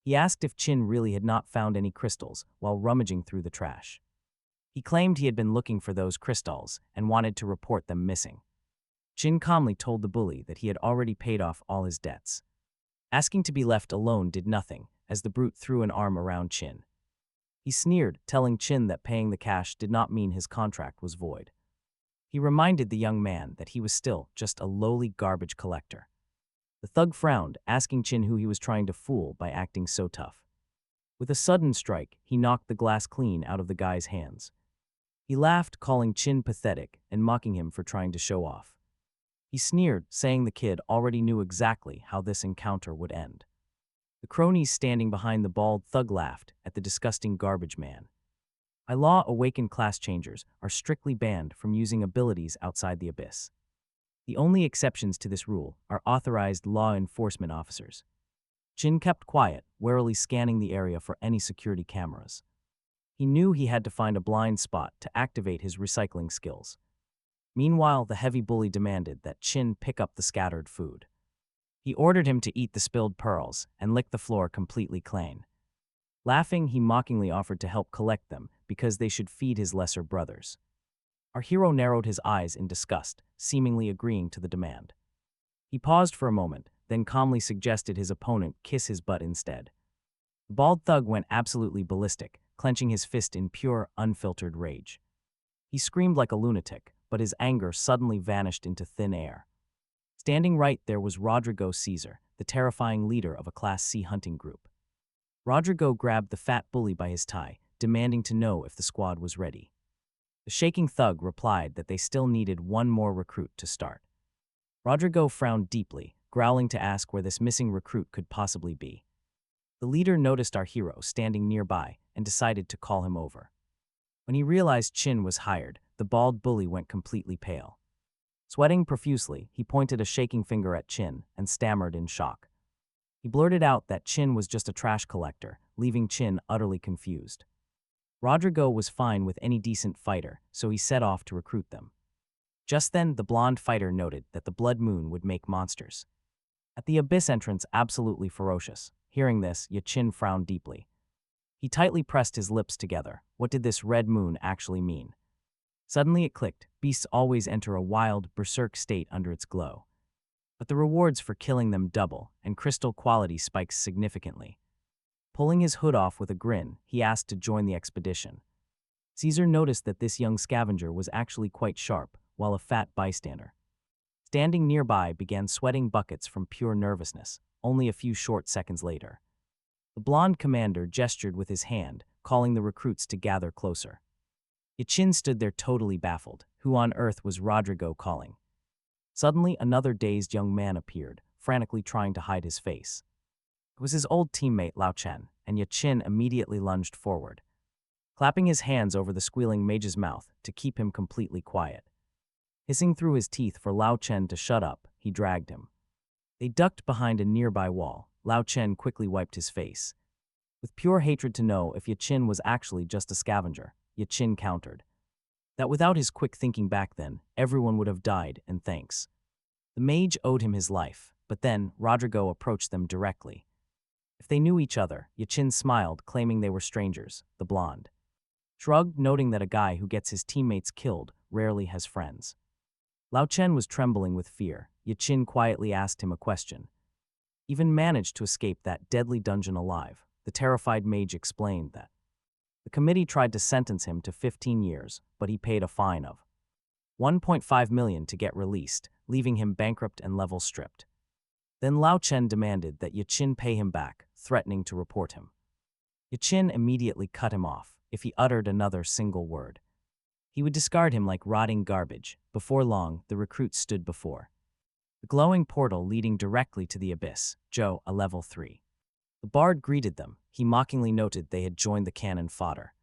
He asked if Chin really had not found any crystals while rummaging through the trash. He claimed he had been looking for those crystals and wanted to report them missing. Chin calmly told the bully that he had already paid off all his debts. Asking to be left alone did nothing, as the brute threw an arm around Chin. He sneered, telling Chin that paying the cash did not mean his contract was void. He reminded the young man that he was still just a lowly garbage collector. The thug frowned, asking Chin who he was trying to fool by acting so tough. With a sudden strike, he knocked the glass clean out of the guy's hands. He laughed, calling Chin pathetic and mocking him for trying to show off. He sneered, saying the kid already knew exactly how this encounter would end. The cronies standing behind the bald thug laughed at the disgusting garbage man. By law, awakened class changers are strictly banned from using abilities outside the abyss. The only exceptions to this rule are authorized law enforcement officers. Chin kept quiet, warily scanning the area for any security cameras. He knew he had to find a blind spot to activate his recycling skills. Meanwhile, the heavy bully demanded that Chin pick up the scattered food. He ordered him to eat the spilled pearls and lick the floor completely clean. Laughing, he mockingly offered to help collect them because they should feed his lesser brothers. Our hero narrowed his eyes in disgust, seemingly agreeing to the demand. He paused for a moment, then calmly suggested his opponent kiss his butt instead. The bald thug went absolutely ballistic, clenching his fist in pure, unfiltered rage. He screamed like a lunatic, but his anger suddenly vanished into thin air. Standing right there was Rodrigo Caesar, the terrifying leader of a Class C hunting group. Rodrigo grabbed the fat bully by his tie, demanding to know if the squad was ready. The shaking thug replied that they still needed one more recruit to start. Rodrigo frowned deeply, growling to ask where this missing recruit could possibly be. The leader noticed our hero standing nearby and decided to call him over. When he realized Chin was hired, the bald bully went completely pale. Sweating profusely, he pointed a shaking finger at Chin and stammered in shock. He blurted out that Chin was just a trash collector, leaving Chin utterly confused. Rodrigo was fine with any decent fighter, so he set off to recruit them. Just then, the blonde fighter noted that the blood moon would make monsters. At the abyss entrance, absolutely ferocious. Hearing this, Chin frowned deeply. He tightly pressed his lips together. What did this red moon actually mean? Suddenly it clicked. Beasts always enter a wild, berserk state under its glow. But the rewards for killing them double, and crystal quality spikes significantly. Pulling his hood off with a grin, he asked to join the expedition. Caesar noticed that this young scavenger was actually quite sharp, while a fat bystander, standing nearby, began sweating buckets from pure nervousness, only a few short seconds later. The blonde commander gestured with his hand, calling the recruits to gather closer. Chin stood there totally baffled. Who on earth was Rodrigo calling? Suddenly, another dazed young man appeared, frantically trying to hide his face. It was his old teammate Lao Chen, and Chin immediately lunged forward, clapping his hands over the squealing mage's mouth to keep him completely quiet. Hissing through his teeth for Lao Chen to shut up, he dragged him. They ducked behind a nearby wall. Lao Chen quickly wiped his face. With pure hatred to know if Chin was actually just a scavenger, Chin countered that without his quick thinking back then, everyone would have died, and thanks. The mage owed him his life, but then Rodrigo approached them directly. If they knew each other, Chin smiled, claiming they were strangers. The blonde shrugged, noting that a guy who gets his teammates killed rarely has friends. Lao Chen was trembling with fear. Chin quietly asked him a question. Even managed to escape that deadly dungeon alive. The terrified mage explained that the committee tried to sentence him to 15 years, but he paid a fine of 1.5 million to get released, leaving him bankrupt and level stripped. Then Lao Chen demanded that Chin pay him back, threatening to report him. Chin immediately cut him off if he uttered another single word. He would discard him like rotting garbage. Before long, the recruits stood before the glowing portal leading directly to the abyss, Joe, a level 3. The bard greeted them. He mockingly noted they had joined the cannon fodder.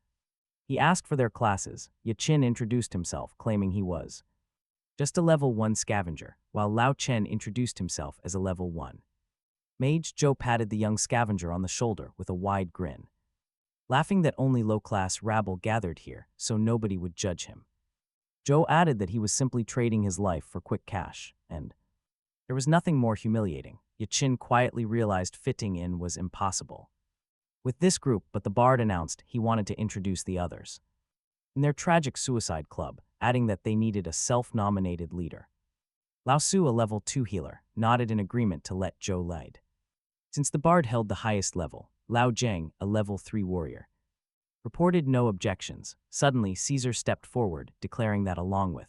He asked for their classes. Chin introduced himself, claiming he was just a level 1 scavenger, while Lao Chen introduced himself as a level 1. Mage Joe patted the young scavenger on the shoulder with a wide grin, laughing that only low-class rabble gathered here, so nobody would judge him. Joe added that he was simply trading his life for quick cash, and there was nothing more humiliating. Chin quietly realized fitting in was impossible with this group, but the bard announced he wanted to introduce the others in their tragic suicide club, adding that they needed a self-nominated leader. Lao Su, a level 2 healer, nodded in agreement to let Joe lead. Since the bard held the highest level, Lao Zheng, a level 3 warrior, reported no objections. Suddenly, Caesar stepped forward, declaring that along with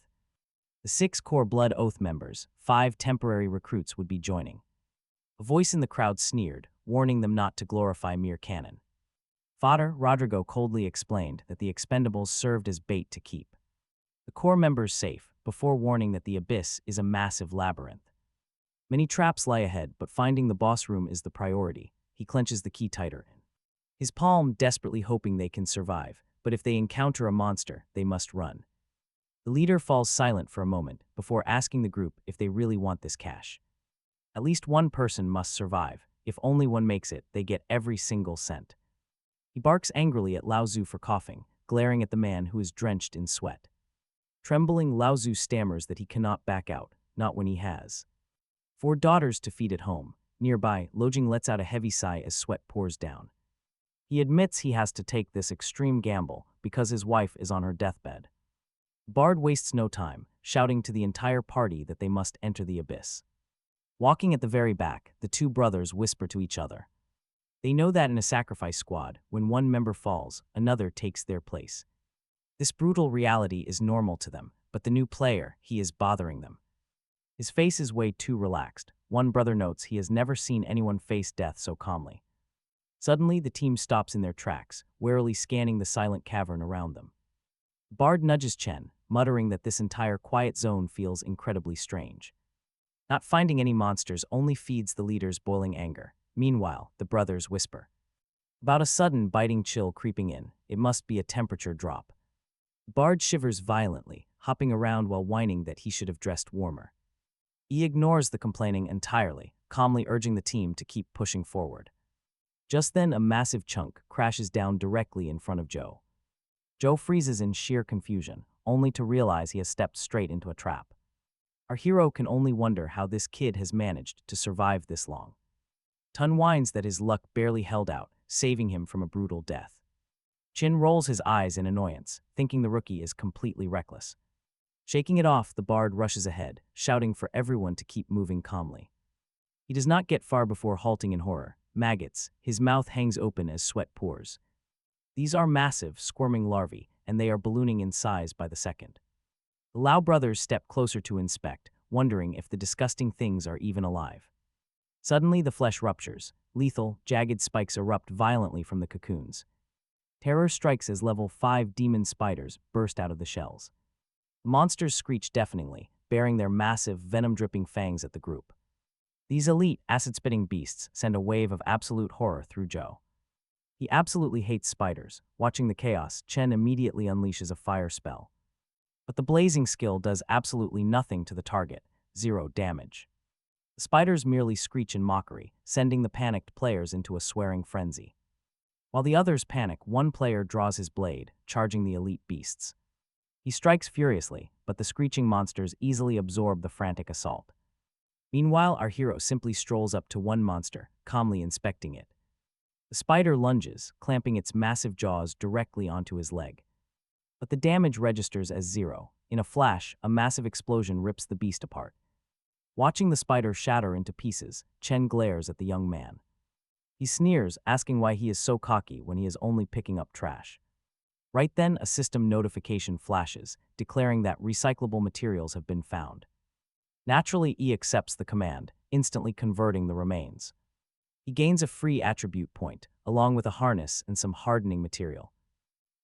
the 6 core Blood Oath members, 5 temporary recruits would be joining. A voice in the crowd sneered, warning them not to glorify mere cannon fodder. Rodrigo coldly explained that the expendables served as bait to keep the core members safe, before warning that the abyss is a massive labyrinth. Many traps lie ahead, but finding the boss room is the priority. He clenches the key tighter in his palm, desperately hoping they can survive, but if they encounter a monster, they must run. The leader falls silent for a moment before asking the group if they really want this cash. At least one person must survive. If only one makes it, they get every single cent. He barks angrily at Lao Zu for coughing, glaring at the man who is drenched in sweat. Trembling, Lao Zu stammers that he cannot back out, not when he has 4 daughters to feed at home. Nearby, Lojing lets out a heavy sigh as sweat pours down. He admits he has to take this extreme gamble because his wife is on her deathbed. Bard wastes no time, shouting to the entire party that they must enter the abyss. Walking at the very back, the 2 brothers whisper to each other. They know that in a sacrifice squad, when one member falls, another takes their place. This brutal reality is normal to them, but the new player, he is bothering them. His face is way too relaxed. One brother notes he has never seen anyone face death so calmly. Suddenly, the team stops in their tracks, warily scanning the silent cavern around them. Bard nudges Chen, muttering that this entire quiet zone feels incredibly strange. Not finding any monsters only feeds the leader's boiling anger. Meanwhile, the brothers whisper about a sudden biting chill creeping in. It must be a temperature drop. Bard shivers violently, hopping around while whining that he should have dressed warmer. He ignores the complaining entirely, calmly urging the team to keep pushing forward. Just then, a massive chunk crashes down directly in front of Joe. Joe freezes in sheer confusion, only to realize he has stepped straight into a trap. Our hero can only wonder how this kid has managed to survive this long. Tun whines that his luck barely held out, saving him from a brutal death. Chin rolls his eyes in annoyance, thinking the rookie is completely reckless. Shaking it off, the bard rushes ahead, shouting for everyone to keep moving calmly. He does not get far before halting in horror. Maggots, his mouth hangs open as sweat pours. These are massive, squirming larvae, and they are ballooning in size by the second. The Lau brothers step closer to inspect, wondering if the disgusting things are even alive. Suddenly, the flesh ruptures. Lethal, jagged spikes erupt violently from the cocoons. Terror strikes as level 5 demon spiders burst out of the shells. The monsters screech deafeningly, baring their massive, venom-dripping fangs at the group. These elite, acid-spitting beasts send a wave of absolute horror through Joe. He absolutely hates spiders. Watching the chaos, Chen immediately unleashes a fire spell. But the blazing skill does absolutely nothing to the target, 0 damage. The spiders merely screech in mockery, sending the panicked players into a swearing frenzy. While the others panic, one player draws his blade, charging the elite beasts. He strikes furiously, but the screeching monsters easily absorb the frantic assault. Meanwhile, our hero simply strolls up to one monster, calmly inspecting it. The spider lunges, clamping its massive jaws directly onto his leg. But the damage registers as 0. In a flash, a massive explosion rips the beast apart. Watching the spider shatter into pieces, Chen glares at the young man. He sneers, asking why he is so cocky when he is only picking up trash. Right then, a system notification flashes, declaring that recyclable materials have been found. Naturally, E accepts the command, instantly converting the remains. He gains a free attribute point, along with a harness and some hardening material.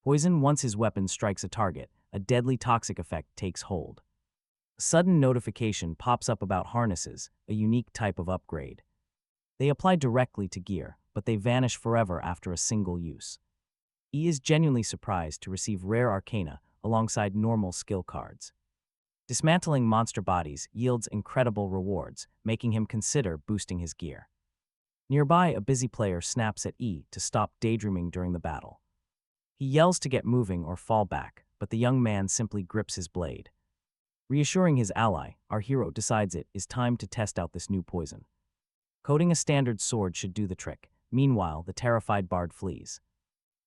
Poison, once his weapon strikes a target, a deadly toxic effect takes hold. A sudden notification pops up about harnesses, a unique type of upgrade. They apply directly to gear, but they vanish forever after a single use. E is genuinely surprised to receive rare arcana alongside normal skill cards. Dismantling monster bodies yields incredible rewards, making him consider boosting his gear. Nearby, a busy player snaps at E to stop daydreaming during the battle. He yells to get moving or fall back, but the young man simply grips his blade. Reassuring his ally, our hero decides it is time to test out this new poison. Coating a standard sword should do the trick. Meanwhile, the terrified bard flees.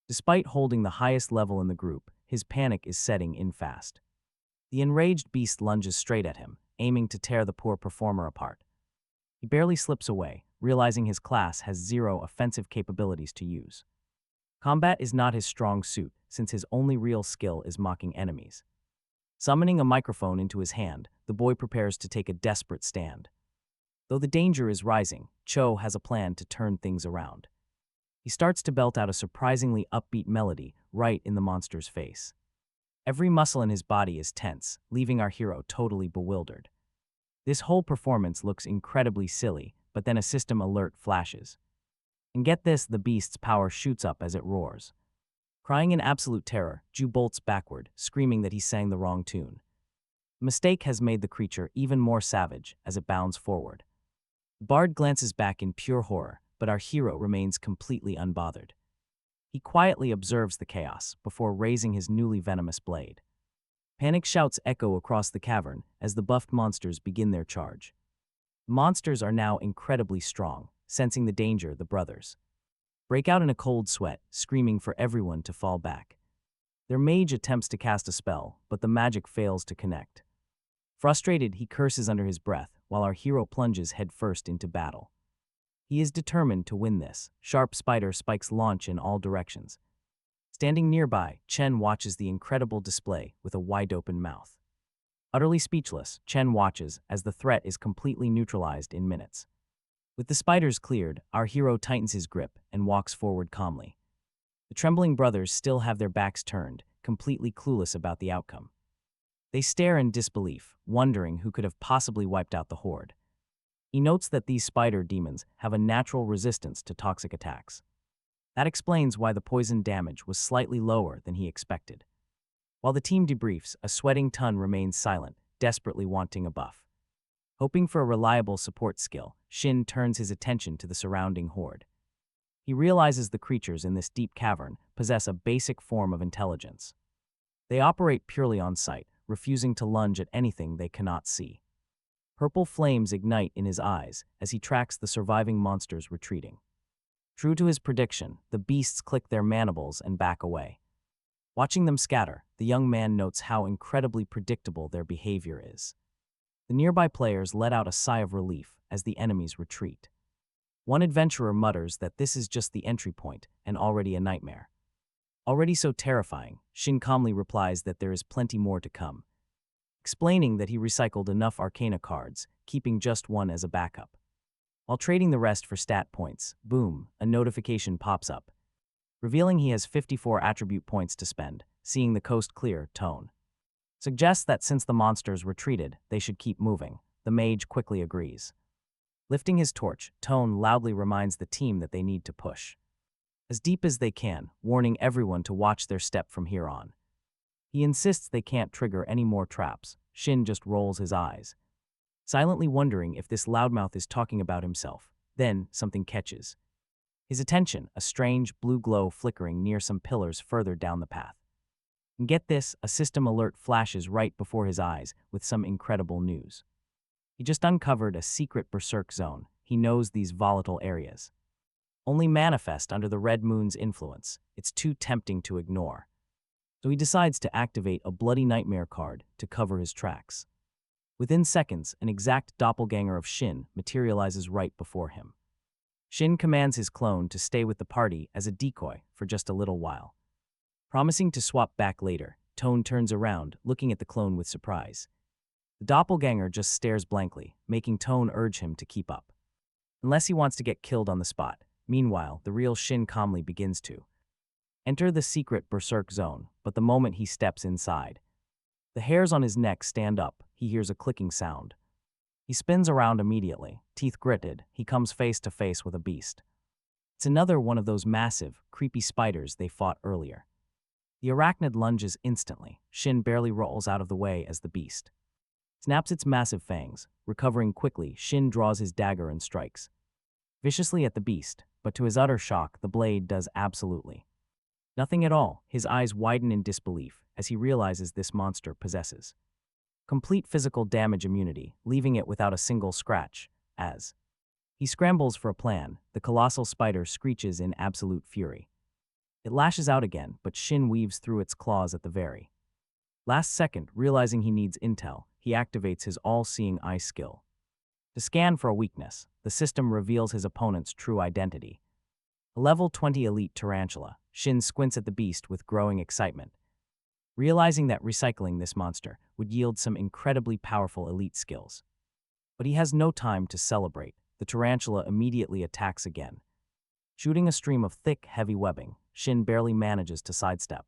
Despite holding the highest level in the group, his panic is setting in fast. The enraged beast lunges straight at him, aiming to tear the poor performer apart. He barely slips away, realizing his class has 0 offensive capabilities to use. Combat is not his strong suit, since his only real skill is mocking enemies. Summoning a microphone into his hand, the boy prepares to take a desperate stand. Though the danger is rising, Cho has a plan to turn things around. He starts to belt out a surprisingly upbeat melody right in the monster's face. Every muscle in his body is tense, leaving our hero totally bewildered. This whole performance looks incredibly silly, but then a system alert flashes. And get this, the beast's power shoots up as it roars. Crying in absolute terror, Ju bolts backward, screaming that he sang the wrong tune. The mistake has made the creature even more savage as it bounds forward. Bard glances back in pure horror, but our hero remains completely unbothered. He quietly observes the chaos before raising his newly venomous blade. Panic shouts echo across the cavern as the buffed monsters begin their charge. The monsters are now incredibly strong, sensing the danger the brothers break out in a cold sweat, screaming for everyone to fall back. Their mage attempts to cast a spell, but the magic fails to connect. Frustrated, he curses under his breath, while our hero plunges headfirst into battle. He is determined to win this. Sharp spider spikes launch in all directions. Standing nearby, Chen watches the incredible display with a wide-open mouth. Utterly speechless, Chen watches as the threat is completely neutralized in minutes. With the spiders cleared, our hero tightens his grip and walks forward calmly. The trembling brothers still have their backs turned, completely clueless about the outcome. They stare in disbelief, wondering who could have possibly wiped out the horde. He notes that these spider demons have a natural resistance to toxic attacks. That explains why the poison damage was slightly lower than he expected. While the team debriefs, a sweating Tun remains silent, desperately wanting a buff. Hoping for a reliable support skill, Shin turns his attention to the surrounding horde. He realizes the creatures in this deep cavern possess a basic form of intelligence. They operate purely on sight, refusing to lunge at anything they cannot see. Purple flames ignite in his eyes as he tracks the surviving monsters retreating. True to his prediction, the beasts click their mandibles and back away. Watching them scatter, the young man notes how incredibly predictable their behavior is. The nearby players let out a sigh of relief as the enemies retreat. One adventurer mutters that this is just the entry point and already a nightmare. Already so terrifying, Shin calmly replies that there is plenty more to come, explaining that he recycled enough Arcana cards, keeping just one as a backup. While trading the rest for stat points, boom, a notification pops up, revealing he has 54 attribute points to spend. Seeing the coast clear, Tone suggests that since the monsters retreated, they should keep moving. The mage quickly agrees. Lifting his torch, Tone loudly reminds the team that they need to push as deep as they can, warning everyone to watch their step from here on. He insists they can't trigger any more traps. Shin just rolls his eyes, silently wondering if this loudmouth is talking about himself. Then, something catches his attention, a strange blue glow flickering near some pillars further down the path. And get this, a system alert flashes right before his eyes with some incredible news. He just uncovered a secret berserk zone. He knows these volatile areas only manifest under the red moon's influence. It's too tempting to ignore. So he decides to activate a bloody nightmare card to cover his tracks. Within seconds, an exact doppelganger of Shin materializes right before him. Shin commands his clone to stay with the party as a decoy for just a little while. Promising to swap back later, Tone turns around, looking at the clone with surprise. The doppelganger just stares blankly, making Tone urge him to keep up, unless he wants to get killed on the spot. Meanwhile, the real Shin calmly begins to enter the secret berserk zone, but the moment he steps inside, the hairs on his neck stand up. He hears a clicking sound. He spins around immediately. Teeth gritted, he comes face to face with a beast. It's another one of those massive, creepy spiders they fought earlier. The arachnid lunges instantly. Shin barely rolls out of the way as the beast snaps its massive fangs. Recovering quickly, Shin draws his dagger and strikes viciously at the beast, but to his utter shock, the blade does absolutely nothing at all. His eyes widen in disbelief as he realizes this monster possesses complete physical damage immunity, leaving it without a single scratch. As he scrambles for a plan, the colossal spider screeches in absolute fury. It lashes out again, but Shin weaves through its claws at the very last second. Realizing he needs intel, he activates his all-seeing eye skill to scan for a weakness. The system reveals his opponent's true identity. A level 20 elite tarantula. Shin squints at the beast with growing excitement, realizing that recycling this monster would yield some incredibly powerful elite skills. But he has no time to celebrate. The tarantula immediately attacks again, shooting a stream of thick, heavy webbing. Shin barely manages to sidestep.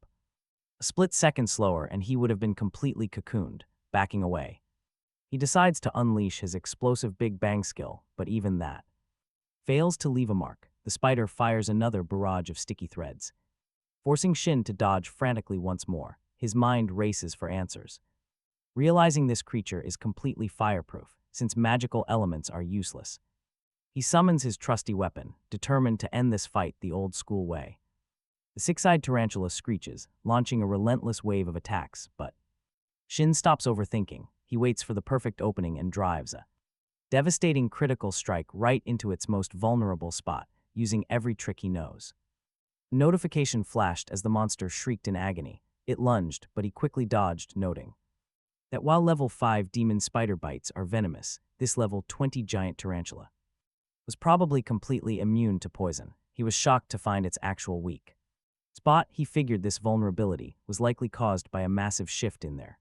A split second slower and he would have been completely cocooned, backing away. He decides to unleash his explosive Big Bang skill, but even that fails to leave a mark. The spider fires another barrage of sticky threads, forcing Shin to dodge frantically once more. His mind races for answers, realizing this creature is completely fireproof, since magical elements are useless. He summons his trusty weapon, determined to end this fight the old-school way. The six-eyed tarantula screeches, launching a relentless wave of attacks, but Shin stops overthinking. He waits for the perfect opening and drives a devastating critical strike right into its most vulnerable spot, using every trick he knows. A notification flashed as the monster shrieked in agony. It lunged, but he quickly dodged, noting that while level 5 demon spider bites are venomous, this level 20 giant tarantula was probably completely immune to poison. He was shocked to find its actual weak Spot, he figured this vulnerability was likely caused by a massive shift in their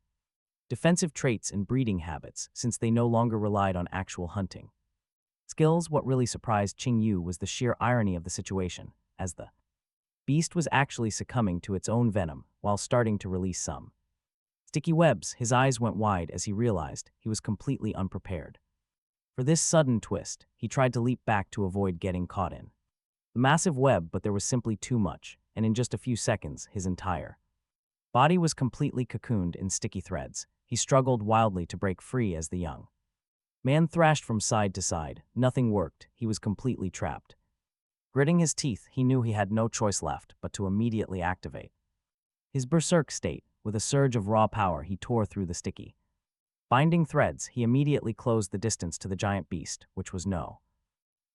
defensive traits and breeding habits, since they no longer relied on actual hunting skills. What really surprised Qing Yu was the sheer irony of the situation, as the beast was actually succumbing to its own venom while starting to release some sticky webs. His eyes went wide as he realized he was completely unprepared for this sudden twist. He tried to leap back to avoid getting caught in the massive web, but there was simply too much, and in just a few seconds, his entire body was completely cocooned in sticky threads. He struggled wildly to break free as the young man thrashed from side to side. Nothing worked. He was completely trapped. Gritting his teeth, he knew he had no choice left but to immediately activate his berserk state. With a surge of raw power, he tore through the sticky binding threads. He immediately closed the distance to the giant beast, which was no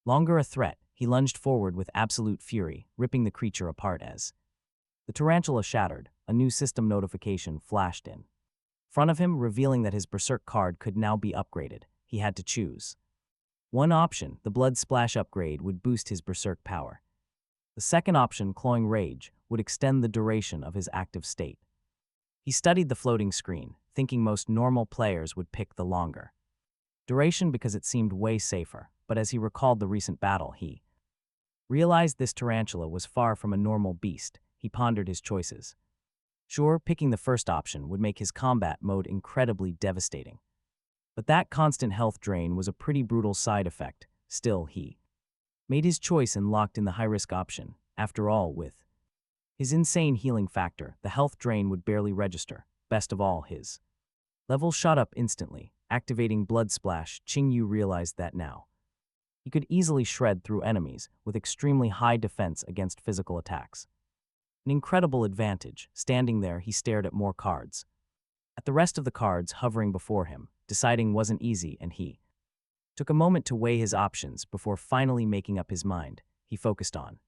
longer a threat. He lunged forward with absolute fury, ripping the creature apart. As the tarantula shattered, a new system notification flashed in front of him, revealing that his berserk card could now be upgraded. He had to choose one option. The blood splash upgrade would boost his berserk power. The second option, clawing rage, would extend the duration of his active state. He studied the floating screen, thinking most normal players would pick the longer duration because it seemed way safer, but as he recalled the recent battle, he realized this tarantula was far from a normal beast. He pondered his choices. Sure, picking the first option would make his combat mode incredibly devastating, but that constant health drain was a pretty brutal side effect. Still, he made his choice and locked in the high-risk option. After all, with his insane healing factor, the health drain would barely register. Best of all, his level shot up instantly, activating Blood Splash. Qing Yu realized that now he could easily shred through enemies with extremely high defense against physical attacks. An incredible advantage. Standing there, he stared at more cards. At the rest of the cards hovering before him, deciding wasn't easy, and he took a moment to weigh his options before finally making up his mind. He focused on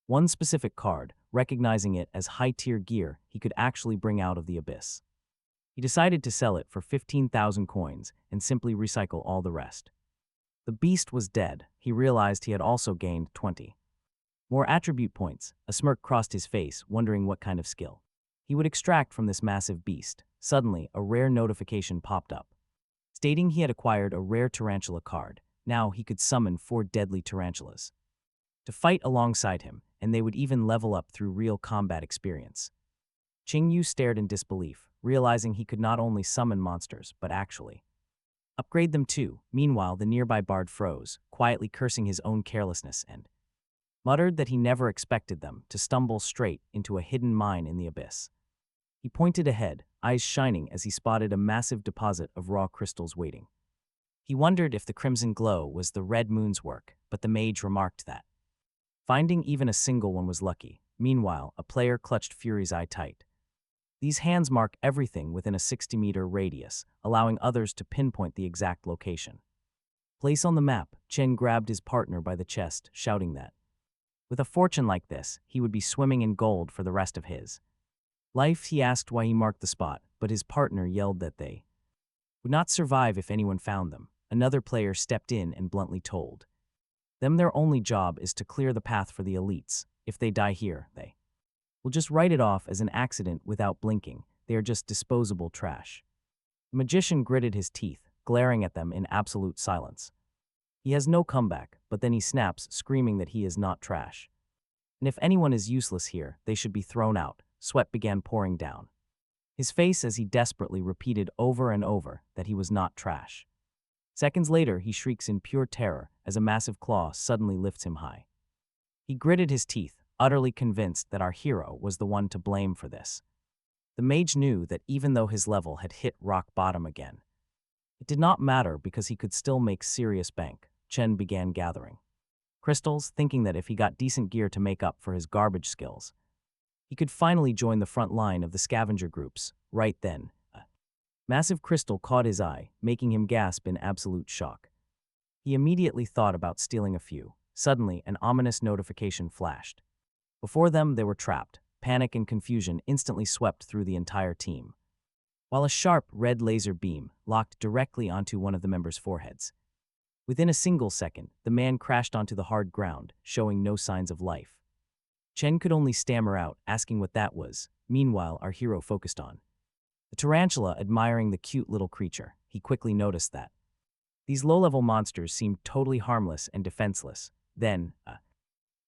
one specific card, recognizing it as high-tier gear he could actually bring out of the abyss. He decided to sell it for 15,000 coins and simply recycle all the rest. The beast was dead. He realized he had also gained 20 more attribute points. A smirk crossed his face, wondering what kind of skill he would extract from this massive beast. Suddenly, a rare notification popped up, stating he had acquired a rare tarantula card. Now he could summon 4 deadly tarantulas to fight alongside him, and they would even level up through real combat experience. Qing Yu stared in disbelief, realizing he could not only summon monsters, but actually upgrade them too. Meanwhile, the nearby bard froze, quietly cursing his own carelessness, and muttered that he never expected them to stumble straight into a hidden mine in the abyss. He pointed ahead, eyes shining as he spotted a massive deposit of raw crystals waiting. He wondered if the crimson glow was the red moon's work, but the mage remarked that finding even a single one was lucky. Meanwhile, a player clutched Fury's eye tight. These hands mark everything within a 60-meter radius, allowing others to pinpoint the exact location. Place on the map. Chen grabbed his partner by the chest, shouting that with a fortune like this, he would be swimming in gold for the rest of his life. He asked why he marked the spot, but his partner yelled that they would not survive if anyone found them. Another player stepped in and bluntly told them their only job is to clear the path for the elites. If they die here, they will just write it off as an accident without blinking. They are just disposable trash. The magician gritted his teeth, glaring at them in absolute silence. He has no comeback, but then he snaps, screaming that he is not trash. And if anyone is useless here, they should be thrown out. Sweat began pouring down his face as he desperately repeated over and over that he was not trash. Seconds later, he shrieks in pure terror as a massive claw suddenly lifts him high. He gritted his teeth, utterly convinced that our hero was the one to blame for this. The mage knew that even though his level had hit rock bottom again, it did not matter because he could still make serious bank. Chen began gathering crystals, thinking that if he got decent gear to make up for his garbage skills, he could finally join the front line of the scavenger groups. Right then, a massive crystal caught his eye, making him gasp in absolute shock. He immediately thought about stealing a few. Suddenly, an ominous notification flashed. Before them, they were trapped. Panic and confusion instantly swept through the entire team, while a sharp red laser beam locked directly onto one of the members' foreheads. Within a single second, the man crashed onto the hard ground, showing no signs of life. Chen could only stammer out, asking what that was. Meanwhile, our hero focused on the tarantula, admiring the cute little creature. He quickly noticed that these low-level monsters seemed totally harmless and defenseless. Then, a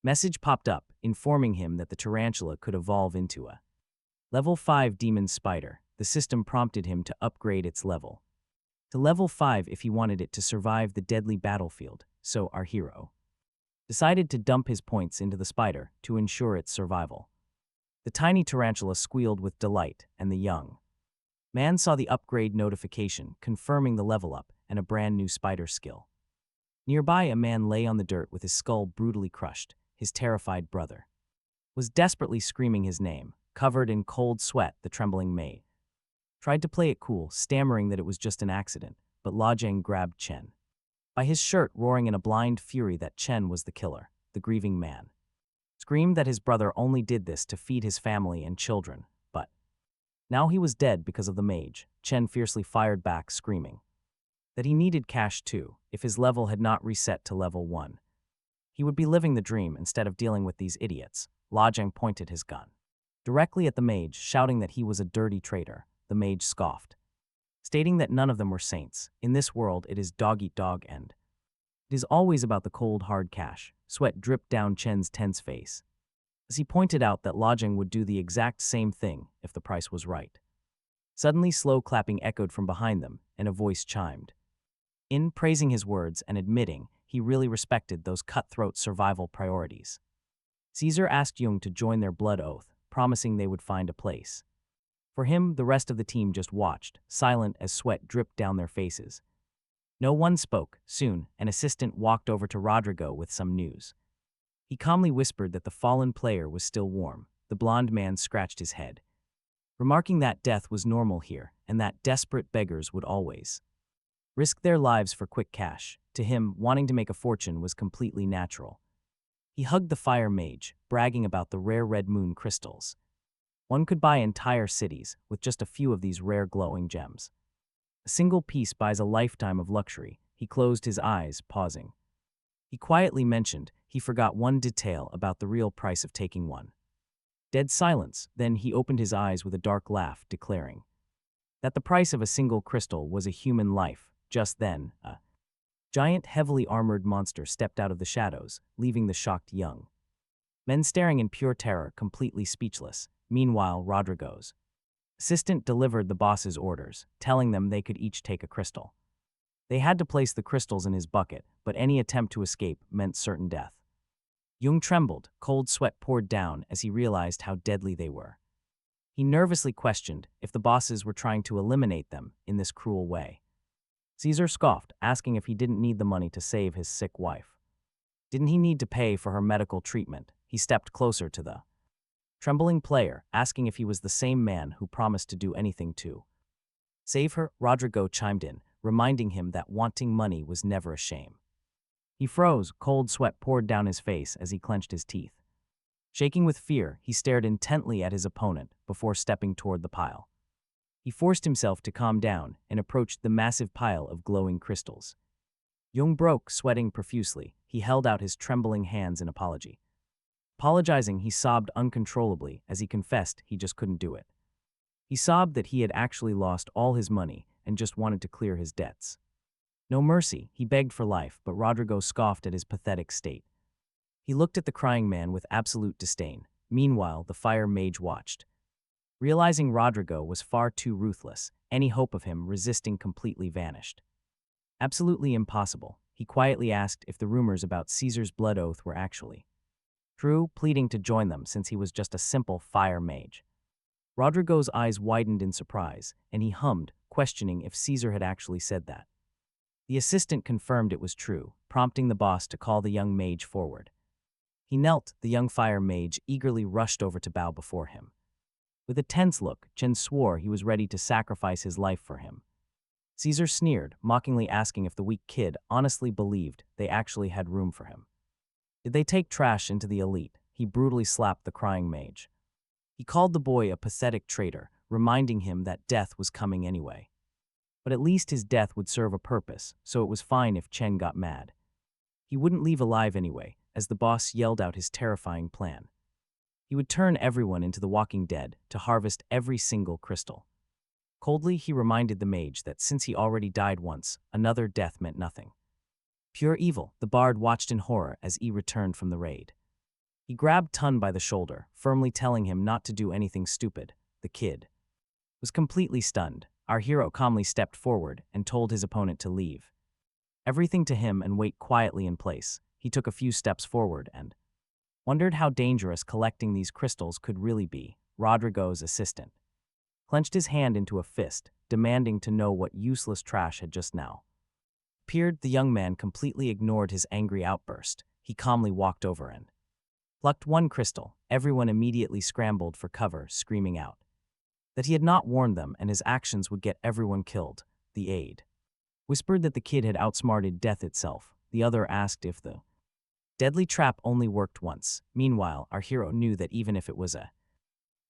message popped up, informing him that the tarantula could evolve into a level 5 demon spider. The system prompted him to upgrade its level to level 5 if he wanted it to survive the deadly battlefield, so our hero decided to dump his points into the spider to ensure its survival. The tiny tarantula squealed with delight, and the young man saw the upgrade notification confirming the level up and a brand new spider skill. Nearby, a man lay on the dirt with his skull brutally crushed. His terrified brother was desperately screaming his name. Covered in cold sweat, the trembling maid tried to play it cool, stammering that it was just an accident, but La Jing grabbed Chen by his shirt, roaring in a blind fury that Chen was the killer. The grieving man screamed that his brother only did this to feed his family and children, but now he was dead because of the mage. Chen fiercely fired back, screaming that he needed cash too. If his level had not reset to level 1, he would be living the dream instead of dealing with these idiots. La Jing pointed his gun directly at the mage, shouting that he was a dirty traitor. The mage scoffed, stating that none of them were saints. In this world, it is dog eat dog, and it is always about the cold, hard cash. Sweat dripped down Chen's tense face as he pointed out that La Jing would do the exact same thing if the price was right. Suddenly, slow clapping echoed from behind them, and a voice chimed in, praising his words and admitting he really respected those cutthroat survival priorities. Caesar asked Jung to join their blood oath, promising they would find a place for him. The rest of the team just watched, silent as sweat dripped down their faces. No one spoke. Soon, an assistant walked over to Rodrigo with some news. He calmly whispered that the fallen player was still warm. The blond man scratched his head, remarking that death was normal here and that desperate beggars would always risk their lives for quick cash. To him, wanting to make a fortune was completely natural. He hugged the fire mage, bragging about the rare red moon crystals. One could buy entire cities with just a few of these rare glowing gems. A single piece buys a lifetime of luxury. He closed his eyes, pausing. He quietly mentioned he forgot one detail about the real price of taking one. Dead silence. Then he opened his eyes with a dark laugh, declaring that the price of a single crystal was a human life. Just then, a giant, heavily armored monster stepped out of the shadows, leaving the shocked young men staring in pure terror, completely speechless. Meanwhile, Rodrigo's assistant delivered the boss's orders, telling them they could each take a crystal. They had to place the crystals in his bucket, but any attempt to escape meant certain death. Jung trembled, cold sweat poured down as he realized how deadly they were. He nervously questioned if the bosses were trying to eliminate them in this cruel way. Caesar scoffed, asking if he didn't need the money to save his sick wife. Didn't he need to pay for her medical treatment? He stepped closer to the trembling player, asking if he was the same man who promised to do anything to save her. Rodrigo chimed in, reminding him that wanting money was never a shame. He froze, cold sweat poured down his face as he clenched his teeth. Shaking with fear, he stared intently at his opponent before stepping toward the pile. He forced himself to calm down and approached the massive pile of glowing crystals. Jung broke, sweating profusely. He held out his trembling hands in apology. Apologizing, he sobbed uncontrollably as he confessed he just couldn't do it. He sobbed that he had actually lost all his money and just wanted to clear his debts. No mercy, he begged for life, but Rodrigo scoffed at his pathetic state. He looked at the crying man with absolute disdain. Meanwhile, the fire mage watched. Realizing Rodrigo was far too ruthless, any hope of him resisting completely vanished. Absolutely impossible, he quietly asked if the rumors about Caesar's blood oath were actually true, pleading to join them since he was just a simple fire mage. Rodrigo's eyes widened in surprise, and he hummed, questioning if Caesar had actually said that. The assistant confirmed it was true, prompting the boss to call the young mage forward. He knelt. The young fire mage eagerly rushed over to bow before him. With a tense look, Chen swore he was ready to sacrifice his life for him. Caesar sneered, mockingly asking if the weak kid honestly believed they actually had room for him. Did they take trash into the elite? He brutally slapped the crying mage. He called the boy a pathetic traitor, reminding him that death was coming anyway. But at least his death would serve a purpose, so it was fine if Chen got mad. He wouldn't leave alive anyway, as the boss yelled out his terrifying plan. He would turn everyone into the Walking Dead to harvest every single crystal. Coldly, he reminded the mage that since he already died once, another death meant nothing. Pure evil, the bard watched in horror as E returned from the raid. He grabbed Tun by the shoulder, firmly telling him not to do anything stupid. The kid was completely stunned. Our hero calmly stepped forward and told his opponent to leave everything to him and wait quietly in place. He took a few steps forward and wondered how dangerous collecting these crystals could really be. Rodrigo's assistant clenched his hand into a fist, demanding to know what useless trash had just now appeared. The young man completely ignored his angry outburst. He calmly walked over and plucked one crystal. Everyone immediately scrambled for cover, screaming out that he had not warned them and his actions would get everyone killed. The aide whispered that the kid had outsmarted death itself. The other asked if the deadly trap only worked once. Meanwhile, our hero knew that even if it was a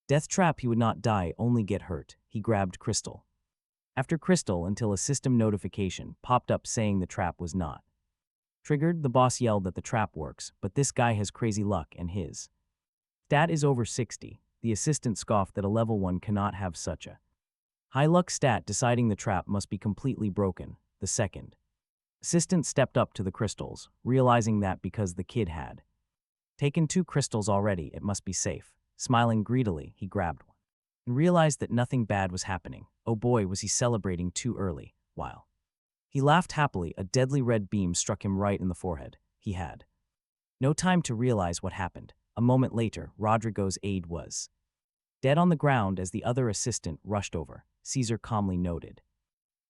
death trap, he would not die, only get hurt. He grabbed crystal after crystal until a system notification popped up saying the trap was not triggered. The boss yelled that the trap works, but this guy has crazy luck and his stat is over 60. The assistant scoffed that a level 1 cannot have such a high luck stat, deciding the trap must be completely broken. The second assistant stepped up to the crystals, realizing that because the kid had taken 2 crystals already, it must be safe. Smiling greedily, he grabbed one and realized that nothing bad was happening. Oh boy, was he celebrating too early. While he laughed happily, a deadly red beam struck him right in the forehead. He had no time to realize what happened. A moment later, Rodrigo's aide was dead on the ground as the other assistant rushed over. Caesar calmly noted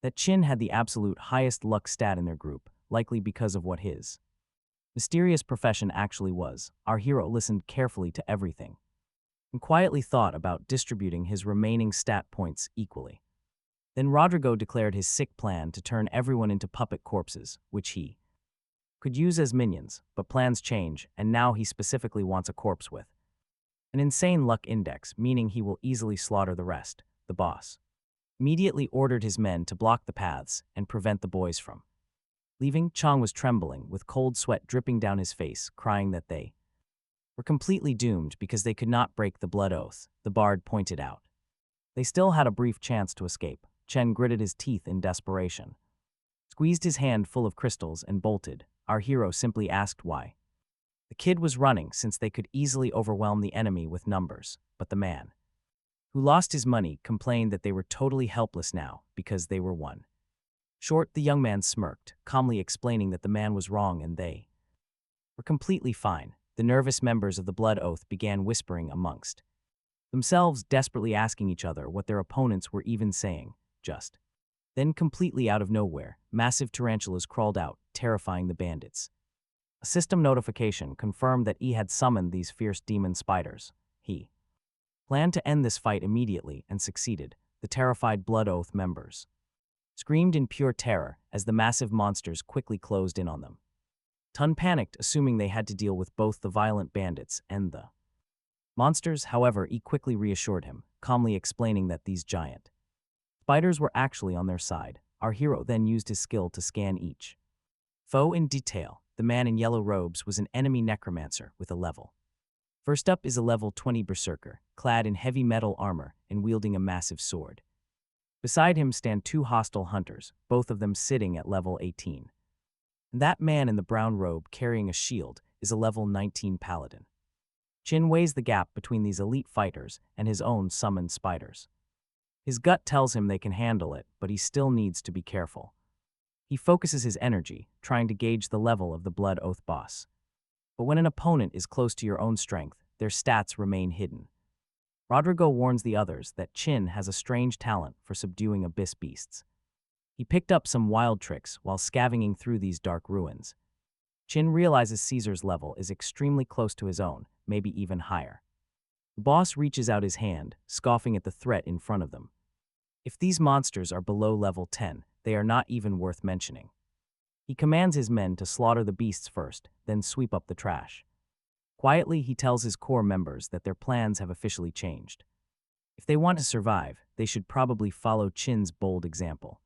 that Chin had the absolute highest luck stat in their group, likely because of what his mysterious profession actually was. Our hero listened carefully to everything and quietly thought about distributing his remaining stat points equally. Then Rodrigo declared his sick plan to turn everyone into puppet corpses, which he could use as minions, but plans change, and now he specifically wants a corpse with an insane luck index, meaning he will easily slaughter the rest. The boss immediately ordered his men to block the paths and prevent the boys from leaving. Chang was trembling, with cold sweat dripping down his face, crying that they were completely doomed because they could not break the blood oath. The bard pointed out they still had a brief chance to escape. Chen gritted his teeth in desperation, squeezed his hand full of crystals, and bolted. Our hero simply asked why the kid was running, since they could easily overwhelm the enemy with numbers. But the man who lost his money complained that they were totally helpless now because they were one short. The young man smirked, calmly explaining that the man was wrong and they were completely fine. The nervous members of the Blood Oath began whispering amongst themselves, desperately asking each other what their opponents were even saying. Just then, completely out of nowhere, massive tarantulas crawled out, terrifying the bandits. A system notification confirmed that E had summoned these fierce demon spiders. He planned to end this fight immediately and succeeded. The terrified Blood Oath members screamed in pure terror as the massive monsters quickly closed in on them. Tun panicked, assuming they had to deal with both the violent bandits and the monsters. However, E quickly reassured him, calmly explaining that these giant spiders were actually on their side. Our hero then used his skill to scan each foe in detail. The man in yellow robes was an enemy necromancer with a level. First up is a level 20 berserker, clad in heavy metal armor and wielding a massive sword. Beside him stand 2 hostile hunters, both of them sitting at level 18. And that man in the brown robe carrying a shield is a level 19 paladin. Chin weighs the gap between these elite fighters and his own summoned spiders. His gut tells him they can handle it, but he still needs to be careful. He focuses his energy, trying to gauge the level of the Blood Oath boss. But when an opponent is close to your own strength, their stats remain hidden. Rodrigo warns the others that Chin has a strange talent for subduing abyss beasts. He picked up some wild tricks while scavenging through these dark ruins. Chin realizes Caesar's level is extremely close to his own, maybe even higher. The boss reaches out his hand, scoffing at the threat in front of them. If these monsters are below level 10, they are not even worth mentioning. He commands his men to slaughter the beasts first, then sweep up the trash. Quietly, he tells his core members that their plans have officially changed. If they want to survive, they should probably follow Chin's bold example.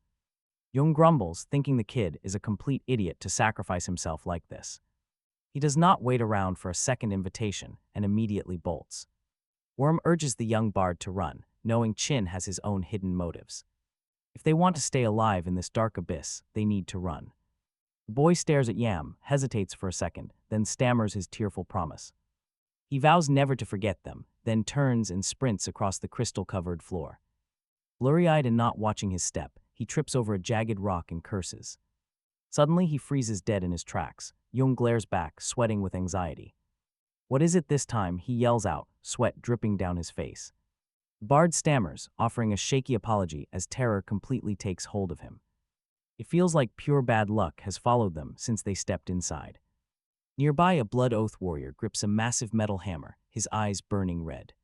Young grumbles, thinking the kid is a complete idiot to sacrifice himself like this. He does not wait around for a second invitation and immediately bolts. Worm urges the young bard to run, knowing Chin has his own hidden motives. If they want to stay alive in this dark abyss, they need to run. The boy stares at Yam, hesitates for a second, then stammers his tearful promise. He vows never to forget them, then turns and sprints across the crystal-covered floor. Blurry-eyed and not watching his step, he trips over a jagged rock and curses. Suddenly, he freezes dead in his tracks. Jung glares back, sweating with anxiety. What is it this time? He yells out, sweat dripping down his face. Bard stammers, offering a shaky apology as terror completely takes hold of him. It feels like pure bad luck has followed them since they stepped inside. Nearby, a blood oath warrior grips a massive metal hammer, his eyes burning red.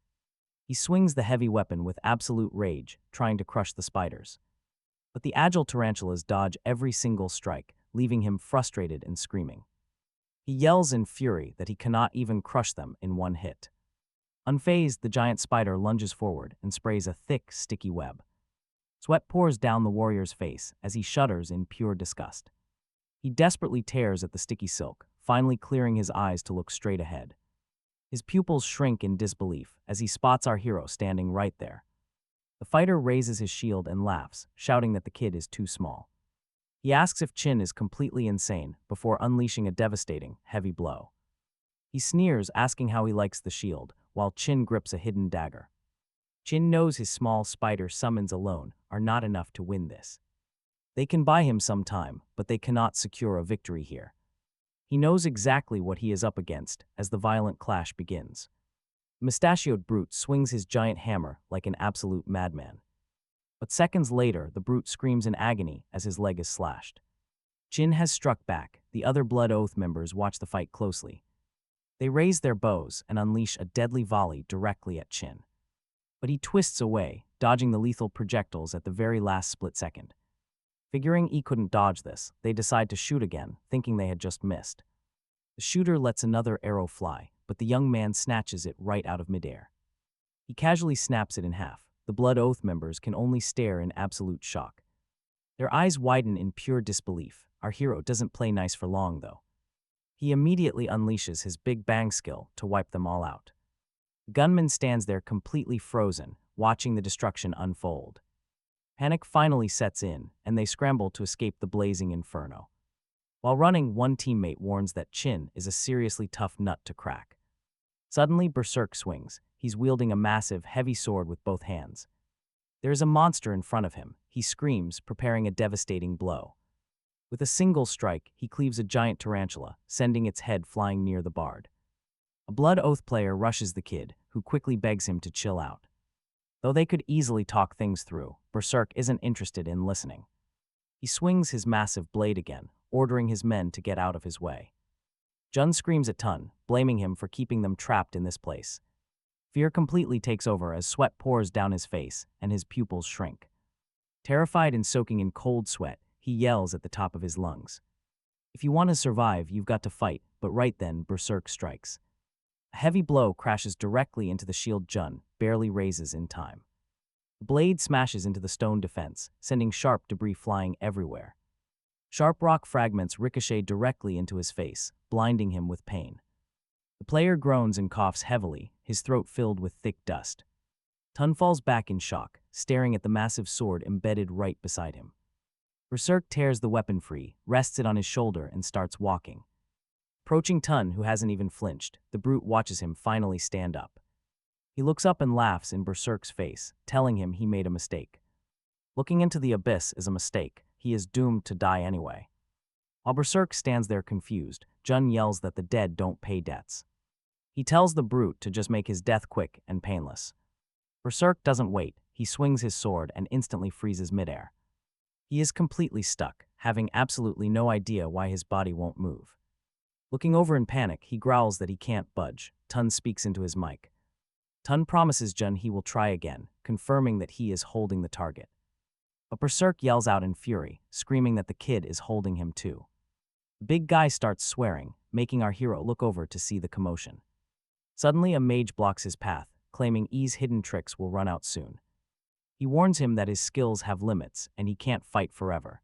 He swings the heavy weapon with absolute rage, trying to crush the spiders. But the agile tarantulas dodge every single strike, leaving him frustrated and screaming. He yells in fury that he cannot even crush them in one hit. Unfazed, the giant spider lunges forward and sprays a thick, sticky web. Sweat pours down the warrior's face as he shudders in pure disgust. He desperately tears at the sticky silk, finally clearing his eyes to look straight ahead. His pupils shrink in disbelief as he spots our hero standing right there. The fighter raises his shield and laughs, shouting that the kid is too small. He asks if Chin is completely insane before unleashing a devastating, heavy blow. He sneers, asking how he likes the shield, while Chin grips a hidden dagger. Chin knows his small spider summons alone are not enough to win this. They can buy him some time, but they cannot secure a victory here. He knows exactly what he is up against as the violent clash begins. The mustachioed brute swings his giant hammer like an absolute madman. But seconds later, the brute screams in agony as his leg is slashed. Chin has struck back. The other Blood Oath members watch the fight closely. They raise their bows and unleash a deadly volley directly at Chin. But he twists away, dodging the lethal projectiles at the very last split second. Figuring he couldn't dodge this, they decide to shoot again, thinking they had just missed. The shooter lets another arrow fly, but the young man snatches it right out of midair. He casually snaps it in half. The Blood Oath members can only stare in absolute shock. Their eyes widen in pure disbelief. Our hero doesn't play nice for long, though. He immediately unleashes his Big Bang skill to wipe them all out. The gunman stands there completely frozen, watching the destruction unfold. Panic finally sets in, and they scramble to escape the blazing inferno. While running, one teammate warns that Chin is a seriously tough nut to crack. Suddenly, Berserk swings. He's wielding a massive, heavy sword with both hands. There is a monster in front of him. He screams, preparing a devastating blow. With a single strike, he cleaves a giant tarantula, sending its head flying near the bard. A Blood Oath player rushes the kid, who quickly begs him to chill out. Though they could easily talk things through, Berserk isn't interested in listening. He swings his massive blade again, ordering his men to get out of his way. Jun screams at Tun, blaming him for keeping them trapped in this place. Fear completely takes over as sweat pours down his face and his pupils shrink. Terrified and soaking in cold sweat, he yells at the top of his lungs. If you want to survive, you've got to fight, but right then, Berserk strikes. A heavy blow crashes directly into the shield Jun barely raises in time. The blade smashes into the stone defense, sending sharp debris flying everywhere. Sharp rock fragments ricochet directly into his face, blinding him with pain. The player groans and coughs heavily, his throat filled with thick dust. Tun falls back in shock, staring at the massive sword embedded right beside him. Berserk tears the weapon free, rests it on his shoulder, and starts walking. Approaching Tun, who hasn't even flinched, the brute watches him finally stand up. He looks up and laughs in Berserk's face, telling him he made a mistake. Looking into the abyss is a mistake. He is doomed to die anyway. While Berserk stands there confused, Jun yells that the dead don't pay debts. He tells the brute to just make his death quick and painless. Berserk doesn't wait. He swings his sword and instantly freezes midair. He is completely stuck, having absolutely no idea why his body won't move. Looking over in panic, he growls that he can't budge. Tun speaks into his mic. Tun promises Jun he will try again, confirming that he is holding the target. But Berserk yells out in fury, screaming that the kid is holding him too. The big guy starts swearing, making our hero look over to see the commotion. Suddenly, a mage blocks his path, claiming E's hidden tricks will run out soon. He warns him that his skills have limits and he can't fight forever.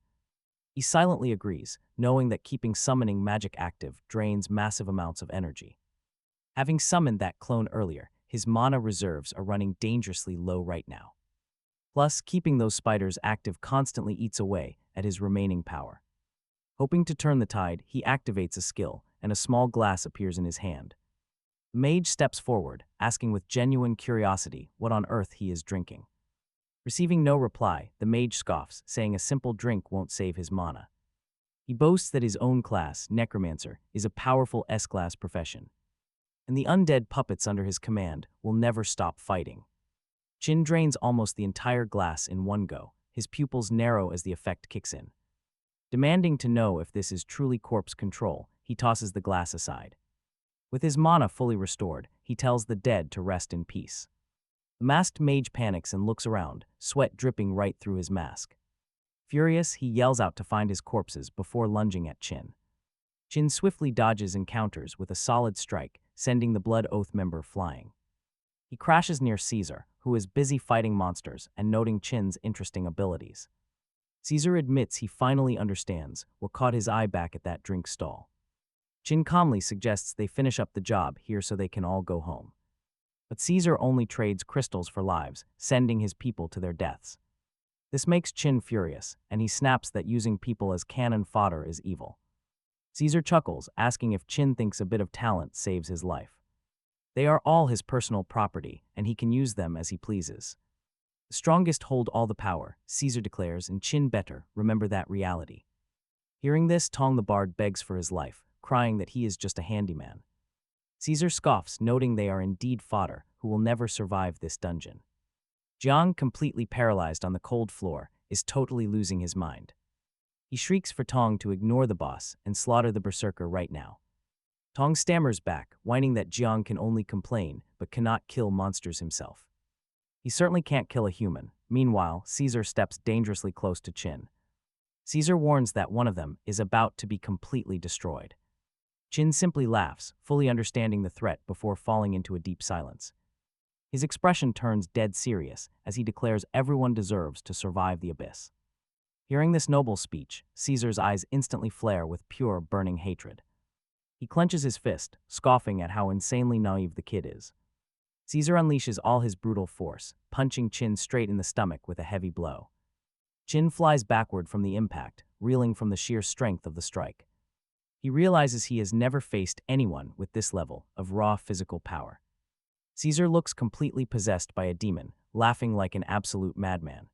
He silently agrees, knowing that keeping summoning magic active drains massive amounts of energy. Having summoned that clone earlier, his mana reserves are running dangerously low right now. Plus, keeping those spiders active constantly eats away at his remaining power. Hoping to turn the tide, he activates a skill, and a small glass appears in his hand. The mage steps forward, asking with genuine curiosity what on earth he is drinking. Receiving no reply, the mage scoffs, saying a simple drink won't save his mana. He boasts that his own class, Necromancer, is a powerful S-class profession, and the undead puppets under his command will never stop fighting. Chin drains almost the entire glass in one go, his pupils narrow as the effect kicks in. Demanding to know if this is truly corpse control, he tosses the glass aside. With his mana fully restored, he tells the dead to rest in peace. The masked mage panics and looks around, sweat dripping right through his mask. Furious, he yells out to find his corpses before lunging at Chin. Chin swiftly dodges and counters with a solid strike, sending the Blood Oath member flying. He crashes near Caesar, who is busy fighting monsters and noting Chin's interesting abilities. Caesar admits he finally understands what caught his eye back at that drink stall. Chin calmly suggests they finish up the job here so they can all go home. But Caesar only trades crystals for lives, sending his people to their deaths. This makes Chin furious, and he snaps that using people as cannon fodder is evil. Caesar chuckles, asking if Chin thinks a bit of talent saves his life. They are all his personal property, and he can use them as he pleases. The strongest hold all the power, Caesar declares, and Chin better remember that reality. Hearing this, Tong the Bard begs for his life, crying that he is just a handyman. Caesar scoffs, noting they are indeed fodder, who will never survive this dungeon. Jiang, completely paralyzed on the cold floor, is totally losing his mind. He shrieks for Tong to ignore the boss and slaughter the berserker right now. Tong stammers back, whining that Jiang can only complain but cannot kill monsters himself. He certainly can't kill a human. Meanwhile, Caesar steps dangerously close to Chin. Caesar warns that one of them is about to be completely destroyed. Chin simply laughs, fully understanding the threat before falling into a deep silence. His expression turns dead serious as he declares everyone deserves to survive the abyss. Hearing this noble speech, Caesar's eyes instantly flare with pure, burning hatred. He clenches his fist, scoffing at how insanely naive the kid is. Caesar unleashes all his brutal force, punching Chin straight in the stomach with a heavy blow. Chin flies backward from the impact, reeling from the sheer strength of the strike. He realizes he has never faced anyone with this level of raw physical power. Caesar looks completely possessed by a demon, laughing like an absolute madman.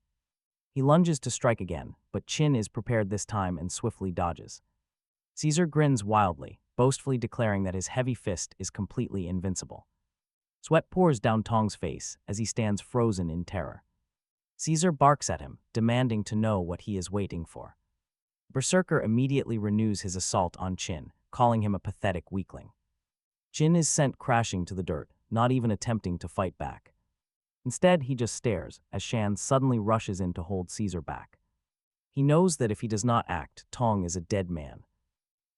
He lunges to strike again, but Chin is prepared this time and swiftly dodges. Caesar grins wildly, boastfully declaring that his heavy fist is completely invincible. Sweat pours down Tong's face as he stands frozen in terror. Caesar barks at him, demanding to know what he is waiting for. Berserker immediately renews his assault on Chin, calling him a pathetic weakling. Chin is sent crashing to the dirt, not even attempting to fight back. Instead, he just stares as Shan suddenly rushes in to hold Caesar back. He knows that if he does not act, Tong is a dead man.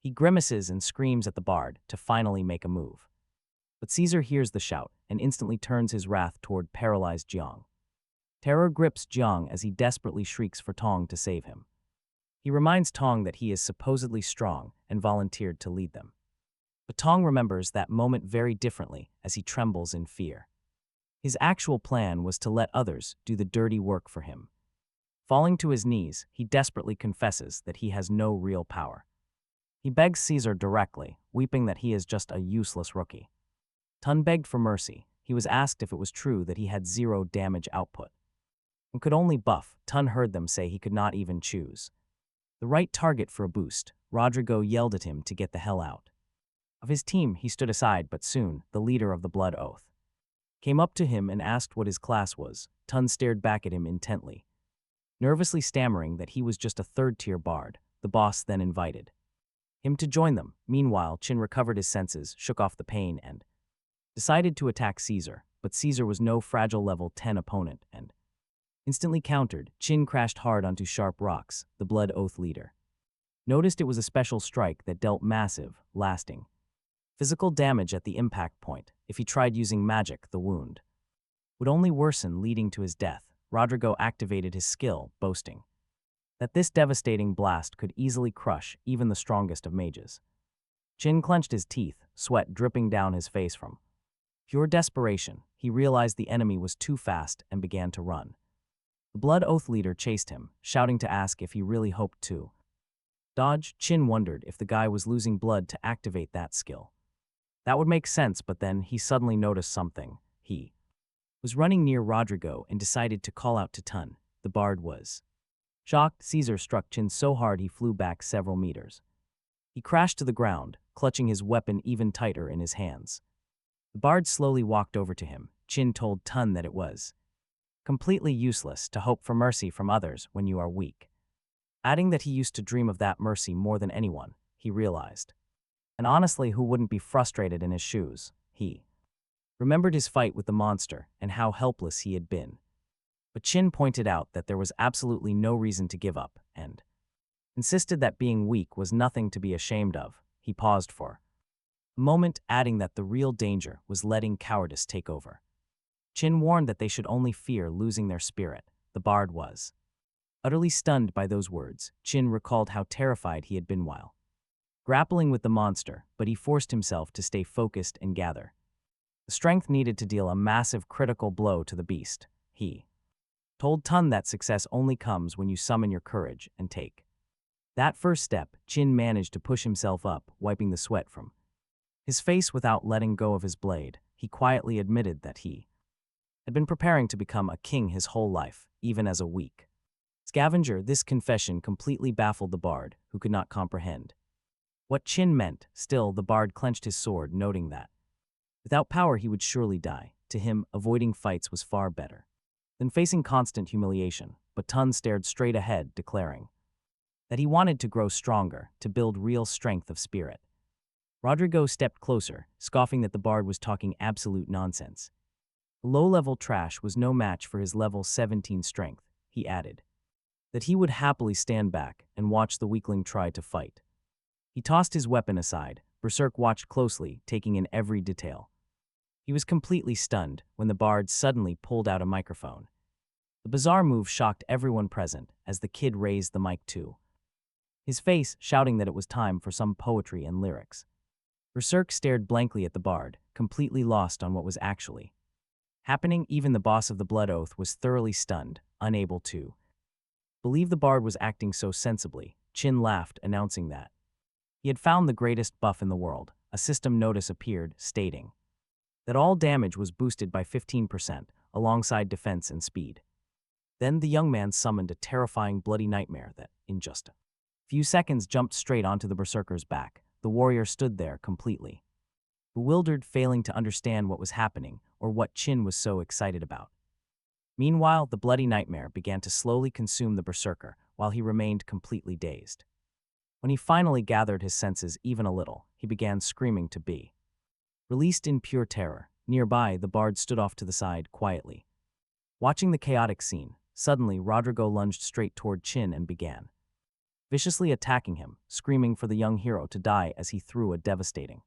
He grimaces and screams at the bard to finally make a move. But Caesar hears the shout and instantly turns his wrath toward paralyzed Jiang. Terror grips Jiang as he desperately shrieks for Tong to save him. He reminds Tong that he is supposedly strong and volunteered to lead them. But Tong remembers that moment very differently as he trembles in fear. His actual plan was to let others do the dirty work for him. Falling to his knees, he desperately confesses that he has no real power. He begs Caesar directly, weeping that he is just a useless rookie. Tun begged for mercy. He was asked if it was true that he had 0 damage output and could only buff. Tun heard them say he could not even choose the right target for a boost. Rodrigo yelled at him to get the hell out. Of his team, he stood aside, but soon, the leader of the Blood Oath came up to him and asked what his class was. Tun stared back at him intently, nervously stammering that he was just a third-tier bard. The boss then invited him to join them. Meanwhile, Chin recovered his senses, shook off the pain, and decided to attack Caesar, but Caesar was no fragile level 10 opponent and instantly countered. Chin crashed hard onto Sharp Rocks, the Blood Oath leader. Noticed it was a special strike that dealt massive, lasting physical damage at the impact point. If he tried using magic, the wound would only worsen, leading to his death. Rodrigo activated his skill, boasting that this devastating blast could easily crush even the strongest of mages. Chin clenched his teeth, sweat dripping down his face from Pure desperation, he realized the enemy was too fast and began to run. The Blood Oath leader chased him, shouting to ask if he really hoped to dodge. Chin wondered if the guy was losing blood to activate that skill. That would make sense, but then he suddenly noticed something. He was running near Rodrigo and decided to call out to Tun. The bard was shocked. Caesar struck Chin so hard he flew back several meters. He crashed to the ground, clutching his weapon even tighter in his hands. The bard slowly walked over to him. Chin told Tun that it was completely useless to hope for mercy from others when you are weak, adding that he used to dream of that mercy more than anyone, he realized. And honestly, who wouldn't be frustrated in his shoes? He remembered his fight with the monster and how helpless he had been. But Chin pointed out that there was absolutely no reason to give up and insisted that being weak was nothing to be ashamed of. He paused for a moment, adding that the real danger was letting cowardice take over. Chin warned that they should only fear losing their spirit. The bard was utterly stunned by those words. Chin recalled how terrified he had been while grappling with the monster, but he forced himself to stay focused and gather the strength needed to deal a massive critical blow to the beast. He told Tun that success only comes when you summon your courage and take that first step. Chin managed to push himself up, wiping the sweat from his face without letting go of his blade. He quietly admitted that he had been preparing to become a king his whole life, even as a weak scavenger. This confession completely baffled the bard, who could not comprehend what Chin meant. Still, the bard clenched his sword, noting that without power he would surely die. To him, avoiding fights was far better than facing constant humiliation. But Tun stared straight ahead, declaring that he wanted to grow stronger, to build real strength of spirit. Rodrigo stepped closer, scoffing that the bard was talking absolute nonsense. Low-level trash was no match for his level 17 strength. He added that he would happily stand back and watch the weakling try to fight. He tossed his weapon aside. Berserk watched closely, taking in every detail. He was completely stunned when the bard suddenly pulled out a microphone. The bizarre move shocked everyone present as the kid raised the mic too, his face shouting that it was time for some poetry and lyrics. Berserk stared blankly at the bard, completely lost on what was actually happening. Even the boss of the Blood Oath was thoroughly stunned, unable to believe the bard was acting so sensibly. Chin laughed, announcing that he had found the greatest buff in the world. A system notice appeared, stating that all damage was boosted by 15%, alongside defense and speed. Then the young man summoned a terrifying bloody nightmare that, in just a few seconds, jumped straight onto the berserker's back. The warrior stood there completely bewildered, failing to understand what was happening or what Chin was so excited about. Meanwhile, the bloody nightmare began to slowly consume the berserker while he remained completely dazed. When he finally gathered his senses even a little, he began screaming to be released in pure terror. Nearby, the bard stood off to the side quietly, watching the chaotic scene. Suddenly, Rodrigo lunged straight toward Chin and began viciously attacking him, screaming for the young hero to die as he threw a devastating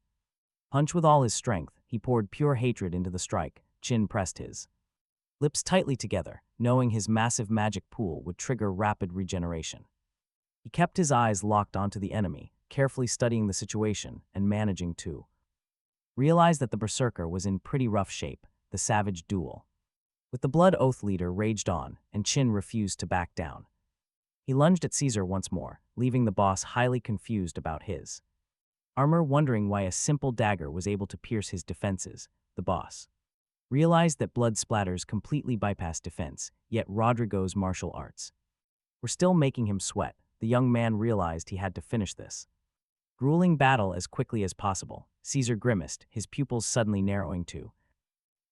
punch with all his strength. He poured pure hatred into the strike. Chin pressed his lips tightly together, knowing his massive magic pool would trigger rapid regeneration. He kept his eyes locked onto the enemy, carefully studying the situation and managing to realize that the berserker was in pretty rough shape. The savage duel with the Blood Oath leader raged on, and Chin refused to back down. He lunged at Caesar once more, leaving the boss highly confused about his armor, wondering why a simple dagger was able to pierce his defenses. The boss realized that blood splatters completely bypassed defense, yet Rodrigo's martial arts were still making him sweat. The young man realized he had to finish this grueling battle as quickly as possible. Caesar grimaced, his pupils suddenly narrowing to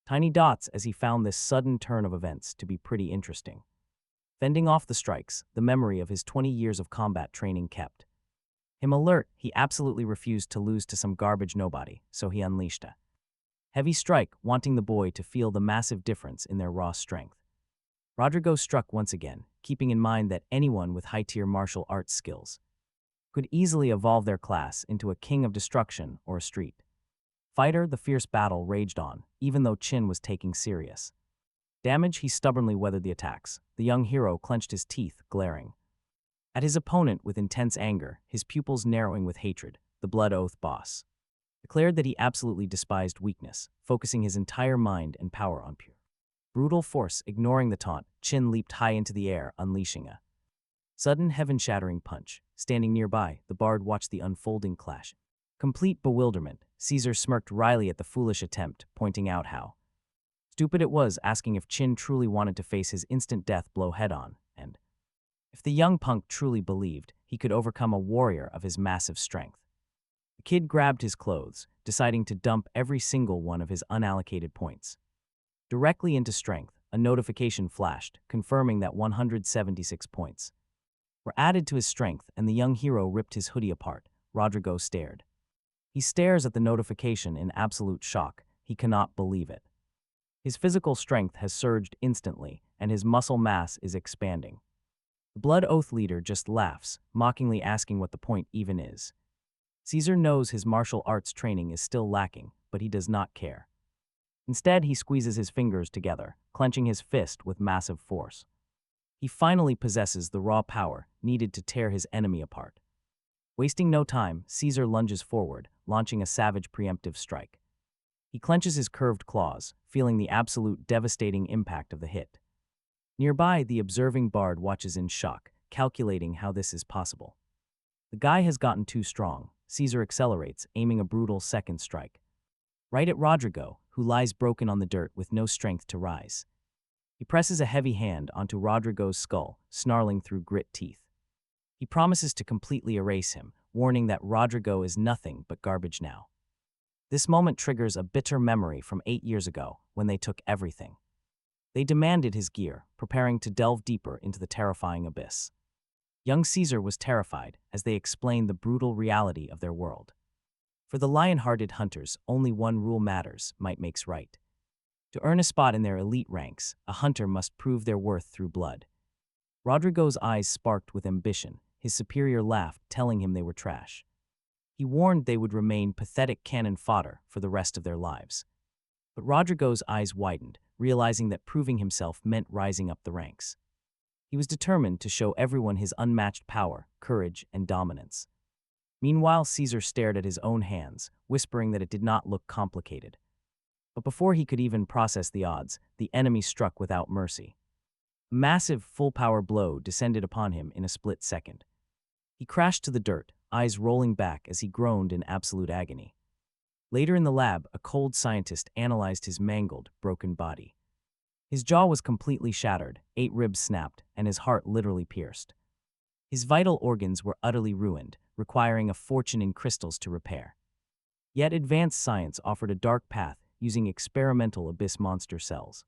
tiny dots as he found this sudden turn of events to be pretty interesting. Fending off the strikes, the memory of his 20 years of combat training kept him alert. He absolutely refused to lose to some garbage nobody, so he unleashed a heavy strike, wanting the boy to feel the massive difference in their raw strength. Rodrigo struck once again, keeping in mind that anyone with high-tier martial arts skills could easily evolve their class into a king of destruction or a street fighter. The fierce battle raged on, even though Chin was taking serious damage. He stubbornly weathered the attacks. The young hero clenched his teeth, glaring at his opponent with intense anger, his pupils narrowing with hatred. The Blood Oath boss declared that he absolutely despised weakness, focusing his entire mind and power on pure brutal force. Ignoring the taunt, Chin leaped high into the air, unleashing a sudden heaven-shattering punch. Standing nearby, the bard watched the unfolding clash. Complete bewilderment, Caesar smirked wryly at the foolish attempt, pointing out how stupid it was, asking if Chin truly wanted to face his instant death blow head-on, and if the young punk truly believed he could overcome a warrior of his massive strength. The kid grabbed his clothes, deciding to dump every single one of his unallocated points directly into strength. A notification flashed, confirming that 176 points were added to his strength, and the young hero ripped his hoodie apart. Rodrigo stared. He stares at the notification in absolute shock. He cannot believe it. His physical strength has surged instantly, and his muscle mass is expanding. The Blood Oath leader just laughs, mockingly asking what the point even is. Caesar knows his martial arts training is still lacking, but he does not care. Instead, he squeezes his fingers together, clenching his fist with massive force. He finally possesses the raw power needed to tear his enemy apart. Wasting no time, Caesar lunges forward, launching a savage preemptive strike. He clenches his curved claws, feeling the absolute devastating impact of the hit. Nearby, the observing bard watches in shock, calculating how this is possible. The guy has gotten too strong. Caesar accelerates, aiming a brutal second strike right at Rodrigo, who lies broken on the dirt with no strength to rise. He presses a heavy hand onto Rodrigo's skull, snarling through grit teeth. He promises to completely erase him, warning that Rodrigo is nothing but garbage now. This moment triggers a bitter memory from 8 years ago, when they took everything. They demanded his gear, preparing to delve deeper into the terrifying abyss. Young Caesar was terrified as they explained the brutal reality of their world. For the lion-hearted hunters, only one rule matters: might makes right. To earn a spot in their elite ranks, a hunter must prove their worth through blood. Rodrigo's eyes sparked with ambition, his superior laugh telling him they were trash. He warned they would remain pathetic cannon fodder for the rest of their lives. But Rodrigo's eyes widened, realizing that proving himself meant rising up the ranks. He was determined to show everyone his unmatched power, courage, and dominance. Meanwhile, Caesar stared at his own hands, whispering that it did not look complicated. But before he could even process the odds, the enemy struck without mercy. A massive, full-power blow descended upon him in a split second. He crashed to the dirt, eyes rolling back as he groaned in absolute agony. Later in the lab, a cold scientist analyzed his mangled, broken body. His jaw was completely shattered, 8 ribs snapped, and his heart literally pierced. His vital organs were utterly ruined, requiring a fortune in crystals to repair. Yet advanced science offered a dark path using experimental abyss monster cells.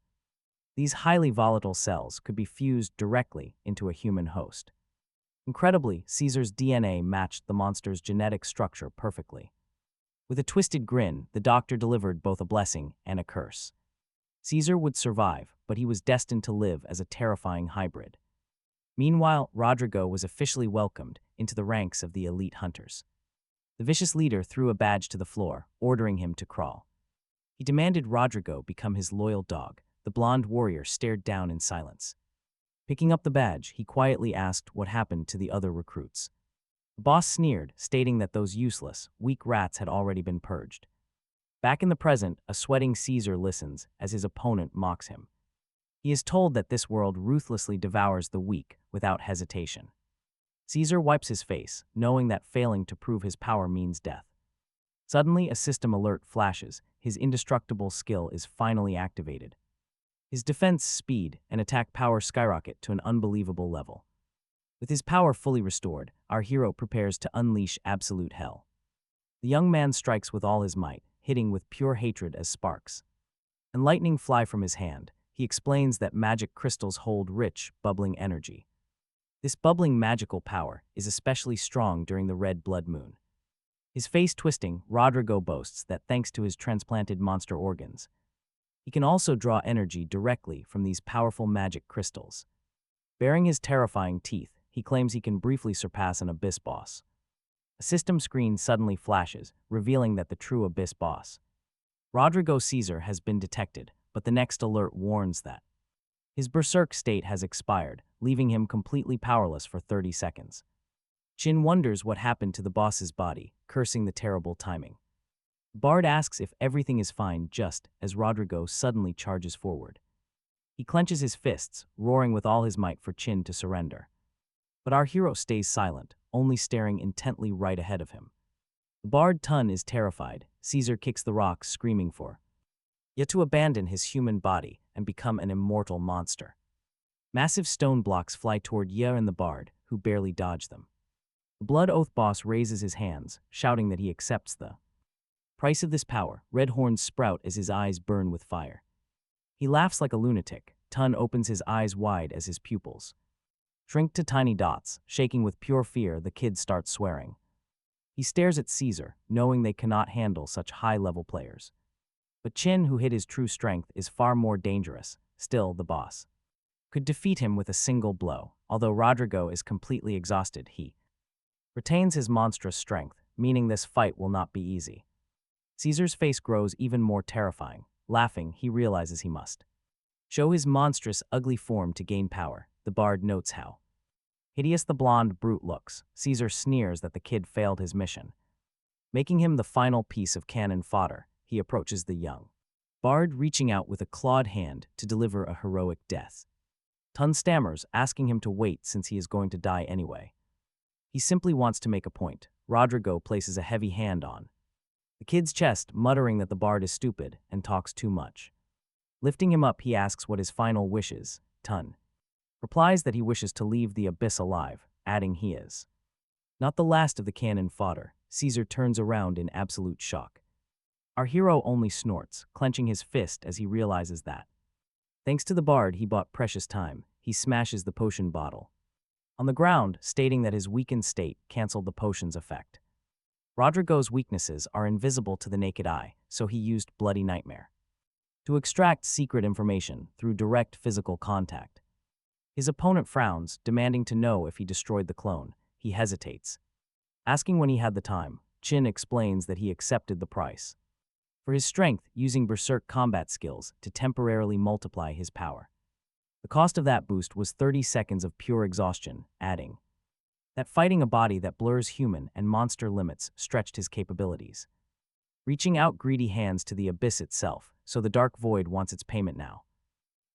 These highly volatile cells could be fused directly into a human host. Incredibly, Caesar's DNA matched the monster's genetic structure perfectly. With a twisted grin, the doctor delivered both a blessing and a curse. Caesar would survive, but he was destined to live as a terrifying hybrid. Meanwhile, Rodrigo was officially welcomed into the ranks of the elite hunters. The vicious leader threw a badge to the floor, ordering him to crawl. He demanded Rodrigo become his loyal dog. The blonde warrior stared down in silence. Picking up the badge, he quietly asked what happened to the other recruits. The boss sneered, stating that those useless, weak rats had already been purged. Back in the present, a sweating Caesar listens as his opponent mocks him. He is told that this world ruthlessly devours the weak without hesitation. Caesar wipes his face, knowing that failing to prove his power means death. Suddenly, a system alert flashes. His indestructible skill is finally activated. His defense, speed, and attack power skyrocket to an unbelievable level. With his power fully restored, our hero prepares to unleash absolute hell. The young man strikes with all his might, hitting with pure hatred as sparks and lightning fly from his hand. He explains that magic crystals hold rich, bubbling energy. This bubbling magical power is especially strong during the red blood moon. His face twisting, Rodrigo boasts that thanks to his transplanted monster organs, he can also draw energy directly from these powerful magic crystals. Baring his terrifying teeth, he claims he can briefly surpass an abyss boss. A system screen suddenly flashes, revealing that the true abyss boss, Rodrigo Caesar, has been detected, but the next alert warns that his berserk state has expired, leaving him completely powerless for 30 seconds. Chin wonders what happened to the boss's body, cursing the terrible timing. Bard asks if everything is fine just as Rodrigo suddenly charges forward. He clenches his fists, roaring with all his might for Chin to surrender. But our hero stays silent, only staring intently right ahead of him. The Bard Tun is terrified. Caesar kicks the rocks, screaming for yet to abandon his human body and become an immortal monster. Massive stone blocks fly toward Ye and the Bard, who barely dodge them. The Blood Oath boss raises his hands, shouting that he accepts the price of this power. Red horns sprout as his eyes burn with fire. He laughs like a lunatic. Tun opens his eyes wide as his pupils shrink to tiny dots. Shaking with pure fear, the kid starts swearing. He stares at Caesar, knowing they cannot handle such high-level players. But Chin, who hid his true strength, is far more dangerous. Still, the boss could defeat him with a single blow. Although Rodrigo is completely exhausted, he retains his monstrous strength, meaning this fight will not be easy. Caesar's face grows even more terrifying. Laughing, he realizes he must show his monstrous, ugly form to gain power. The Bard notes how hideous the blonde brute looks. Caesar sneers that the kid failed his mission. Making him the final piece of cannon fodder, he approaches the young Bard, reaching out with a clawed hand to deliver a heroic death. Tun stammers, asking him to wait since he is going to die anyway. He simply wants to make a point. Rodrigo places a heavy hand on the kid's chest, muttering that the Bard is stupid and talks too much. Lifting him up, he asks what his final wish is. Tun replies that he wishes to leave the abyss alive, adding he is not the last of the cannon fodder. Caesar turns around in absolute shock. Our hero only snorts, clenching his fist as he realizes that thanks to the Bard, he bought precious time. He smashes the potion bottle on the ground, stating that his weakened state canceled the potion's effect. Rodrigo's weaknesses are invisible to the naked eye, so he used Bloody Nightmare to extract secret information through direct physical contact. His opponent frowns, demanding to know if he destroyed the clone. He hesitates. Asking when he had the time, Chin explains that he accepted the price for his strength, using berserk combat skills to temporarily multiply his power. The cost of that boost was 30 seconds of pure exhaustion, adding that fighting a body that blurs human and monster limits stretched his capabilities. Reaching out greedy hands to the abyss itself, so the dark void wants its payment now.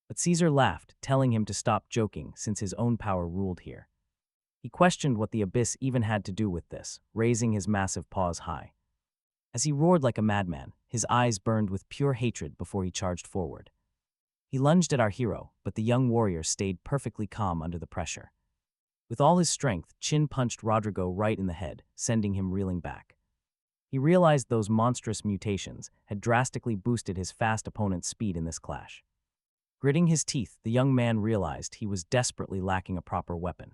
But Caesar laughed, telling him to stop joking since his own power ruled here. He questioned what the abyss even had to do with this, raising his massive paws high. As he roared like a madman, his eyes burned with pure hatred before he charged forward. He lunged at our hero, but the young warrior stayed perfectly calm under the pressure. With all his strength, Chin punched Rodrigo right in the head, sending him reeling back. He realized those monstrous mutations had drastically boosted his fast opponent's speed in this clash. Gritting his teeth, the young man realized he was desperately lacking a proper weapon.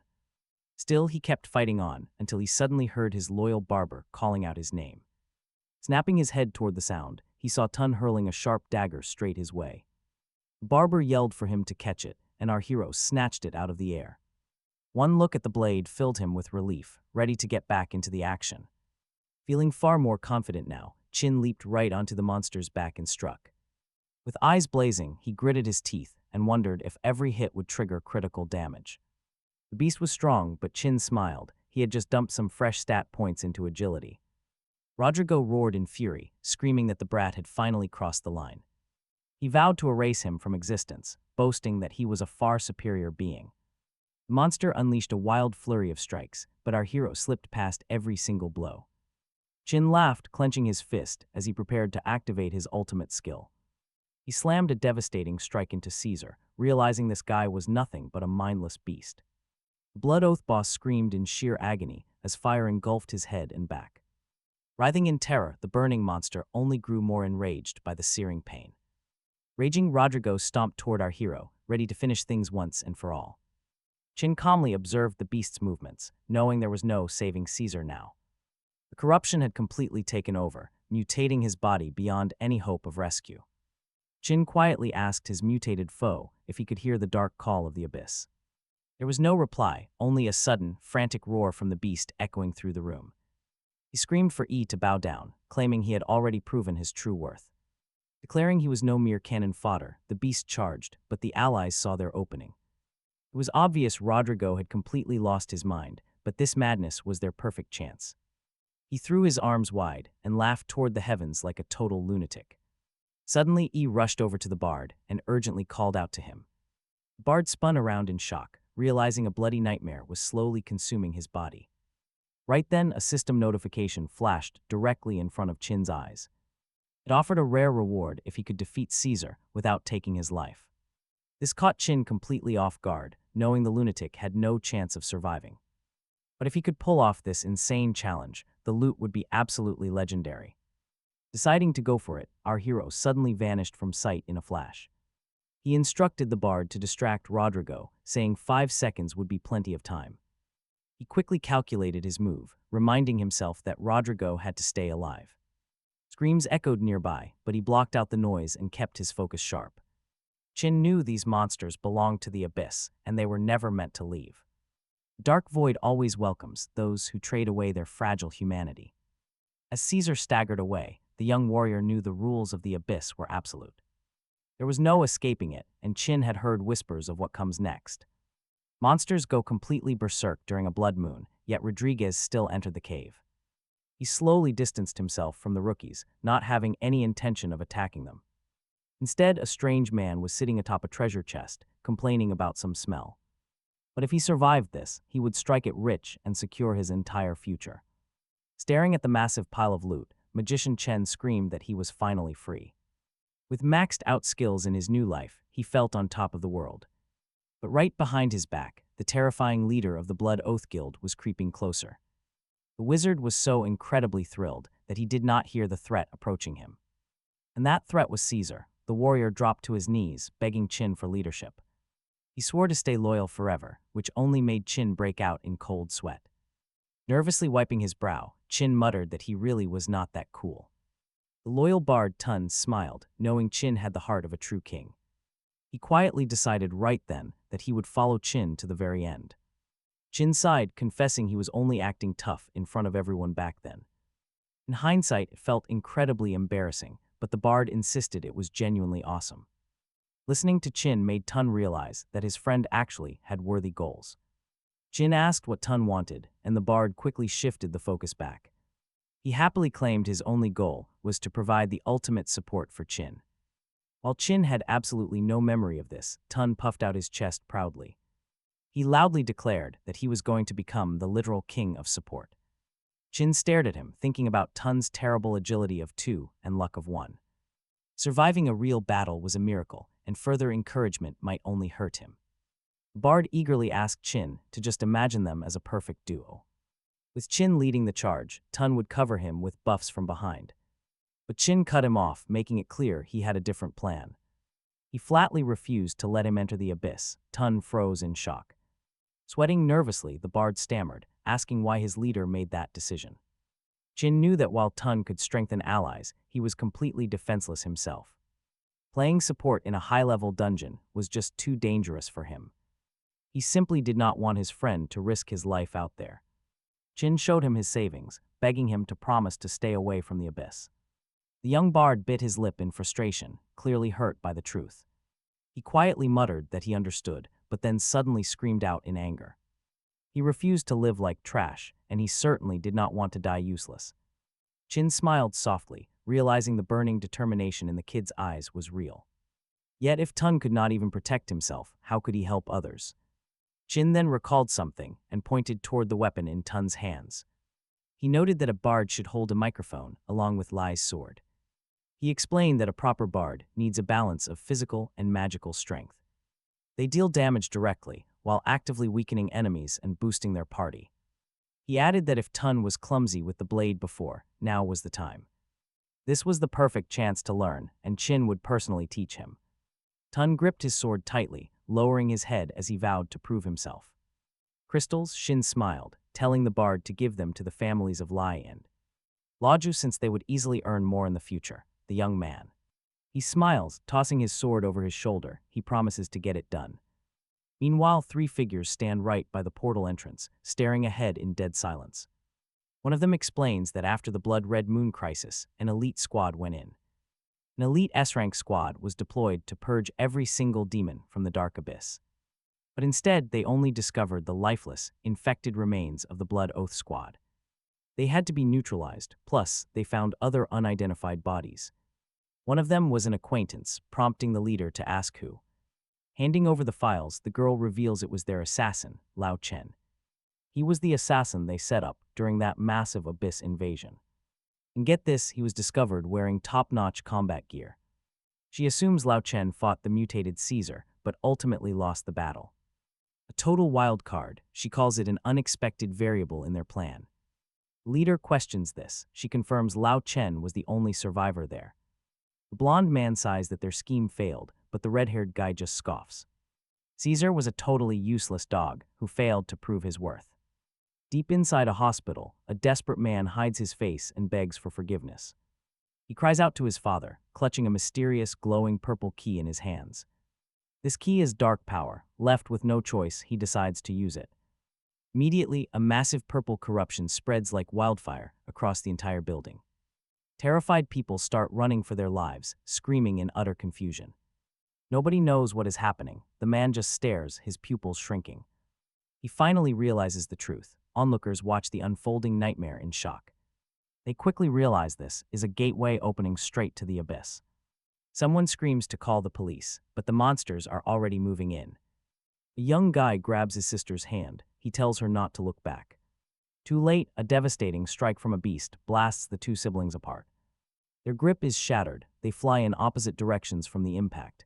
Still, he kept fighting on until he suddenly heard his loyal barber calling out his name. Snapping his head toward the sound, he saw Tun hurling a sharp dagger straight his way. The barber yelled for him to catch it, and our hero snatched it out of the air. One look at the blade filled him with relief, ready to get back into the action. Feeling far more confident now, Chin leaped right onto the monster's back and struck. With eyes blazing, he gritted his teeth and wondered if every hit would trigger critical damage. The beast was strong, but Chin smiled. He had just dumped some fresh stat points into agility. Rodrigo roared in fury, screaming that the brat had finally crossed the line. He vowed to erase him from existence, boasting that he was a far superior being. The monster unleashed a wild flurry of strikes, but our hero slipped past every single blow. Chin laughed, clenching his fist as he prepared to activate his ultimate skill. He slammed a devastating strike into Caesar, realizing this guy was nothing but a mindless beast. The Blood Oath boss screamed in sheer agony as fire engulfed his head and back. Writhing in terror, the burning monster only grew more enraged by the searing pain. Raging, Rodrigo stomped toward our hero, ready to finish things once and for all. Chin calmly observed the beast's movements, knowing there was no saving Caesar now. The corruption had completely taken over, mutating his body beyond any hope of rescue. Chin quietly asked his mutated foe if he could hear the dark call of the abyss. There was no reply, only a sudden, frantic roar from the beast echoing through the room. He screamed for E to bow down, claiming he had already proven his true worth. Declaring he was no mere cannon fodder, the beast charged, but the allies saw their opening. It was obvious Rodrigo had completely lost his mind, but this madness was their perfect chance. He threw his arms wide and laughed toward the heavens like a total lunatic. Suddenly, E rushed over to the bard and urgently called out to him. The bard spun around in shock, realizing a bloody nightmare was slowly consuming his body. Right then, a system notification flashed directly in front of Chin's eyes. It offered a rare reward if he could defeat Caesar without taking his life. This caught Chin completely off guard, knowing the lunatic had no chance of surviving. But if he could pull off this insane challenge, the loot would be absolutely legendary. Deciding to go for it, our hero suddenly vanished from sight in a flash. He instructed the bard to distract Rodrigo, saying 5 seconds would be plenty of time. He quickly calculated his move, reminding himself that Rodrigo had to stay alive. Screams echoed nearby, but he blocked out the noise and kept his focus sharp. Chin knew these monsters belonged to the abyss, and they were never meant to leave. Dark void always welcomes those who trade away their fragile humanity. As Caesar staggered away, the young warrior knew the rules of the abyss were absolute. There was no escaping it, and Chin had heard whispers of what comes next. Monsters go completely berserk during a blood moon, yet Rodriguez still entered the cave. He slowly distanced himself from the rookies, not having any intention of attacking them. Instead, a strange man was sitting atop a treasure chest, complaining about some smell. But if he survived this, he would strike it rich and secure his entire future. Staring at the massive pile of loot, Magician Chen screamed that he was finally free. With maxed out skills in his new life, he felt on top of the world. But right behind his back, the terrifying leader of the Blood Oath Guild was creeping closer. The wizard was so incredibly thrilled that he did not hear the threat approaching him. And that threat was Caesar. The warrior dropped to his knees, begging Chin for leadership. He swore to stay loyal forever, which only made Chin break out in cold sweat. Nervously wiping his brow, Chin muttered that he really was not that cool. The loyal bard Tun smiled, knowing Chin had the heart of a true king. He quietly decided right then that he would follow Chin to the very end. Chin sighed, confessing he was only acting tough in front of everyone back then. In hindsight, it felt incredibly embarrassing, but the bard insisted it was genuinely awesome. Listening to Chin made Tun realize that his friend actually had worthy goals. Chin asked what Tun wanted, and the bard quickly shifted the focus back. He happily claimed his only goal was to provide the ultimate support for Chin. While Chin had absolutely no memory of this, Tun puffed out his chest proudly. He loudly declared that he was going to become the literal king of support. Chin stared at him, thinking about Tun's terrible agility of 2 and luck of 1. Surviving a real battle was a miracle, and further encouragement might only hurt him. Bard eagerly asked Chin to just imagine them as a perfect duo. With Chin leading the charge, Tun would cover him with buffs from behind. But Chin cut him off, making it clear he had a different plan. He flatly refused to let him enter the abyss. Tun froze in shock. Sweating nervously, the bard stammered, asking why his leader made that decision. Chin knew that while Tun could strengthen allies, he was completely defenseless himself. Playing support in a high-level dungeon was just too dangerous for him. He simply did not want his friend to risk his life out there. Chin showed him his savings, begging him to promise to stay away from the abyss. The young bard bit his lip in frustration, clearly hurt by the truth. He quietly muttered that he understood, but then suddenly screamed out in anger. He refused to live like trash, and he certainly did not want to die useless. Chin smiled softly, realizing the burning determination in the kid's eyes was real. Yet if Tun could not even protect himself, how could he help others? Chin then recalled something and pointed toward the weapon in Tun's hands. He noted that a bard should hold a microphone along with Lai's sword. He explained that a proper bard needs a balance of physical and magical strength. They deal damage directly, while actively weakening enemies and boosting their party. He added that if Tun was clumsy with the blade before, now was the time. This was the perfect chance to learn, and Chin would personally teach him. Tun gripped his sword tightly, lowering his head as he vowed to prove himself. Crystals, Shin smiled, telling the bard to give them to the families of Lai and Laju since they would easily earn more in the future. The young man. He smiles, tossing his sword over his shoulder. He promises to get it done. Meanwhile, 3 figures stand right by the portal entrance, staring ahead in dead silence. One of them explains that after the Blood Red Moon crisis, an elite squad went in. An elite S-rank squad was deployed to purge every single demon from the Dark Abyss. But instead, they only discovered the lifeless, infected remains of the Blood Oath squad. They had to be neutralized, plus, they found other unidentified bodies. One of them was an acquaintance, prompting the leader to ask who. Handing over the files, the girl reveals it was their assassin, Lao Chen. He was the assassin they set up during that massive abyss invasion. And get this, he was discovered wearing top-notch combat gear. She assumes Lao Chen fought the mutated Caesar, but ultimately lost the battle. A total wild card, she calls it an unexpected variable in their plan. Leader questions this. She confirms Lao Chen was the only survivor there. The blonde man sighs that their scheme failed, but the red-haired guy just scoffs. Caesar was a totally useless dog who failed to prove his worth. Deep inside a hospital, a desperate man hides his face and begs for forgiveness. He cries out to his father, clutching a mysterious, glowing purple key in his hands. This key is dark power. Left with no choice, he decides to use it. Immediately, a massive purple corruption spreads like wildfire across the entire building. Terrified people start running for their lives, screaming in utter confusion. Nobody knows what is happening. The man just stares, his pupils shrinking. He finally realizes the truth. Onlookers watch the unfolding nightmare in shock. They quickly realize this is a gateway opening straight to the abyss. Someone screams to call the police, but the monsters are already moving in. A young guy grabs his sister's hand. He tells her not to look back. Too late, a devastating strike from a beast blasts the two siblings apart. Their grip is shattered. They fly in opposite directions from the impact.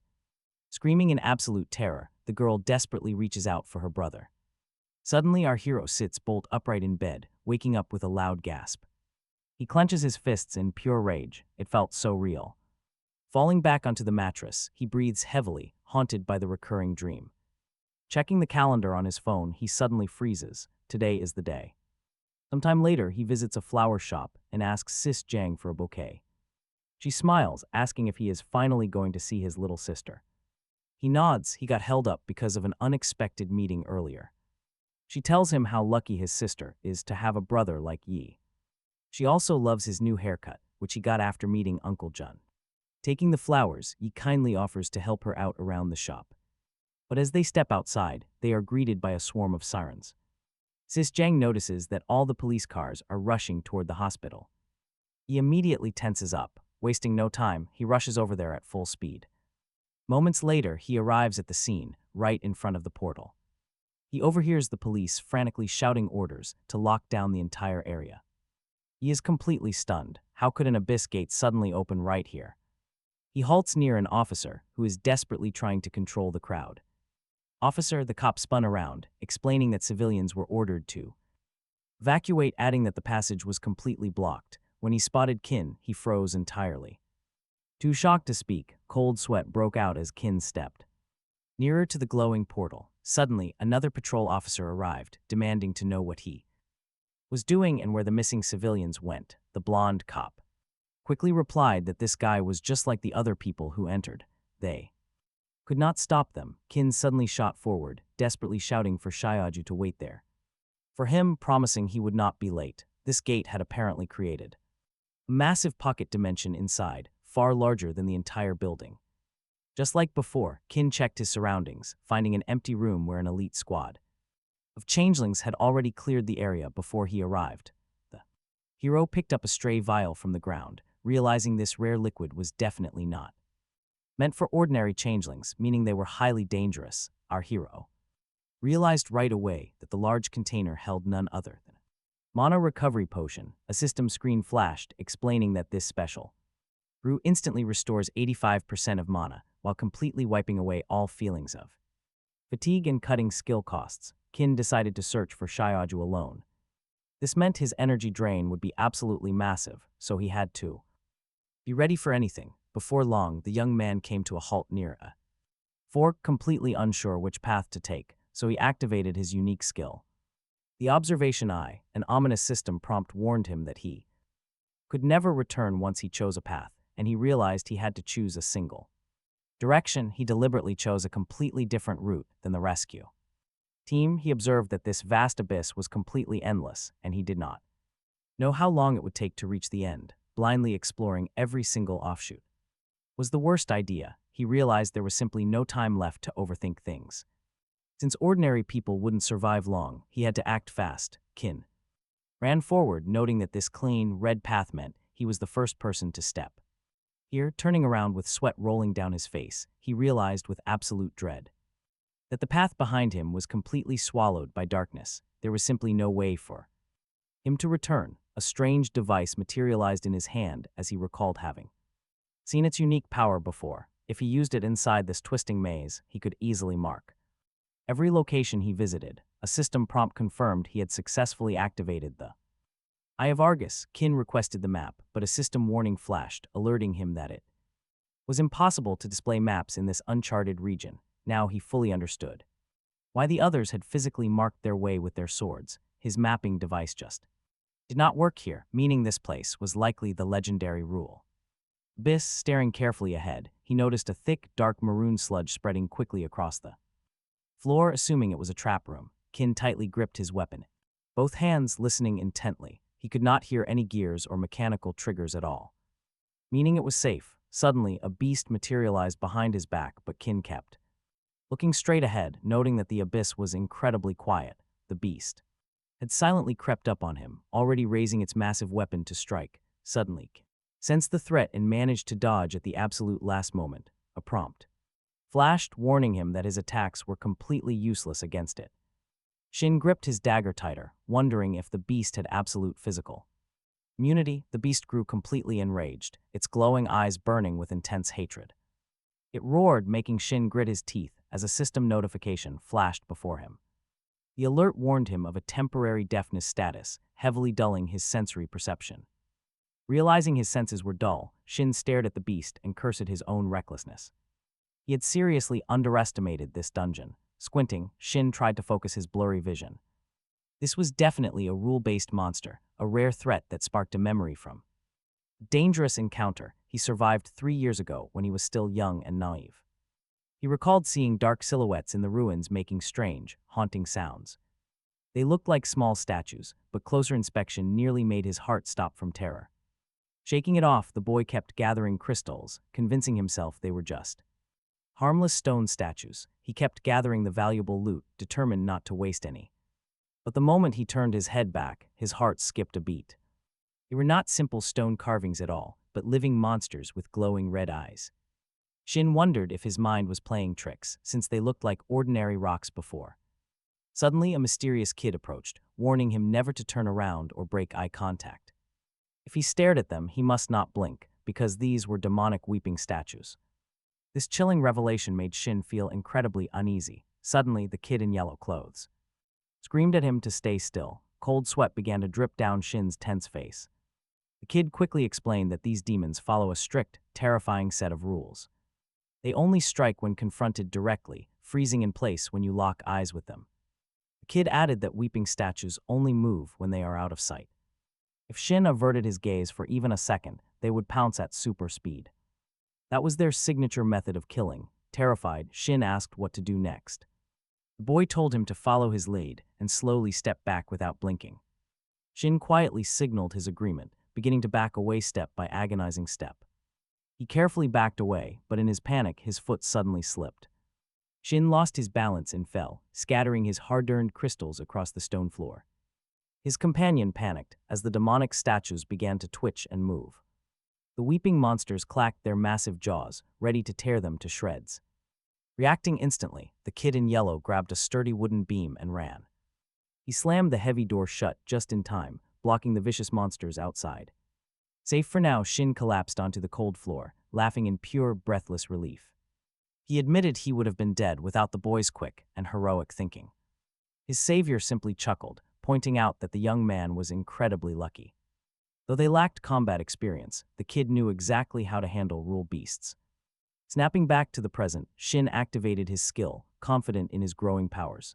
Screaming in absolute terror, the girl desperately reaches out for her brother. Suddenly, our hero sits bolt upright in bed, waking up with a loud gasp. He clenches his fists in pure rage. It felt so real. Falling back onto the mattress, he breathes heavily, haunted by the recurring dream. Checking the calendar on his phone, he suddenly freezes. Today is the day. Sometime later, he visits a flower shop and asks Sis Jiang for a bouquet. She smiles, asking if he is finally going to see his little sister. He nods. He got held up because of an unexpected meeting earlier. She tells him how lucky his sister is to have a brother like Yi. She also loves his new haircut, which he got after meeting Uncle Jun. Taking the flowers, Yi kindly offers to help her out around the shop. But as they step outside, they are greeted by a swarm of sirens. Sis Jiang notices that all the police cars are rushing toward the hospital. He immediately tenses up. Wasting no time, he rushes over there at full speed. Moments later, he arrives at the scene, right in front of the portal. He overhears the police frantically shouting orders to lock down the entire area. He is completely stunned. How could an abyss gate suddenly open right here? He halts near an officer who is desperately trying to control the crowd. Officer, the cop spun around, explaining that civilians were ordered to evacuate, adding that the passage was completely blocked. When he spotted Qin, he froze entirely. Too shocked to speak, cold sweat broke out as Qin stepped nearer to the glowing portal. Suddenly, another patrol officer arrived, demanding to know what he was doing and where the missing civilians went. The blonde cop quickly replied that this guy was just like the other people who entered. They could not stop them. Qin suddenly shot forward, desperately shouting for Xiaoju to wait there. For him, promising he would not be late. This gate had apparently created a massive pocket dimension inside, far larger than the entire building. Just like before, Qin checked his surroundings, finding an empty room where an elite squad of changelings had already cleared the area before he arrived. The hero picked up a stray vial from the ground, realizing this rare liquid was definitely not meant for ordinary changelings, meaning they were highly dangerous. Our hero realized right away that the large container held none other than a mana recovery potion. A system screen flashed, explaining that this special brew instantly restores 85% of mana, while completely wiping away all feelings of fatigue and cutting skill costs. Qin decided to search for Xiaoju alone. This meant his energy drain would be absolutely massive, so he had to be ready for anything. Before long, the young man came to a halt near a fork, completely unsure which path to take, so he activated his unique skill. The observation eye, an ominous system prompt, warned him that he could never return once he chose a path, and he realized he had to choose a single direction. He deliberately chose a completely different route than the rescue team. He observed that this vast abyss was completely endless, and he did not know how long it would take to reach the end. Blindly exploring every single offshoot was the worst idea. He realized there was simply no time left to overthink things. Since ordinary people wouldn't survive long, he had to act fast. Qin ran forward, noting that this clean, red path meant he was the first person to step. Here, turning around with sweat rolling down his face, he realized with absolute dread that the path behind him was completely swallowed by darkness. There was simply no way for him to return. A strange device materialized in his hand as he recalled having seen its unique power before. If he used it inside this twisting maze, he could easily mark every location he visited. A system prompt confirmed he had successfully activated the Eye of Argus. Kin requested the map, but a system warning flashed, alerting him that it was impossible to display maps in this uncharted region. Now he fully understood why the others had physically marked their way with their swords. His mapping device just did not work here, meaning this place was likely the legendary Rule Abyss. Staring carefully ahead, he noticed a thick, dark maroon sludge spreading quickly across the floor. Assuming it was a trap room, Kin tightly gripped his weapon, both hands listening intently. He could not hear any gears or mechanical triggers at all, meaning it was safe. Suddenly, a beast materialized behind his back, but Kin kept looking straight ahead, noting that the abyss was incredibly quiet. The beast had silently crept up on him, already raising its massive weapon to strike. Suddenly, Kin sensed the threat and managed to dodge at the absolute last moment. A prompt flashed, warning him that his attacks were completely useless against it. Shin gripped his dagger tighter, wondering if the beast had absolute physical immunity. The beast grew completely enraged, its glowing eyes burning with intense hatred. It roared, making Shin grit his teeth as a system notification flashed before him. The alert warned him of a temporary deafness status, heavily dulling his sensory perception. Realizing his senses were dull, Shin stared at the beast and cursed his own recklessness. He had seriously underestimated this dungeon. Squinting, Shin tried to focus his blurry vision. This was definitely a rule-based monster, a rare threat that sparked a memory from a dangerous encounter he survived 3 years ago when he was still young and naive. He recalled seeing dark silhouettes in the ruins making strange, haunting sounds. They looked like small statues, but closer inspection nearly made his heart stop from terror. Shaking it off, the boy kept gathering crystals, convincing himself they were just harmless stone statues. He kept gathering the valuable loot, determined not to waste any. But the moment he turned his head back, his heart skipped a beat. They were not simple stone carvings at all, but living monsters with glowing red eyes. Shin wondered if his mind was playing tricks, since they looked like ordinary rocks before. Suddenly, a mysterious kid approached, warning him never to turn around or break eye contact. If he stared at them, he must not blink, because these were demonic weeping statues. This chilling revelation made Shin feel incredibly uneasy. Suddenly, the kid in yellow clothes screamed at him to stay still. Cold sweat began to drip down Shin's tense face. The kid quickly explained that these demons follow a strict, terrifying set of rules. They only strike when confronted directly, freezing in place when you lock eyes with them. The kid added that weeping statues only move when they are out of sight. If Shin averted his gaze for even a second, they would pounce at super speed. That was their signature method of killing. Terrified, Shin asked what to do next. The boy told him to follow his lead and slowly step back without blinking. Shin quietly signaled his agreement, beginning to back away step by agonizing step. He carefully backed away, but in his panic, his foot suddenly slipped. Shin lost his balance and fell, scattering his hard-earned crystals across the stone floor. His companion panicked as the demonic statues began to twitch and move. The weeping monsters clacked their massive jaws, ready to tear them to shreds. Reacting instantly, the kid in yellow grabbed a sturdy wooden beam and ran. He slammed the heavy door shut just in time, blocking the vicious monsters outside. Safe for now, Shin collapsed onto the cold floor, laughing in pure, breathless relief. He admitted he would have been dead without the boy's quick and heroic thinking. His savior simply chuckled, pointing out that the young man was incredibly lucky. Though they lacked combat experience, the kid knew exactly how to handle rule beasts. Snapping back to the present, Shin activated his skill, confident in his growing powers.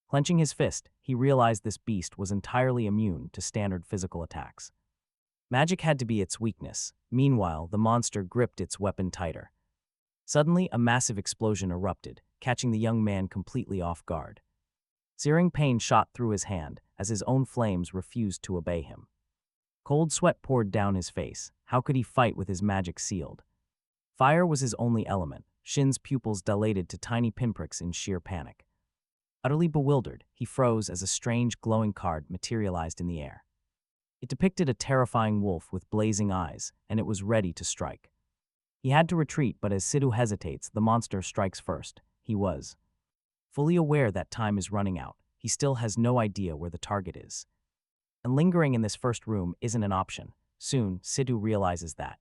Clenching his fist, he realized this beast was entirely immune to standard physical attacks. Magic had to be its weakness. Meanwhile, the monster gripped its weapon tighter. Suddenly, a massive explosion erupted, catching the young man completely off guard. Searing pain shot through his hand as his own flames refused to obey him. Cold sweat poured down his face. How could he fight with his magic sealed? Fire was his only element. Shin's pupils dilated to tiny pinpricks in sheer panic. Utterly bewildered, he froze as a strange glowing card materialized in the air. It depicted a terrifying wolf with blazing eyes, and it was ready to strike. He had to retreat, but as Sidhu hesitates, the monster strikes first. He was fully aware that time is running out. He still has no idea where the target is. And lingering in this first room isn't an option. Soon, Sidhu realizes that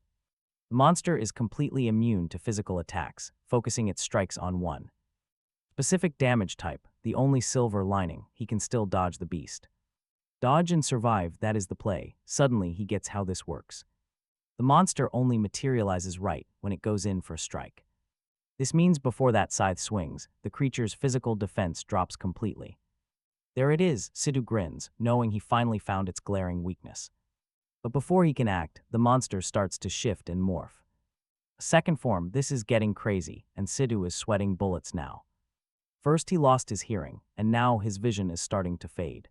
the monster is completely immune to physical attacks, focusing its strikes on one specific damage type, the only silver lining. He can still dodge the beast. Dodge and survive, that is the play. Suddenly, he gets how this works. The monster only materializes right when it goes in for a strike. This means before that scythe swings, the creature's physical defense drops completely. There it is, Sidhu grins, knowing he finally found its glaring weakness. But before he can act, the monster starts to shift and morph. A second form, this is getting crazy, and Sidhu is sweating bullets now. First he lost his hearing, and now his vision is starting to fade.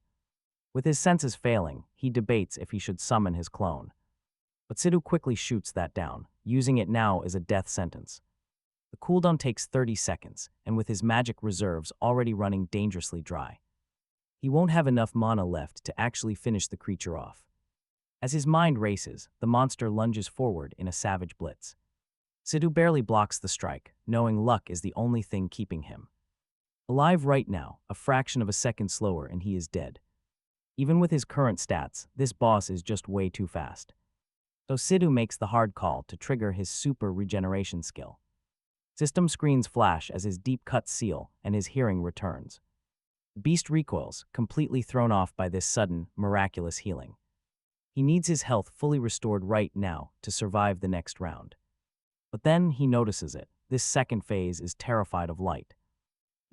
With his senses failing, he debates if he should summon his clone. But Sidhu quickly shoots that down, using it now as a death sentence. The cooldown takes 30 seconds, and with his magic reserves already running dangerously dry, he won't have enough mana left to actually finish the creature off. As his mind races, the monster lunges forward in a savage blitz. Sidhu barely blocks the strike, knowing luck is the only thing keeping him alive right now, a fraction of a second slower and he is dead. Even with his current stats, this boss is just way too fast. So Sidhu makes the hard call to trigger his super regeneration skill. System screens flash as his deep cuts seal and his hearing returns. The beast recoils, completely thrown off by this sudden, miraculous healing. He needs his health fully restored right now to survive the next round. But then he notices it. This second phase is terrified of light.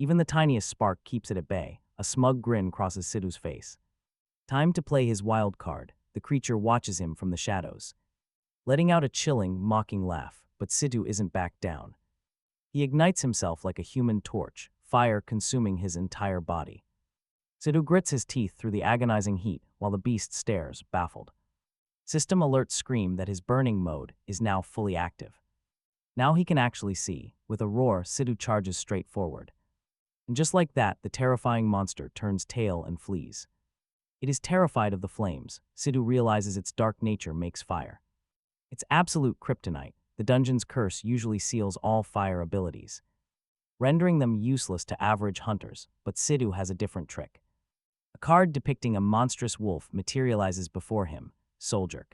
Even the tiniest spark keeps it at bay. A smug grin crosses Sidhu's face. Time to play his wild card. The creature watches him from the shadows, letting out a chilling, mocking laugh, but Sidhu isn't backed down. He ignites himself like a human torch, fire consuming his entire body. Sidhu grits his teeth through the agonizing heat while the beast stares, baffled. System alerts scream that his burning mode is now fully active. Now he can actually see. With a roar, Sidhu charges straight forward. And just like that, the terrifying monster turns tail and flees. It is terrified of the flames. Sidhu realizes its dark nature makes fire. It's absolute kryptonite. The dungeon's curse usually seals all fire abilities, rendering them useless to average hunters, but Sidhu has a different trick. A card depicting a monstrous wolf materializes before him, Soljerk.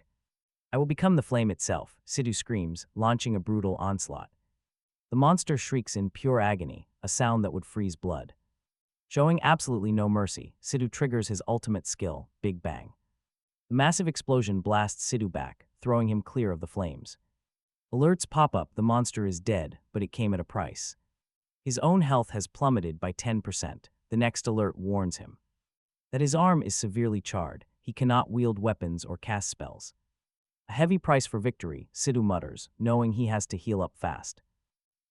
I will become the flame itself, Sidhu screams, launching a brutal onslaught. The monster shrieks in pure agony, a sound that would freeze blood. Showing absolutely no mercy, Sidhu triggers his ultimate skill, Big Bang. The massive explosion blasts Sidhu back, throwing him clear of the flames. Alerts pop up, the monster is dead, but it came at a price. His own health has plummeted by 10%. The next alert warns him that his arm is severely charred. He cannot wield weapons or cast spells. A heavy price for victory, Sidhu mutters, knowing he has to heal up fast.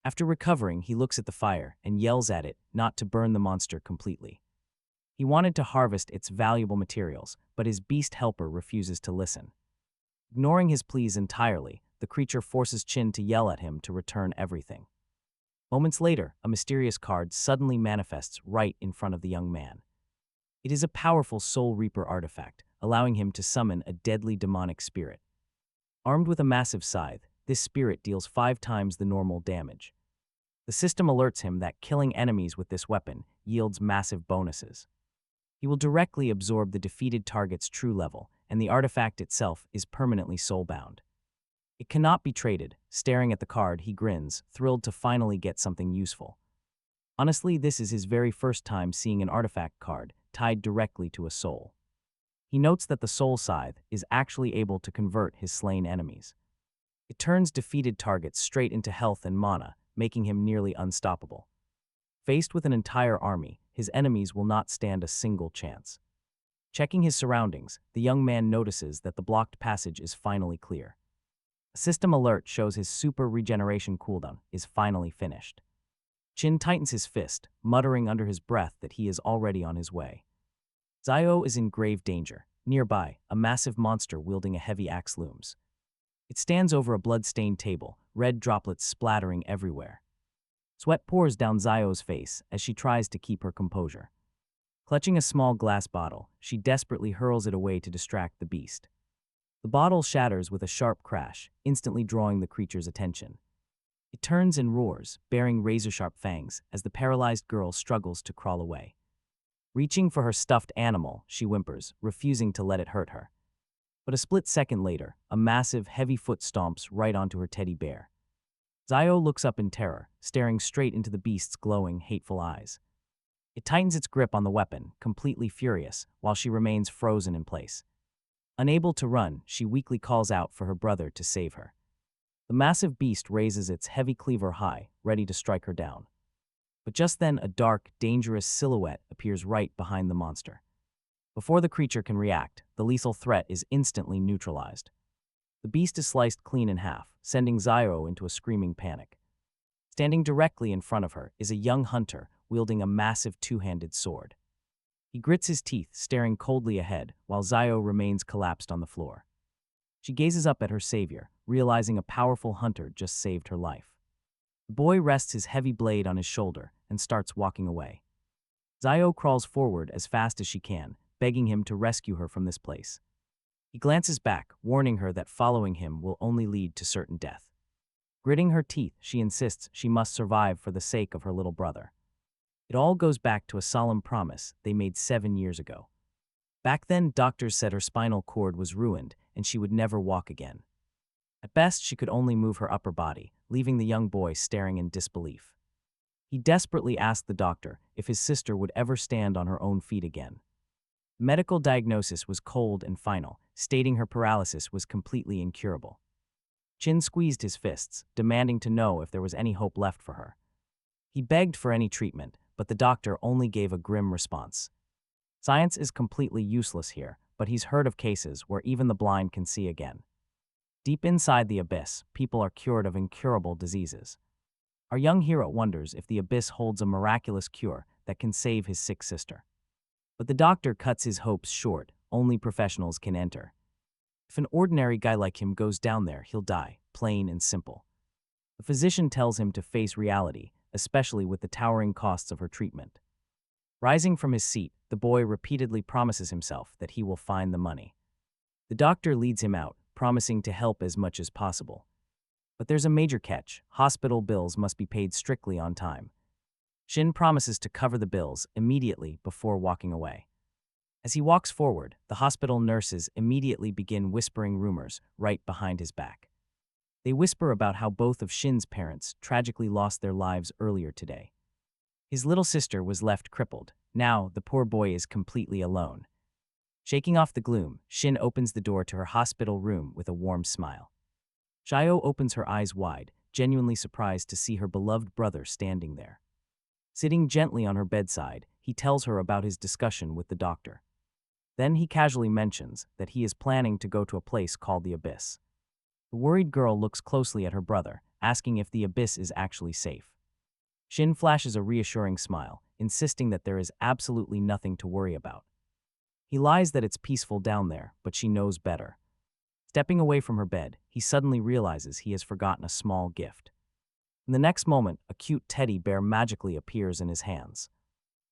After recovering, he looks at the fire and yells at it not to burn the monster completely. He wanted to harvest its valuable materials, but his beast helper refuses to listen. Ignoring his pleas entirely, the creature forces Chin to yell at him to return everything. Moments later, a mysterious card suddenly manifests right in front of the young man. It is a powerful Soul Reaper artifact, allowing him to summon a deadly demonic spirit. Armed with a massive scythe, this spirit deals 5 times the normal damage. The system alerts him that killing enemies with this weapon yields massive bonuses. He will directly absorb the defeated target's true level, and the artifact itself is permanently soulbound. It cannot be traded. Staring at the card, he grins, thrilled to finally get something useful. Honestly, this is his very first time seeing an artifact card tied directly to a soul. He notes that the soul scythe is actually able to convert his slain enemies. It turns defeated targets straight into health and mana, making him nearly unstoppable. Faced with an entire army, his enemies will not stand a single chance. Checking his surroundings, the young man notices that the blocked passage is finally clear. A system alert shows his super regeneration cooldown is finally finished. Chin tightens his fist, muttering under his breath that he is already on his way. Zio is in grave danger. Nearby, a massive monster wielding a heavy axe looms. It stands over a blood-stained table, red droplets splattering everywhere. Sweat pours down Zio's face as she tries to keep her composure. Clutching a small glass bottle, she desperately hurls it away to distract the beast. The bottle shatters with a sharp crash, instantly drawing the creature's attention. It turns and roars, bearing razor-sharp fangs, as the paralyzed girl struggles to crawl away. Reaching for her stuffed animal, she whimpers, refusing to let it hurt her. But a split second later, a massive, heavy foot stomps right onto her teddy bear. Zio looks up in terror, staring straight into the beast's glowing, hateful eyes. It tightens its grip on the weapon, completely furious, while she remains frozen in place. Unable to run, she weakly calls out for her brother to save her. The massive beast raises its heavy cleaver high, ready to strike her down. But just then, a dark, dangerous silhouette appears right behind the monster. Before the creature can react, the lethal threat is instantly neutralized. The beast is sliced clean in half, sending Zio into a screaming panic. Standing directly in front of her is a young hunter wielding a massive two-handed sword. He grits his teeth, staring coldly ahead, while Zio remains collapsed on the floor. She gazes up at her savior, realizing a powerful hunter just saved her life. The boy rests his heavy blade on his shoulder and starts walking away. Zio crawls forward as fast as she can, begging him to rescue her from this place. He glances back, warning her that following him will only lead to certain death. Gritting her teeth, she insists she must survive for the sake of her little brother. It all goes back to a solemn promise they made 7 years ago. Back then, doctors said her spinal cord was ruined and she would never walk again. At best, she could only move her upper body, leaving the young boy staring in disbelief. He desperately asked the doctor if his sister would ever stand on her own feet again. The medical diagnosis was cold and final, stating her paralysis was completely incurable. Chin squeezed his fists, demanding to know if there was any hope left for her. He begged for any treatment, but the doctor only gave a grim response. Science is completely useless here, but he's heard of cases where even the blind can see again. Deep inside the abyss, people are cured of incurable diseases. Our young hero wonders if the abyss holds a miraculous cure that can save his sick sister. But the doctor cuts his hopes short. Only professionals can enter. If an ordinary guy like him goes down there, he'll die, plain and simple. The physician tells him to face reality, especially with the towering costs of her treatment. Rising from his seat, the boy repeatedly promises himself that he will find the money. The doctor leads him out, promising to help as much as possible. But there's a major catch: hospital bills must be paid strictly on time. Shin promises to cover the bills immediately before walking away. As he walks forward, the hospital nurses immediately begin whispering rumors right behind his back. They whisper about how both of Shin's parents tragically lost their lives earlier today. His little sister was left crippled. Now, the poor boy is completely alone. Shaking off the gloom, Shin opens the door to her hospital room with a warm smile. Shio opens her eyes wide, genuinely surprised to see her beloved brother standing there. Sitting gently on her bedside, he tells her about his discussion with the doctor. Then he casually mentions that he is planning to go to a place called the Abyss. The worried girl looks closely at her brother, asking if the Abyss is actually safe. Shin flashes a reassuring smile, insisting that there is absolutely nothing to worry about. He lies that it's peaceful down there, but she knows better. Stepping away from her bed, he suddenly realizes he has forgotten a small gift. In the next moment, a cute teddy bear magically appears in his hands.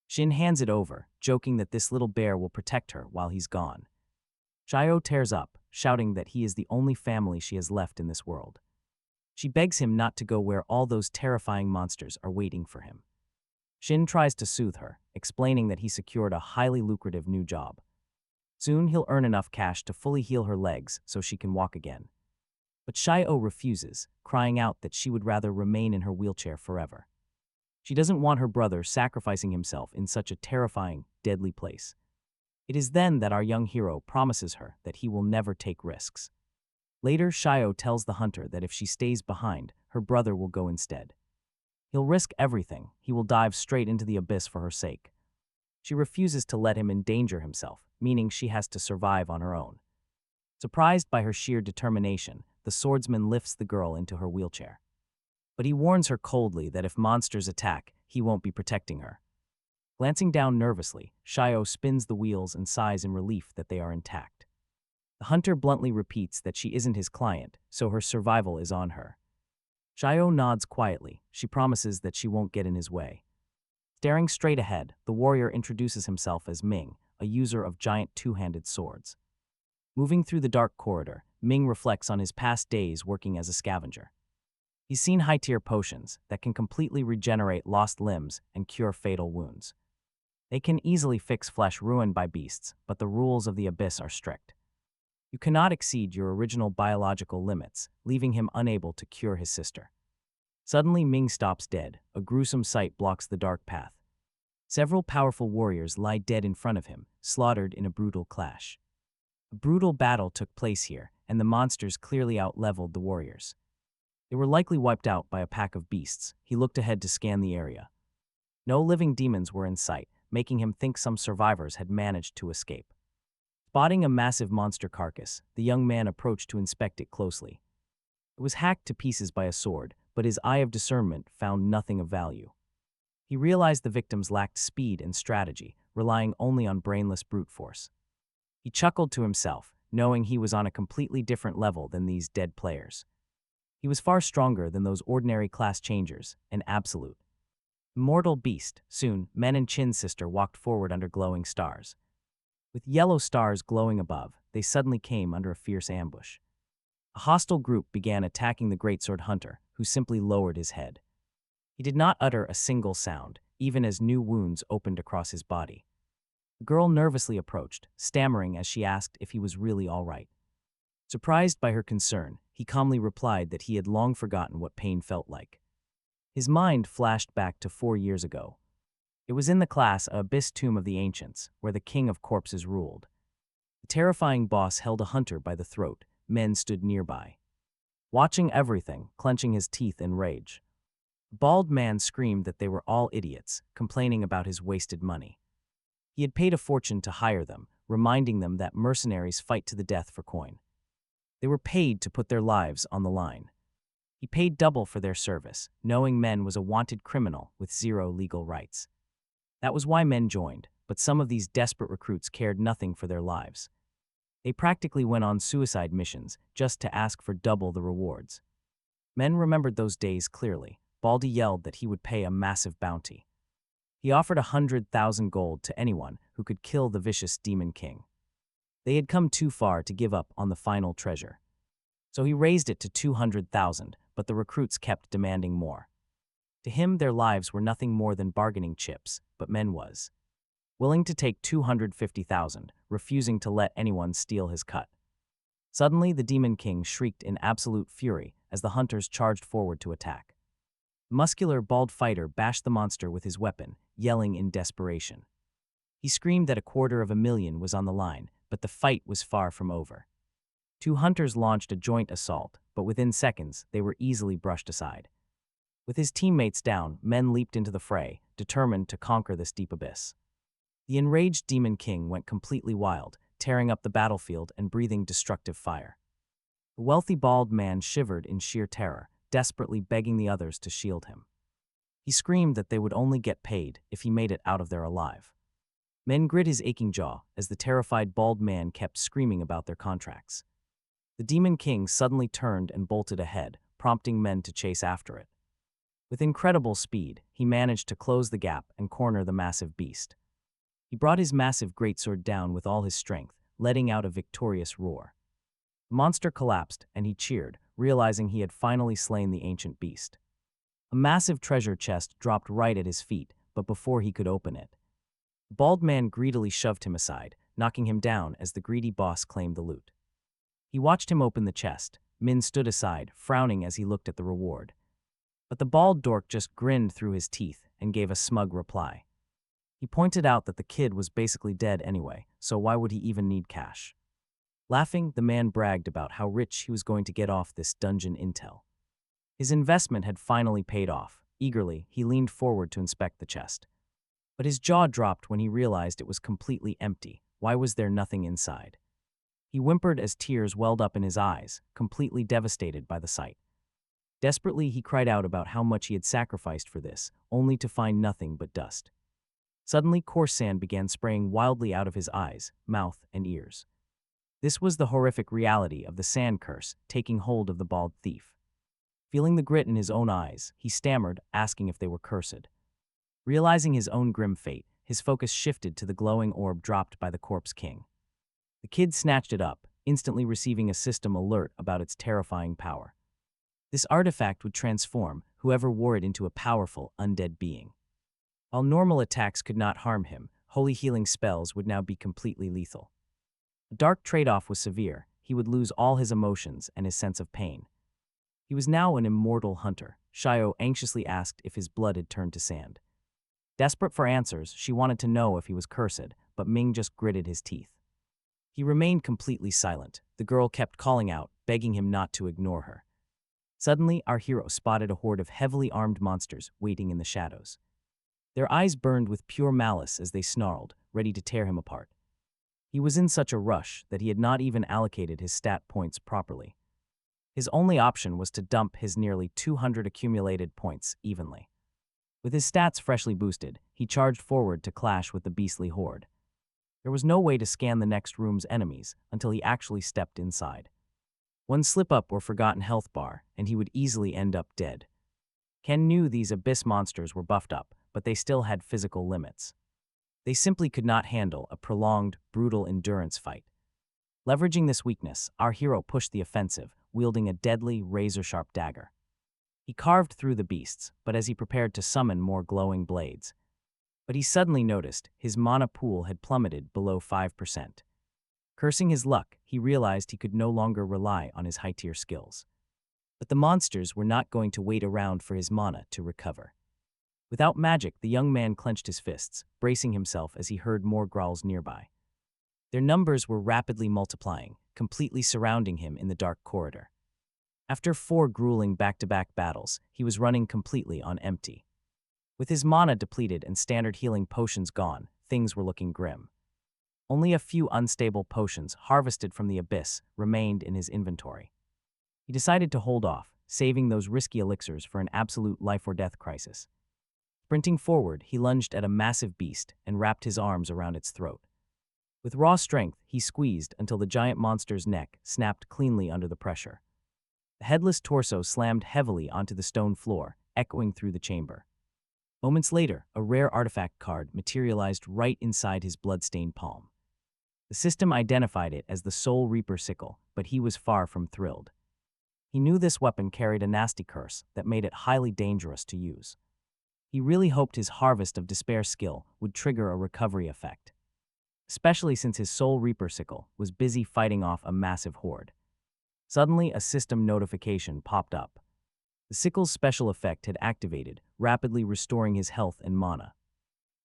Shin hands it over, joking that this little bear will protect her while he's gone. Shio tears up, shouting that he is the only family she has left in this world. She begs him not to go where all those terrifying monsters are waiting for him. Shin tries to soothe her, explaining that he secured a highly lucrative new job. Soon he'll earn enough cash to fully heal her legs so she can walk again. But Shio refuses, crying out that she would rather remain in her wheelchair forever. She doesn't want her brother sacrificing himself in such a terrifying, deadly place. It is then that our young hero promises her that he will never take risks. Later, Shio tells the hunter that if she stays behind, her brother will go instead. He'll risk everything. He will dive straight into the abyss for her sake. She refuses to let him endanger himself, meaning she has to survive on her own. Surprised by her sheer determination, the swordsman lifts the girl into her wheelchair. But he warns her coldly that if monsters attack, he won't be protecting her. Glancing down nervously, Shio spins the wheels and sighs in relief that they are intact. The hunter bluntly repeats that she isn't his client, so her survival is on her. Shio nods quietly. She promises that she won't get in his way. Staring straight ahead, the warrior introduces himself as Ming, a user of giant two-handed swords. Moving through the dark corridor, Ming reflects on his past days working as a scavenger. He's seen high-tier potions that can completely regenerate lost limbs and cure fatal wounds. They can easily fix flesh ruined by beasts, but the rules of the abyss are strict. You cannot exceed your original biological limits, leaving him unable to cure his sister. Suddenly, Ming stops dead. A gruesome sight blocks the dark path. Several powerful warriors lie dead in front of him, slaughtered in a brutal clash. A brutal battle took place here, and the monsters clearly out-leveled the warriors. They were likely wiped out by a pack of beasts. He looked ahead to scan the area. No living demons were in sight, making him think some survivors had managed to escape. Spotting a massive monster carcass, the young man approached to inspect it closely. It was hacked to pieces by a sword, but his eye of discernment found nothing of value. He realized the victims lacked speed and strategy, relying only on brainless brute force. He chuckled to himself, knowing he was on a completely different level than these dead players. He was far stronger than those ordinary class changers, an absolute. Immortal beast. Soon, Men and Chin's sister walked forward under glowing stars. With yellow stars glowing above, they suddenly came under a fierce ambush. A hostile group began attacking the greatsword hunter, who simply lowered his head. He did not utter a single sound, even as new wounds opened across his body. The girl nervously approached, stammering as she asked if he was really all right. Surprised by her concern, he calmly replied that he had long forgotten what pain felt like. His mind flashed back to 4 years ago. It was in the class Abyss Tomb of the Ancients, where the King of Corpses ruled. The terrifying boss held a hunter by the throat. Men stood nearby, watching everything, clenching his teeth in rage. The bald man screamed that they were all idiots, complaining about his wasted money. He had paid a fortune to hire them, reminding them that mercenaries fight to the death for coin. They were paid to put their lives on the line. He paid double for their service, knowing Men was a wanted criminal with zero legal rights. That was why Men joined, but some of these desperate recruits cared nothing for their lives. They practically went on suicide missions just to ask for double the rewards. Men remembered those days clearly. Baldy yelled that he would pay a massive bounty. He offered 100,000 gold to anyone who could kill the vicious Demon King. They had come too far to give up on the final treasure. So he raised it to 200,000, but the recruits kept demanding more. To him, their lives were nothing more than bargaining chips, but Men was willing to take 250,000, refusing to let anyone steal his cut. Suddenly, the Demon King shrieked in absolute fury as the hunters charged forward to attack. The muscular, bald fighter bashed the monster with his weapon, yelling in desperation. He screamed that 250,000 was on the line, but the fight was far from over. 2 hunters launched a joint assault, but within seconds, they were easily brushed aside. With his teammates down, Men leaped into the fray, determined to conquer this deep abyss. The enraged Demon King went completely wild, tearing up the battlefield and breathing destructive fire. The wealthy bald man shivered in sheer terror, desperately begging the others to shield him. He screamed that they would only get paid if he made it out of there alive. Men grit his aching jaw as the terrified bald man kept screaming about their contracts. The Demon King suddenly turned and bolted ahead, prompting Men to chase after it. With incredible speed, he managed to close the gap and corner the massive beast. He brought his massive greatsword down with all his strength, letting out a victorious roar. The monster collapsed, and he cheered, realizing he had finally slain the ancient beast. A massive treasure chest dropped right at his feet, but before he could open it, the bald man greedily shoved him aside, knocking him down as the greedy boss claimed the loot. He watched him open the chest. Min stood aside, frowning as he looked at the reward. But the bald dork just grinned through his teeth and gave a smug reply. He pointed out that the kid was basically dead anyway, so why would he even need cash? Laughing, the man bragged about how rich he was going to get off this dungeon intel. His investment had finally paid off. Eagerly, he leaned forward to inspect the chest. But his jaw dropped when he realized it was completely empty. Why was there nothing inside? He whimpered as tears welled up in his eyes, completely devastated by the sight. Desperately, he cried out about how much he had sacrificed for this, only to find nothing but dust. Suddenly, coarse sand began spraying wildly out of his eyes, mouth, and ears. This was the horrific reality of the sand curse taking hold of the bald thief. Feeling the grit in his own eyes, he stammered, asking if they were cursed. Realizing his own grim fate, his focus shifted to the glowing orb dropped by the Corpse King. The kid snatched it up, instantly receiving a system alert about its terrifying power. This artifact would transform whoever wore it into a powerful, undead being. While normal attacks could not harm him, holy healing spells would now be completely lethal. The dark trade-off was severe. He would lose all his emotions and his sense of pain. He was now an immortal hunter. Xiao anxiously asked if his blood had turned to sand. Desperate for answers, she wanted to know if he was cursed, but Ming just gritted his teeth. He remained completely silent. The girl kept calling out, begging him not to ignore her. Suddenly, our hero spotted a horde of heavily armed monsters waiting in the shadows. Their eyes burned with pure malice as they snarled, ready to tear him apart. He was in such a rush that he had not even allocated his stat points properly. His only option was to dump his nearly 200 accumulated points evenly. With his stats freshly boosted, he charged forward to clash with the beastly horde. There was no way to scan the next room's enemies until he actually stepped inside. One slip-up or forgotten health bar, and he would easily end up dead. Ken knew these abyss monsters were buffed up, but they still had physical limits. They simply could not handle a prolonged, brutal endurance fight. Leveraging this weakness, our hero pushed the offensive, wielding a deadly, razor-sharp dagger. He carved through the beasts, but as he prepared to summon more glowing blades. But he suddenly noticed his mana pool had plummeted below 5%. Cursing his luck, he realized he could no longer rely on his high-tier skills. But the monsters were not going to wait around for his mana to recover. Without magic, the young man clenched his fists, bracing himself as he heard more growls nearby. Their numbers were rapidly multiplying, completely surrounding him in the dark corridor. After 4 grueling back-to-back battles, he was running completely on empty. With his mana depleted and standard healing potions gone, things were looking grim. Only a few unstable potions harvested from the abyss remained in his inventory. He decided to hold off, saving those risky elixirs for an absolute life-or-death crisis. Sprinting forward, he lunged at a massive beast and wrapped his arms around its throat. With raw strength, he squeezed until the giant monster's neck snapped cleanly under the pressure. The headless torso slammed heavily onto the stone floor, echoing through the chamber. Moments later, a rare artifact card materialized right inside his blood-stained palm. The system identified it as the Soul Reaper sickle, but he was far from thrilled. He knew this weapon carried a nasty curse that made it highly dangerous to use. He really hoped his Harvest of Despair skill would trigger a recovery effect, especially since his Soul Reaper sickle was busy fighting off a massive horde. Suddenly, a system notification popped up. The sickle's special effect had activated, rapidly restoring his health and mana.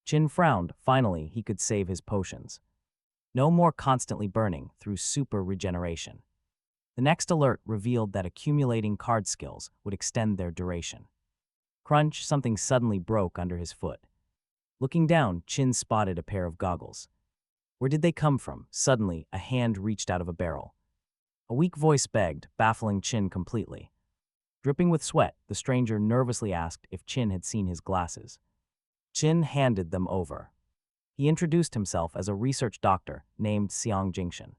Chin frowned. Finally, he could save his potions. No more constantly burning through super regeneration. The next alert revealed that accumulating card skills would extend their duration. Crunch, something suddenly broke under his foot. Looking down, Chin spotted a pair of goggles. Where did they come from? Suddenly, a hand reached out of a barrel. A weak voice begged, baffling Chin completely. Dripping with sweat, the stranger nervously asked if Chin had seen his glasses. Chin handed them over. He introduced himself as a research doctor named Xiang Jingshan.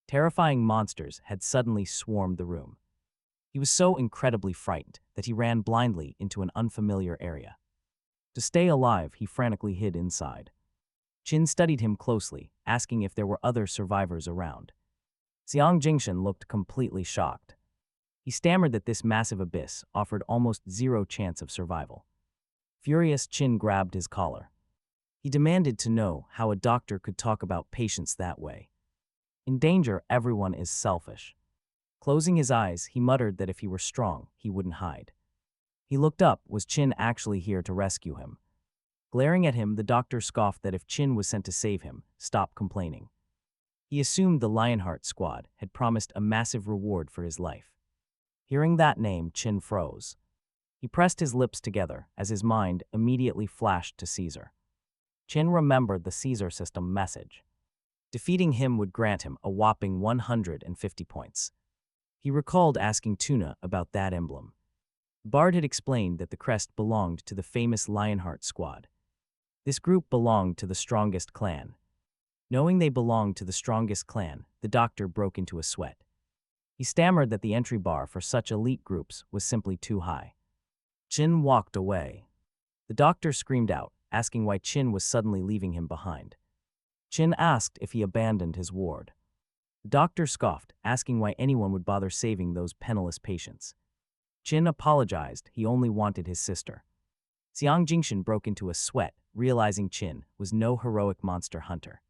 Terrifying monsters had suddenly swarmed the room. He was so incredibly frightened that he ran blindly into an unfamiliar area. To stay alive, he frantically hid inside. Chin studied him closely, asking if there were other survivors around. Xiang Jingshan looked completely shocked. He stammered that this massive abyss offered almost zero chance of survival. Furious, Chin grabbed his collar. He demanded to know how a doctor could talk about patients that way. In danger, everyone is selfish. Closing his eyes, he muttered that if he were strong, he wouldn't hide. He looked up. Was Chin actually here to rescue him? Glaring at him, the doctor scoffed that if Chin was sent to save him, stop complaining. He assumed the Lionheart squad had promised a massive reward for his life. Hearing that name, Chin froze. He pressed his lips together as his mind immediately flashed to Caesar. Chin remembered the Caesar system message. Defeating him would grant him a whopping 150 points. He recalled asking Tuna about that emblem. Bard had explained that the crest belonged to the famous Lionheart squad. This group belonged to the strongest clan. Knowing they belonged to the strongest clan, the doctor broke into a sweat. He stammered that the entry bar for such elite groups was simply too high. Chin walked away. The doctor screamed out, asking why Chin was suddenly leaving him behind. Chin asked if he abandoned his ward. The doctor scoffed, asking why anyone would bother saving those penniless patients. Chin apologized, he only wanted his sister. Xiang Jingshan broke into a sweat, realizing Chin was no heroic monster hunter.